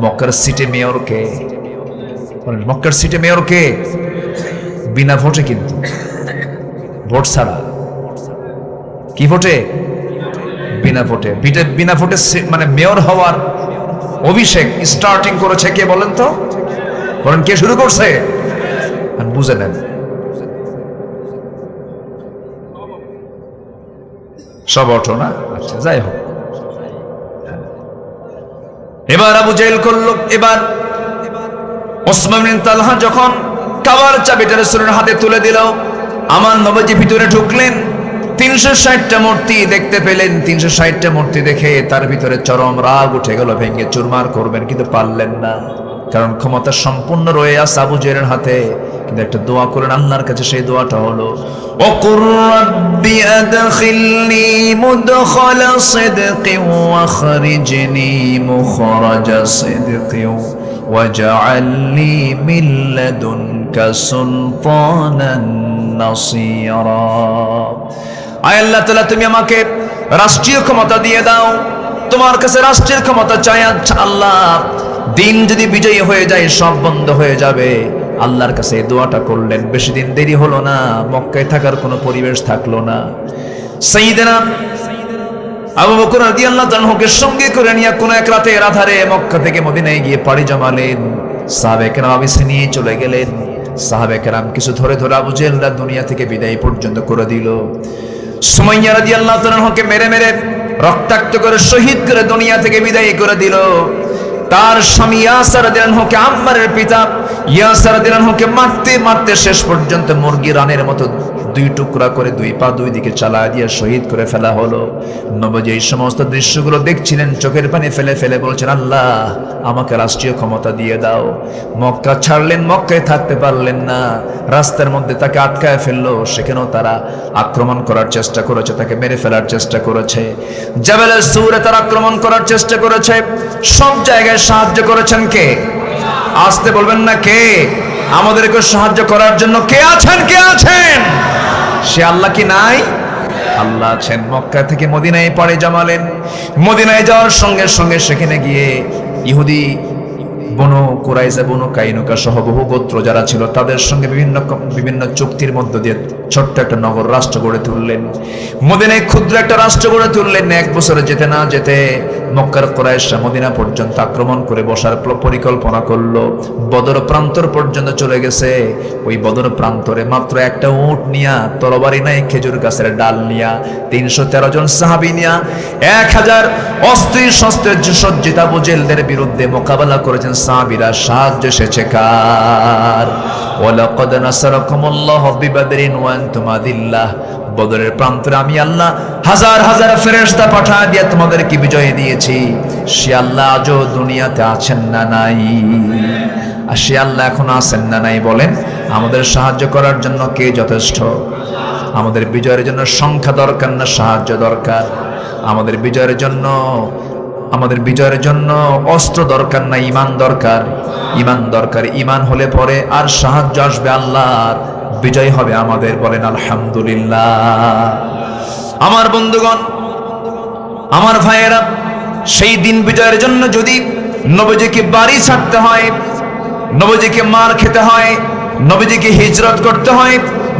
মক্কার সিটে মেয়র কে? মক্কার সিটে মেয়র কে? বিনা ভোটে, কিন্তু ভোট ছাড়া। কি ভোটে? বিনা ভোটে। বিনা ভোটে মানে মেয়র হওয়ার অভিষেক স্টার্টিং করেছে কে বলেন তো? বলেন কে শুরু করছে? বুঝে নেন। সব অটো না? আচ্ছা, যাই হোক। এবার আবু জেহেল করলো। এবার ওসমান বিন তালহা যখন কাবার চাবিটা রাসূলের হাতে তুলে দিল, আমার নবীজি ভিতরে ঢুকলেন। 360টা মূর্তি দেখতে পেলেন। 360টা মূর্তি দেখে তার ভিতরে চরম রাগ উঠে গেল, ভেঙে চুরমার করবেন, কিন্তু পারলেন না। কারণ ক্ষমতা সম্পূর্ণ রয়ে আছে আবু জেহেলের হাতে। কিন্তু একটা দোয়া করেন আল্লাহর কাছে, সেই দোয়াটা হলো ওকুর রাব্বি আদখিলনি মুদখালা সিদকিন ওয়াখরিজনি মুখরাজা সিদকিন ওয়াজআলনি মিন লাদুনকা সুলতানান নাসীরা। আয় আল্লাহ তাআলা, তুমি আমাকে রাষ্ট্রীয় ক্ষমতা দিয়ে দাও। তোমার কাছে রাষ্ট্রের ক্ষমতা চাই আল্লাহ। দিন যদি বিজয়ী হয়ে যায়, সব বন্ধ হয়ে যাবে। আল্লাহর কাছে এই দোয়াটা করলেন। বেশি দিন দেরি হলো না, মক্কায় থাকার কোনো পরিবেশ থাকলো না। সাইয়েদনা আবু বকর রাদিয়াল্লাহু তাআলাকে সঙ্গে করে নিয়ে কোন এক রাতের আধারে মক্কা থেকে মদিনায় গিয়ে পাড়ি জমালেন। সাহাবায়ে কেরাম আবিসে নিয়ে চলে গেলেন। সাহাবায়ে কেরাম কিছু ধরে ধরে আবু জেহেলরা দুনিয়া থেকে বিদায় পর্যন্ত করে দিল। সুমাইয়া রাদিয়াল্লাহু তাআলাকে মেরে মেরে রক্তাক্ত করে শহীদ করে দুনিয়া থেকে বিদায় করে দিল। তার স্বামী ইয়াসির রাদিয়াল্লাহু আনহুকে, আম্মারের পিতা ইয়াসির রাদিয়াল্লাহু আনহুকে মারতে মারতে শেষ পর্যন্ত মুরগি রানের মতো দুই টুকরা করে দুই পা দুই দিকে চালা দিয়ে শহীদ করে ফেলা হলো। নবী এই সমস্ত দৃশ্যগুলো দেখছিলেন, চোখের পানি ফেলে ফেলে বলছেন, আল্লাহ আমাকে রাষ্ট্রীয় ক্ষমতা দিয়ে দাও। মক্কা ছাড়লেন, মক্কায় থাকতে পারলেন না। রাস্তার মধ্যে তাকে আটকায় ফেললো। সেখানেও তারা আক্রমণ করার চেষ্টা করেছে, তাকে মেরে ফেলার চেষ্টা করেছে। জাবালের সূরে তারা আক্রমণ করার চেষ্টা করেছে। সব জায়গায় সাহায্য করেছেন কে? আসতে বলবেন না কে? আমাদেরকে সাহায্য করার জন্য কে আছেন? কে আছেন? সে আল্লাহ কি নাই? আল্লাহ আছেন। মক্কা থেকে মদিনায় পাড়ি জমালেন। মদিনায় যাওয়ার সঙ্গে সঙ্গে সেখানে গিয়ে ইহুদি, বনু কুরাইজা, বনু কাইনুকা সহ বহু গোত্র যারা ছিল তাদের সঙ্গে বিভিন্ন চুক্তির মধ্য দিয়ে ছোট্ট একটা নগর রাষ্ট্র গড়ে তুললেন। মদিনায় ক্ষুদ্র একটা রাষ্ট্র গড়ে তুললেন। 1 বছরে যেতে না যেতে মক্কার কুরাইশরা মদিনা পর্যন্ত আক্রমণ করে বসার পরিকল্পনা করলো। বদর প্রান্তর পর্যন্ত চলে গেছে। ওই বদর প্রান্তরে মাত্র একটা উট নিয়া, তরবারি নাই, খেজুর গাছের ডাল নিয়া, 313 জন সাহাবী নিয়া 1000 অস্ত্র শস্ত্রে সজ্জিত আবু জেহেলদের বিরুদ্ধে মোকাবেলা করেছেন সাহাবীরা। সাহায্য এসেছে কার? ওয়ালাকাদ নাসারাকুমুল্লাহু বিবাদরিন ওয়া আনতুম আদিল্লাহ। বদরের প্রান্তরে আমি আল্লাহ হাজার হাজার ফেরেশতা পাঠিয়ে দিয়ে তোমাদেরকে বিজয় দিয়েছি। সে আল্লাহ আজও দুনিয়াতে আছেন না নাই? আর সে আল্লাহ এখন আছেন না নাই? বলেন, আমাদের সাহায্য করার জন্য কে যথেষ্ট? আমাদের বিজয়ের জন্য সংখ্যা দরকার না সাহায্য দরকার? আমাদের বিজয়ের জন্য অস্ত্র দরকার না, ঈমান দরকার। ঈমান দরকার। ঈমান হলে পরে আর সাহায্য আসবে আল্লাহর, বিজয় হবে আমাদের। বলেন আলহামদুলিল্লাহ। আমার বন্ধুগণ, আমার ভাইয়েরা, সেই দিন বিজয়ের জন্য যদি নবীজিকে বাড়ি ছাড়তে হয়, নবীজিকে মার খেতে হয়, নবীজিকে হিজরত করতে হয়,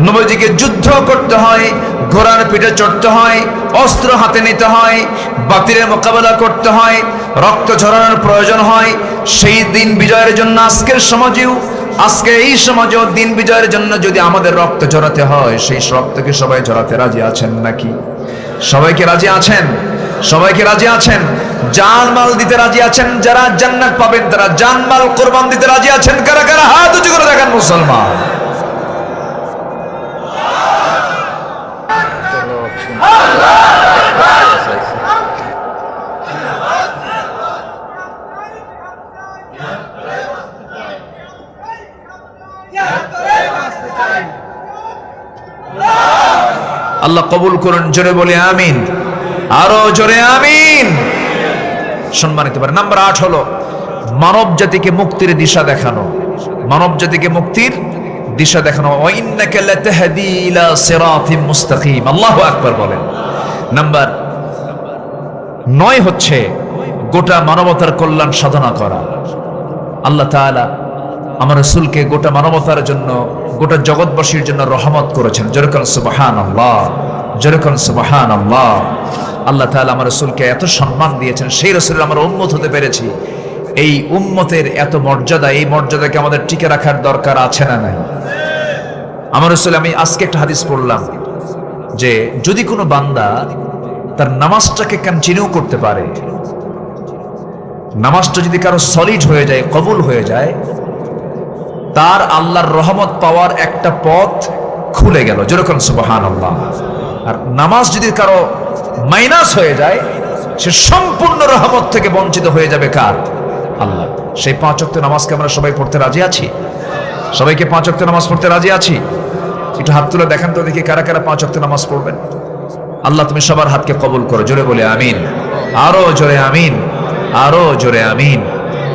নবীজিকে যুদ্ধ করতে হয়, ঘোড়ার পিঠে চড়তে হয়, অস্ত্র হাতে নিতে হয়, বাতিলের মোকাবেলা করতে হয়, রক্ত ঝরানোর প্রয়োজন হয়, সেই দিন বিজয়ের জন্য আজকে এই সমাজেও দিন বিজয়ের জন্য যদি আমাদের রক্ত ঝরাতে হয়, সেই রক্তকে সবাই ঝরাতে রাজি আছেন নাকি? সবাইকে রাজি আছেন? সবাইকে রাজি আছেন? জানমাল দিতে রাজি আছেন? যারা জান্নাত পাবেন তারা জানমাল কোরবান দিতে রাজি আছেন? কারা কারা হাত উঁচু করে দেখান মুসলমান। আল্লাহ কবুল করুন। জোরে বলে আমিন। আরো জোরে আমিন। সম্মানিত পারে। নাম্বার 8 হলো মানব জাতিকে মুক্তির দিশা দেখানো, মানব জাতিকে মুক্তির দিশা দেখানো। ওয়া ইন্নাকা লাতাহদি ইলা সিরাতিম মুস্তাকিম, আল্লাহু আকবার বলেন। নাম্বার 9 হচ্ছে গোটা মানবতার কল্যাণ সাধনা করা। আল্লাহ তাআলা আমার রাসূলকে গোটা মানবতার জন্য, গোটা জগৎবাসীর জন্য রহমত করেছেন। যেরকম সুবহানাল্লাহ, যেরকম সুবহানাল্লাহ। আল্লাহ তাআলা আমার রাসূলকে এত সম্মান দিয়েছেন, সেই রাসূলের আমরা উম্মত হতে পেরেছি। এই উম্মতের এত মর্যাদা, এই মর্যাদাকে আমাদের টিকে রাখার দরকার আছে না নাই? আমার রাসূল, আমি আজকে একটা হাদিস পড়লাম যে যদি কোনো বান্দা তার নামাজটাকে কন্টিনিউ করতে পারে, নামাজটা যদি কারো সলিড হয়ে যায়, কবুল হয়ে যায়, তার আল্লাহর রহমত পাওয়ার একটা পথ খুলে গেল। যেরকম সুবহানাল্লাহ। আর নামাজ যদি কারো মাইনাস হয়ে যায়, সে সম্পূর্ণ রহমত থেকে বঞ্চিত হয়ে যাবে। কার? আল্লাহ। সেই 5 ওয়াক্ত নামাজকে আমরা সবাই পড়তে রাজি আছি? সবাইকে 5 ওয়াক্ত নামাজ পড়তে রাজি আছি? একটু হাত তুলে দেখান তো দেখি কারা কারা 5 ওয়াক্ত নামাজ পড়বেন। আল্লাহ তুমি সবার হাতকে কবুল করো। জোরে বলে আমিন, আরো জোরে আমিন, আরো জোরে আমিন।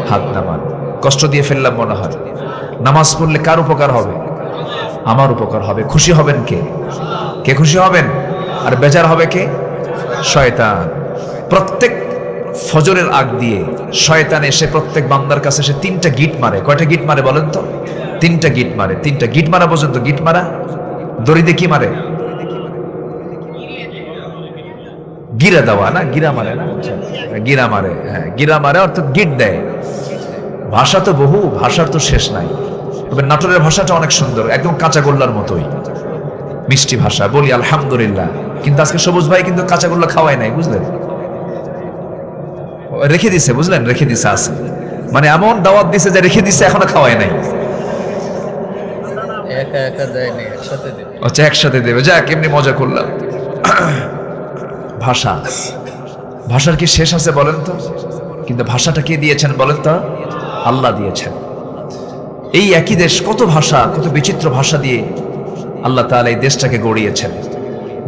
হাত নামান। কষ্ট দিয়ে ফেললাম মনে হয়। নামাজ পড়লে কার উপকার হবে? আমার উপকার হবে। খুশি হবেন কে? কে খুশি হবেন? আর বেজার হবে কে? শয়তান। প্রত্যেক ফজরের আগ দিয়ে শয়তান এসে প্রত্যেক বান্দার কাছে এসে 3টা গিট মারে। কয়টা গিট মারে বলেন তো? 3টা গিট মারে। 3টা গিট মারা পর্যন্ত। গিট মারা দড়িতে কি মারে? গিরা দেওয়া না? গিরা মারে না? গিরা মারে। হ্যাঁ, গিরা মারে অর্থাৎ গিট দেয়। ভাষা তো বহু, ভাষার তো শেষ নাই। তবে নাটোরের ভাষাটা অনেক সুন্দর, একদম কাঁচাগোল্লার মতোই মিষ্টি ভাষা। বলি আলহামদুলিল্লাহ। কিন্তু আজকে সবুজ ভাই কিন্তু কাঁচাগোল্লা খাওয়াই নাই, বুঝলেন? রেখে দিছে, বুঝলেন? রেখে দিছে আছে, মানে এমন দাওয়াত দিছে যে রেখে দিছে, এখনো খাওয়াই নাই। একা একা যায়নি, একসাথে দেবে। আচ্ছা, একসাথে দেবে। যাক, এমনি মজা করলাম। ভাষা, ভাষার কি শেষ আছে বলেন তো? কিন্তু ভাষাটা কে দিয়েছেন বলেন তো? আল্লাহ দিয়েছেন। এই একই দেশ, কত ভাষা, কত বিচিত্র ভাষা দিয়ে আল্লাহ তাআলা এই দেশটাকে গড়িয়েছেন।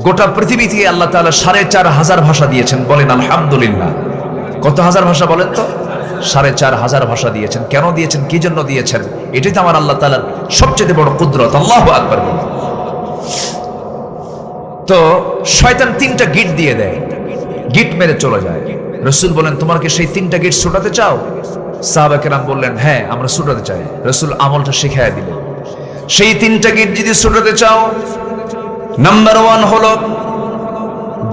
গোটা পৃথিবীতে আল্লাহ তাআলা 4,500 ভাষা দিয়েছেন। বলেন আলহামদুলিল্লাহ। কত হাজার ভাষা বলেন তো? 4,500 ভাষা দিয়েছেন। কেন দিয়েছেন? কি জন্য দিয়েছেন? এটাই তো আমার আল্লাহ তাআলার সবচেয়ে বড় কুদরত। আল্লাহু আকবার বলেন। তো শয়তান 3টা গিট দিয়ে দেয়, গিট মেরে চলে যায়। রাসূল বলেন, তোমার কি সেই 3টা গিট ছুটাতে চাও? সাহাবা কেরাম বললেন, হ্যাঁ, আমরা ছুটাতে চাই। রাসূল আমলটা শিখাইয়া দিলেন। সেই 3টা গিট যদি ছুটাতে চাও, নাম্বার 1 হলো,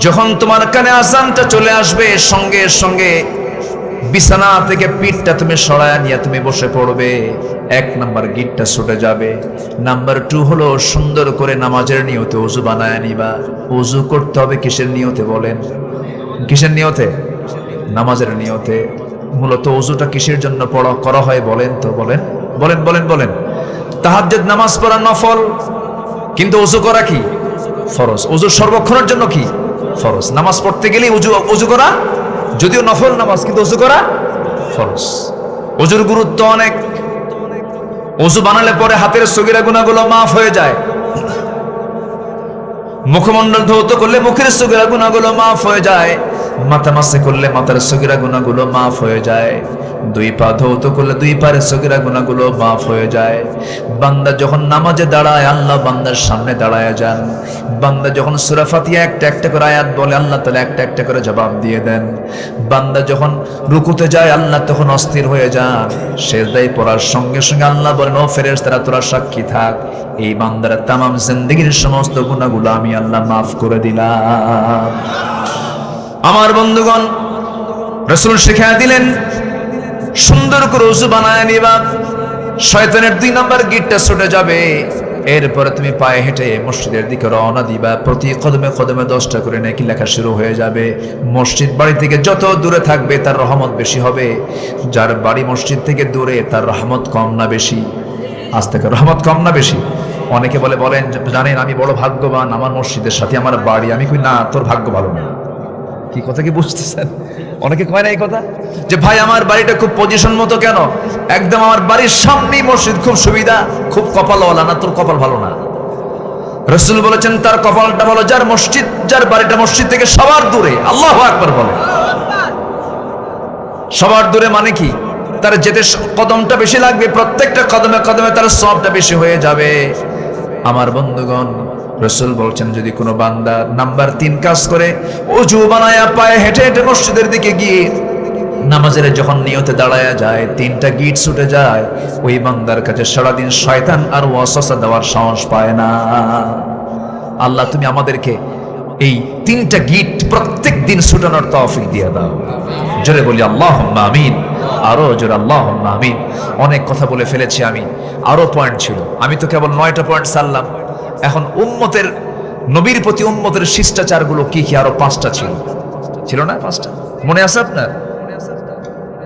যখন তোমার কানে আযানটা চলে আসবে, সঙ্গে সঙ্গে বিছানা থেকে পিঠটা তুমি সরায় নিয়ে তুমি বসে পড়বে। 1 নাম্বার গিটটা ছুটে যাবে। নাম্বার 2 হলো, সুন্দর করে নামাজের নিয়তে ওযু বানায় নিবা। ওযু করতে হবে কিসের নিয়তে বলেন? কিসের নিয়তে? নামাজের নিয়তে। মূলত ওযুটা কিসের জন্য করা হয় বলেন তো? বলেন বলেন বলেন বলেন। তাহাজ্জুদ নামাজ পড়া নফল, কিন্তু ওযু করা কি? ফরজ। ওযু সর্বক্ষণের জন্য কি? ফরজ। নামাজ পড়তে গেলেই ওযু করা, যদিও নফল নামাজ, কিন্তু ওযু করা ফরজ। ওযুর গুরুত্ব অনেক। ওযু বানালে পরে হাতের সগীরা গুনাহগুলো মাফ হয়ে যায়। মুখমণ্ডল ধৌত করলে মুখের সগীরা গুনাহগুলো মাফ হয়ে যায়। মাথা মাসে করলে মাথার সগীরা গুনাহগুলো মাফ হয়ে যায়। 2 পা ধৌত করলে 2 পায়ের সগীরা গুনাহগুলো মাফ হয়ে যায়। বান্দা যখন নামাজে দাঁড়ায়, আল্লাহ বান্দার সামনে দাঁড়ায় যান। বান্দা যখন সূরা ফাতিহা একটা একটা করে আয়াত বলে, আল্লাহ তাআলা একটা একটা করে জবাব দিয়ে দেন। বান্দা যখন রুকুতে যায়, আল্লাহ তখন অস্থির হয়ে যান। সিজদায় পড়ার সঙ্গে সঙ্গে আল্লাহ বলেন, ও ফেরেশতারা, তোরা সাক্ষী থাক, এই বান্দার তামাম জিন্দেগীর সমস্ত গুনাহগুলো আমি আল্লাহ মাফ করে দিলাম। আমার বন্ধুগণ, রাসূল শিখিয়ে দিলেন, সুন্দর করে ওযু বানায় নিবা। শয়তানের 2 নাম্বার গিটটা ছুটে যাবে। এরপরে তুমি পায়ে হেঁটে মসজিদের দিকে রওনা দিবা। প্রতি কদমে কদমে 10টা করে নেকি লেখা শুরু হয়ে যাবে। মসজিদ বাড়ি থেকে যত দূরে থাকবে তার রহমত বেশি হবে। যার বাড়ি মসজিদ থেকে দূরে, তার রহমত কম না বেশি? আজ থেকে রহমত কম না বেশি? অনেকে বলেন, জানেন আমি বড় ভাগ্যবান, আমার মসজিদের সাথে আমার বাড়ি। আমি কই, না, তোর ভাগ্য ভালো না। কি কথা কি বুঝতেছেন? অনেকে কয় না এই কথা, যে ভাই আমার বাড়িটা খুব পজিশন মতো। কেন? একদম আমার বাড়ির সামনেই মসজিদ, খুব সুবিধা, খুব কপালওয়ালা। না, তোর কপাল ভালো না। রাসূল বলেছেন, তার কপালটা ভালো যার মসজিদ, যার বাড়িটা মসজিদ থেকে সবার দূরে। আল্লাহু আকবার বলে। সবার দূরে মানে কি? তার যেতে কদমটা বেশি লাগবে, প্রত্যেকটা কদমে কদমে তার সওয়াবটা বেশি হয়ে যাবে। আমার বন্ধুগণ, রাসূল বলছেন যদি কোনো বান্দা নাম্বার 3 কাজ করে, ওযু বানায়া পায়ে হেঁটে হেঁটে মসজিদের দিকে গিয়ে নামাজের যখন নিয়তে দাঁড়ায়া যায়, 3টা গিট ছুটে যায়, ওই বান্দার কাছে সারাদিন শয়তান আর ওয়াসওয়াসা দেওয়ার সাহস পায় না। আল্লাহ তুমি আমাদেরকে এই 3টা গিট প্রত্যেক দিন ছুটানোর তৌফিক দিয়ে দাও। জোরে বলি আল্লাহুম্মা আমিন, আরো জোরে আল্লাহুম্মা আমিন। অনেক কথা বলে ফেলেছি আমি, আরো পয়েন্ট ছিল, আমি তো কেবল 9টা পয়েন্ট সারলাম। এখন উম্মতের, নবীর প্রতি উম্মতের শিষ্টাচারগুলো কি কি আরো 5টা ছিল না? 5টা মনে আছে আপনার?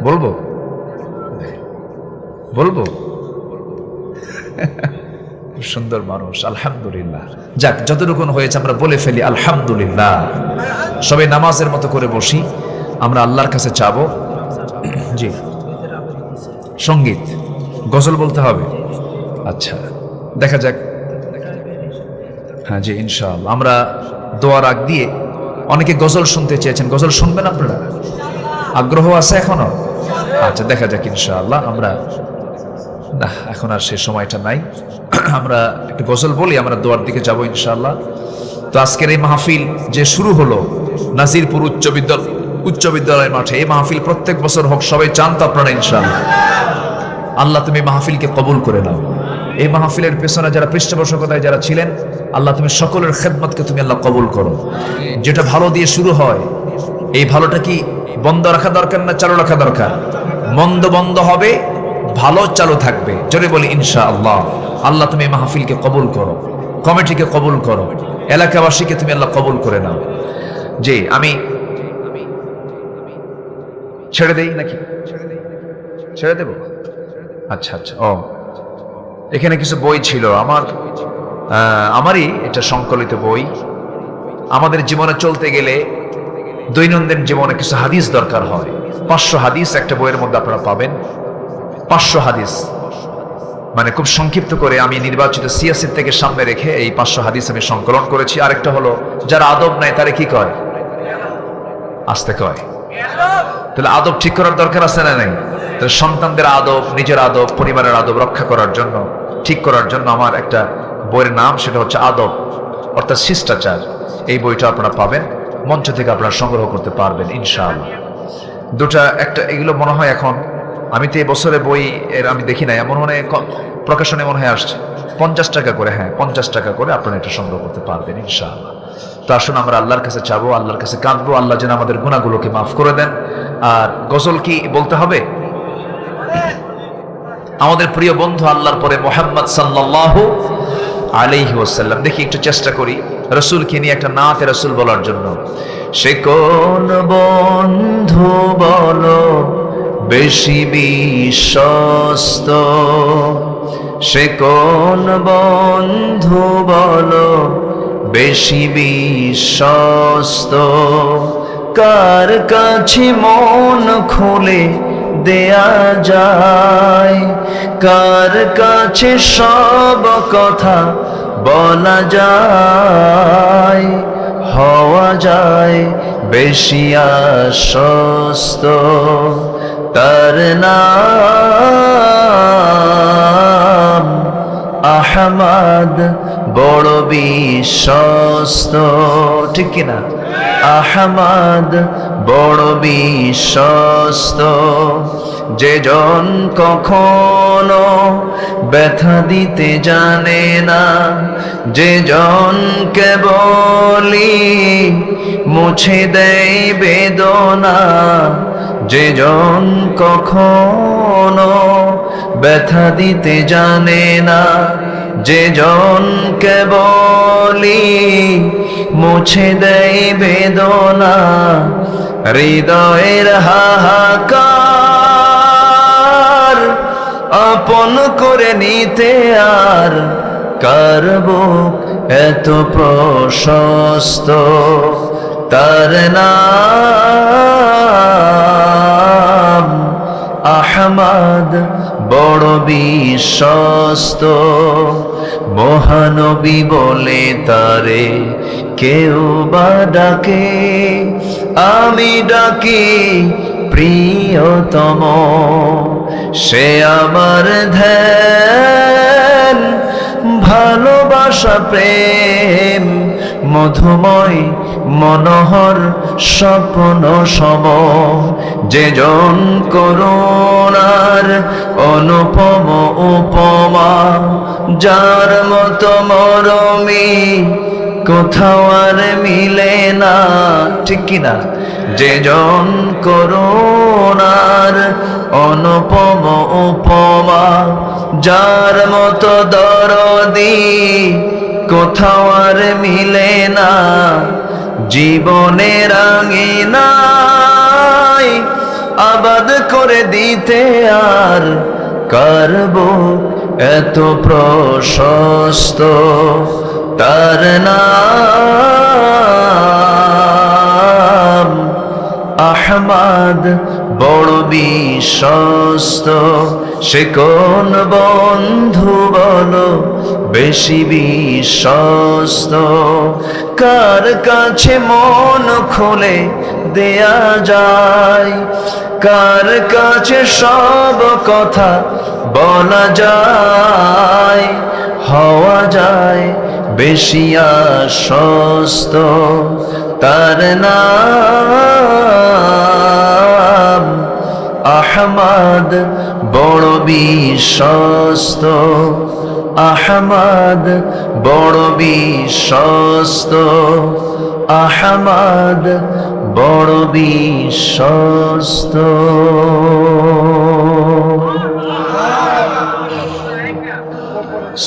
বলবো বলবো সুন্দর মানুষ, আলহামদুলিল্লাহ। যাক, যতটুকু হয়েছে আমরা বলে ফেলি আলহামদুলিল্লাহ। সবাই নামাজের মতো করে বসি, আমরা আল্লাহর কাছে চাবো। জি, সঙ্গীত গজল বলতে হবে? আচ্ছা, দেখা যাক। হ্যাঁ জি, ইনশাআল্লাহ। আমরা দোয়ার আগ দিয়ে অনেকে গজল শুনতে চেয়েছেন, গজল শুনবেন আপনারা? আগ্রহ আছে এখনো? আচ্ছা, দেখা যাক ইনশাআল্লাহ। আমরা না, এখন আর সে সময়টা নাই, আমরা একটু গজল বলি, আমরা দোয়ার দিকে যাবো ইনশাআল্লাহ। তো আজকের এই মাহফিল যে শুরু হলো নাজিরপুর উচ্চ বিদ্যালয় মাঠে, এই মাহফিল প্রত্যেক বছর হোক, সবাই চান তো আপনারা ইনশাআল্লাহ? আল্লাহ তুমি মাহফিলকে কবুল করে নাও। এই মাহফিলের পেছনে যারা পৃষ্ঠপোষকতায় যারা ছিলেন, আল্লাহ তুমি সকলের খেদমতকে তুমি আল্লাহ কবুল করো। যেটা ভালো দিয়ে শুরু হয়, এই ভালোটা কি বন্ধ রাখা দরকার না চালু রাখা দরকার? মন্দ বন্ধ হবে, ভালো চালু থাকবে। জোরে বলি ইনশাআল্লাহ। আল্লাহ তুমি মাহফিলকে কবুল করো, কমিটিকে কবুল করো, এলাকাবাসীকে তুমি আল্লাহ কবুল করে নাও। জি, আমি ছেড়ে দেই নাকি? ছেড়ে দেব? আচ্ছা আচ্ছা। ও, এখানে কিছু বই ছিল আমারই এটা সংকলিত বই। আমাদের জীবনে চলতে গেলে দৈনন্দিন জীবনে কিছু হাদিস দরকার হয়। 500 হাদিস একটা বইয়ের মধ্যে আপনারা পাবেন। 500 হাদিস মানে খুব সংক্ষিপ্ত করে আমি নির্বাচিত সিয়াসির থেকে সামনে রেখে এই 500 হাদিস আমি সংকলন করেছি। আরেকটা হলো, যারা আদব নাই তারে কি কয়? আসতে কয়। তাহলে আদব ঠিক করার দরকার আছে না নাই? তাহলে সন্তানদের আদব, নিজের আদব, পরিবারের আদব রক্ষা করার জন্য, ঠিক করার জন্য আমার একটা বইয়ের নাম, সেটা হচ্ছে আদব অর্থাৎ শিষ্টাচার। এই বইটা আপনারা পাবেন, মঞ্চ থেকে আপনারা সংগ্রহ করতে পারবেন ইনশাআল্লাহ। দুটা একটা, এগুলো মনে হয় এখন, আমি তো এই বছরে বই এর আমি দেখি নাই, এমন মনে প্রকাশনে মনে হয় আসছে 50 টাকা করে। হ্যাঁ, 50 টাকা করে আপনারা এটা সংগ্রহ করতে পারবেন ইনশাআল্লাহ। তো আসুন আমরা আল্লাহর কাছে চাবো, আল্লাহর কাছে কাঁদবো, আল্লাহ যেন আমাদের গুনাহগুলোকে মাফ করে দেন। আর গজল কি বলতে হবে? আমাদের প্রিয় বন্ধু আল্লাহর পরে মুহাম্মদ সাল্লাল্লাহু আলাইহি ওয়াসাল্লাম, দেখি একটু চেষ্টা করি রাসূলকে নিয়ে একটা নাতে রাসূল বলার জন্য। সে কোন বন্ধু বলো বেশি বিশ্বস্ত, সে কোন বন্ধু বলো বেশি বিশ্বস্ত, কার কাছে মন খুলে দেয়া যায়, কার কাছে সব কথা বলা যায়, হওয়া যায় বেশি আশ্বস্ত, তার নাম আহমদ বড় বিশ্বস্ত। ঠিক কিনা? আহমদ বড় বিশ্বস্ত, যেজন কখনো ব্যথা দিতে জানে না, যেজন কেবলই মুছে দেয় বেদনা, যেজন কখনো ব্যথা দিতে জানে না, যেজন কেবলই মুছে দেয় বেদনা, হৃদয়ের হাহাকার আপন করে নিতে আর কার বুক এত প্রশস্ত, তার নাম আহমদ বড় বিশ্বস্ত। মহানবী বলে তারে কেউ বা ডাকে, আমি ডাকি প্রিয়তম, সে আমার ধ্যান, ভালোবাসা প্রেম, মধুময় মনোহর স্বপ্ন সম, যে জন করুণার অনুপম উপমা, যার মতো মরমি কোথাও আর মিলে না, ঠিক কিনা? যে জন করুণার অনুপম উপমা, যার মতো দরদি কোথাও আর মিলে না, জীবনের আঙিনায় আবাদ করে দিতে আর কারব এত প্রশস্ত, তার নাম আহমদ বড় বিশ্বস্ত। সে কোন বন্ধু বলো বেশি বিশ্বস্ত, কার কাছে মন খুলে দেয়া যায়, কার কাছে সব কথা বলা যায়, হওয়া যায় বেশি আশ্বস্ত, তার নাম আহমদ বড় বিশ্বস্ত, আহমদ বড় বিশ্বস্ত, আহমদ বড় বিশ্বস্ত।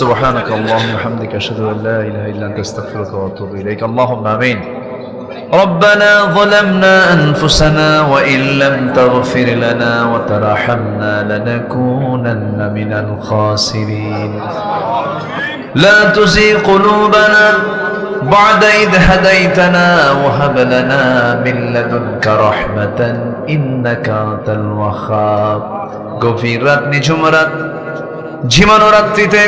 سبحانك اللهم وبحمدك أشهد أن لا إله إلا أنت أستغفرك وأتوب إليك. اللهم آمين. ربنا ظلمنا أنفسنا وإن لم تغفر لنا وترحمنا لنكونن من الخاسرين. لا تزغ قلوبنا بعد إذ هديتنا وهب لنا من لدنك رحمة إنك أنت الوهاب. গভীর রাত, নিঝুম রাত, ঝিমানো রাত্রিতে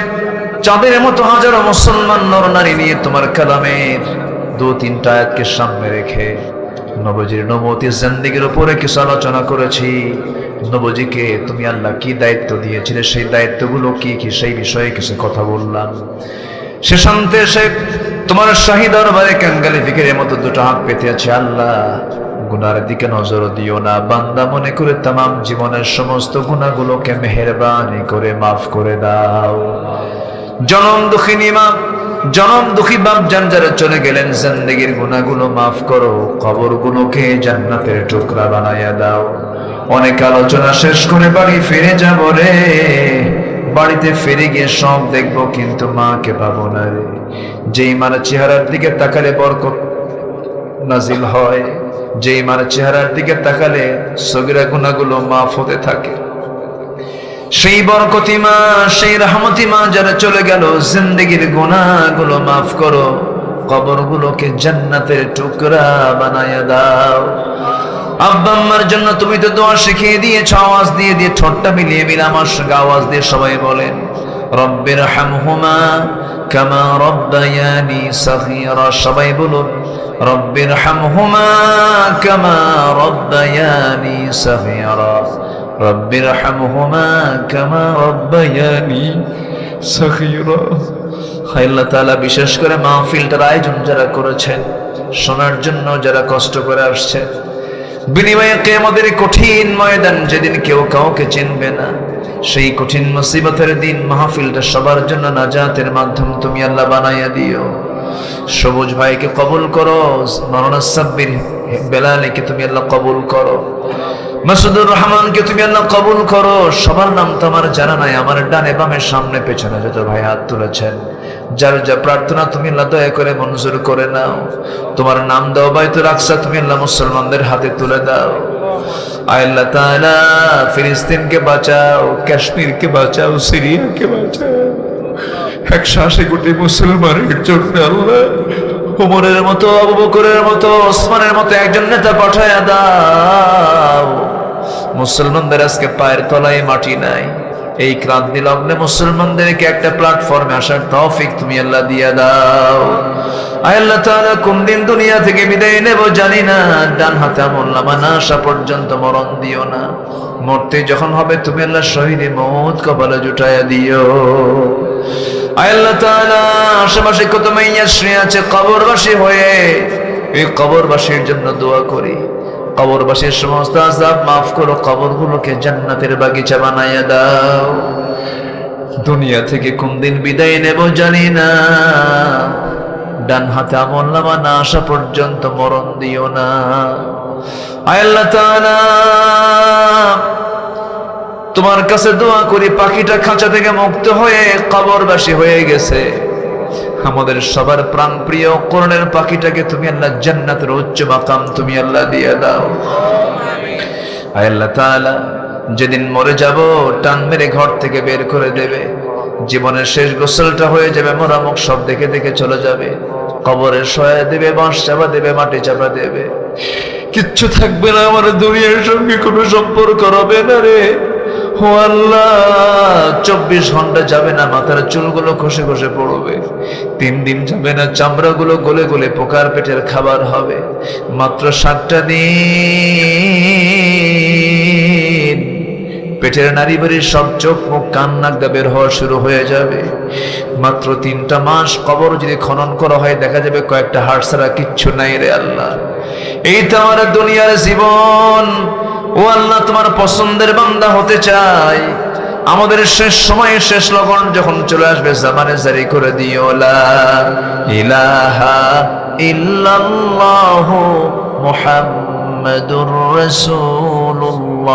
চাঁদের মতো হাজারো মুসলমান নর নারী নিয়ে তোমার কালামের দু তিনটা আয়াতকে সামনে রেখে নবজির নবতী জিন্দেগির উপরে কিছু আলোচনা করেছি। নবজিকে তুমি আল্লাহ কি দায়িত্ব দিয়েছিলে, সেই দায়িত্বগুলো কি কি, সেই বিষয়ে কিছু কথা বললাম। সে শান্তে সে তোমার শাহী দরবারে কাঙ্গালি ফিকিরের মতো দুটো হাত পেতে আছে। আল্লাহ, গুনার দিকে নজর দিও না, বান্দা মনে করে তামাম জীবনের সমস্ত গুনাহগুলোকে মেহেরবানি করে মাফ করে দাও। জনম দুঃখিনী মা, জনম দুঃখী বাপ জান যারা চলে গেলেন, জিন্দেগির গুনাহগুলো মাফ করো, কবরগুলোকে জান্নাতের টুকরা বানাইয়া দাও। অনেক আলোচনা শেষ করে বাড়ি ফিরে যাব রে, বাড়িতে ফিরে গিয়ে সব দেখবো কিন্তু মাকে পাবো না রে। যেই মার চেহারার দিকে তাকালে বরকত নাজিল হয়, যেই মার চেহারার দিকে তাকালে সগীরা গুনাহগুলো মাফ হতে থাকে, সেই বরকতি মা, সেই রহমতি মা যারা চলে গেল, জিন্দেগির গুনাহগুলো মাফ করো, কবরগুলোকে জান্নাতের টুকরা বানায়া দাও। আব্বা আম্মার জন্য তুমি তো দোয়া শিখিয়ে দিয়েছো, আওয়াজ দিয়ে দিয়ে ঠোঁটটা মিলিয়ে মিলে আমার সঙ্গে আওয়াজ দিয়ে সবাই বলেন, রব্বির হামহুমা কামা রব্বায়ানি সগীরা। সবাই বলুন, রব্বির হামহুমা কামা রব্বায়ানি সগীরা, রব্বির হামহুমা কামা রব্বায়ানি সগীরা। আল্লাহ তাআলা বিশেষ করে মাহফিলটার আয়োজন যারা করেছেন, শোনার জন্য যারা কষ্ট করে আসছেন, বিনিময়ে কিয়ামতের কঠিন ময়দান যেদিন কেউ কাউকে চিনবে না, সেই কঠিন মুসিবতের দিন মাহফিলটা সবার জন্য নাজাতের মাধ্যম তুমি আল্লাহ বানাইয়া দিও। সবুজ ভাইকে কবুল করো, মাওলানা সাব্বির বেলালকে তুমি আল্লাহ কবুল করো, মাসুদুর রহমানকে তুমি আল্লাহ কবুল করো। সবার নাম তো আমার জানা নাই, আমার ডানে বামে সামনে পেছনে যত ভাই হাত তুলেছেন, যার যা প্রার্থনা তুমি আল্লাহ দয়া করে মঞ্জুর করে নাও। তোমার নাম দাও বাইতুল আকসা তুমি আল্লাহ মুসলমানদের হাতে তুলে দাও। আল্লাহ তাআলা ফিলিস্তিনকে বাঁচাও, কাশ্মীরকে বাঁচাও, সিরিয়াকে বাঁচাও। 180 কোটি মুসলমানের জন্য আল্লাহ ওমরের মতো, আবু বকরের মতো, ওসমানের মতো একজন নেতা পাঠায়া দাও। মুসলমানদের আজকে পায়ের তলায় মাটি নাই, এই ক্রান্তি লগ্নে মুসলমানদেরকে একটা প্ল্যাটফর্মে আসার তৌফিক তুমি আল্লাহ দিয়া দাও। আয় আল্লাহ তাআলা কোন দিন দুনিয়া থেকে বিদায় নেব জানি না, ডান হাতে আমলনামা না আসা পর্যন্ত মরণ দিও না। মরতে যখন হবে তুমি আল্লাহ শহীদে মওত কপালে জুটায়া দিও। আয় আল্লাহ তাআলা আশেপাশে কত মাইয়া শুয়ে আছে কবরবাসী হয়ে, এই কবরবাসীর জন্য দোয়া করি। কবরবাসীর সমস্ত আযাব মাফ করো, কবরগুলোকে জান্নাতের বাগিচা বানাইয়া দাও। দুনিয়া থেকে কোন দিন বিদায় নেব জানি না, ডান হাতে আমলনামা না আসা পর্যন্ত মরণ দিও না। আয় আল্লাহ তাআলা তোমার কাছে দোয়া করি, পাখিটা খাঁচা থেকে মুক্ত হয়ে কবরবাসী হয়ে গেছে, আমাদের সবার প্রাণ প্রিয় কোরআনের পাখিটাকে তুমি আল্লাহ জান্নাতের উচ্চ মাকাম তুমি আল্লাহ দিয়ে দাও। আয় আল্লাহ তাআলা যেদিন মরে যাব টান মেরে ঘর থেকে বের করে দেবে, জীবনের শেষ গোসলটা হয়ে যাবে, মোরামুখ সব দেখে দেখে চলে যাবে, কবরে শোয়া দেবে, বাঁশ চাপা দেবে, মাটি চাপা দেবে, কিচ্ছু থাকবে না, আমার দুনিয়ার সঙ্গে কোনো সম্পর্ক হবে না রে। ও আল্লাহ 24 ঘন্টা যাবে না, মাথার চুলগুলো খসে খসে পড়বে, 3 দিন যাবে না, চামড়াগুলো গলে গলে পোকার পেটের খাবার হবে, মাত্র 7টা দিন পেটের নারী বাড়ির সব চোখ মুখ কান নাক দিয়ে বের হওয়া শুরু হয়ে যাবে, মাত্র 3টা মাস কবর যদি খনন করা হয় দেখা যাবে কয়েকটা হাড় ছাড়া কিচ্ছু নাই রে আল্লাহ। এই তো আমার দুনিয়ার জীবন। ও আল্লাহ তোমার পছন্দের বান্দা হতে চাই, আমাদের শেষ সময়ে শেষ লগন যখন চলে আসবে জামানে জারি করে দিও লা ইলাহা ইল্লাল্লাহু মুহাম্মাদুর রাসূলুল্লাহ।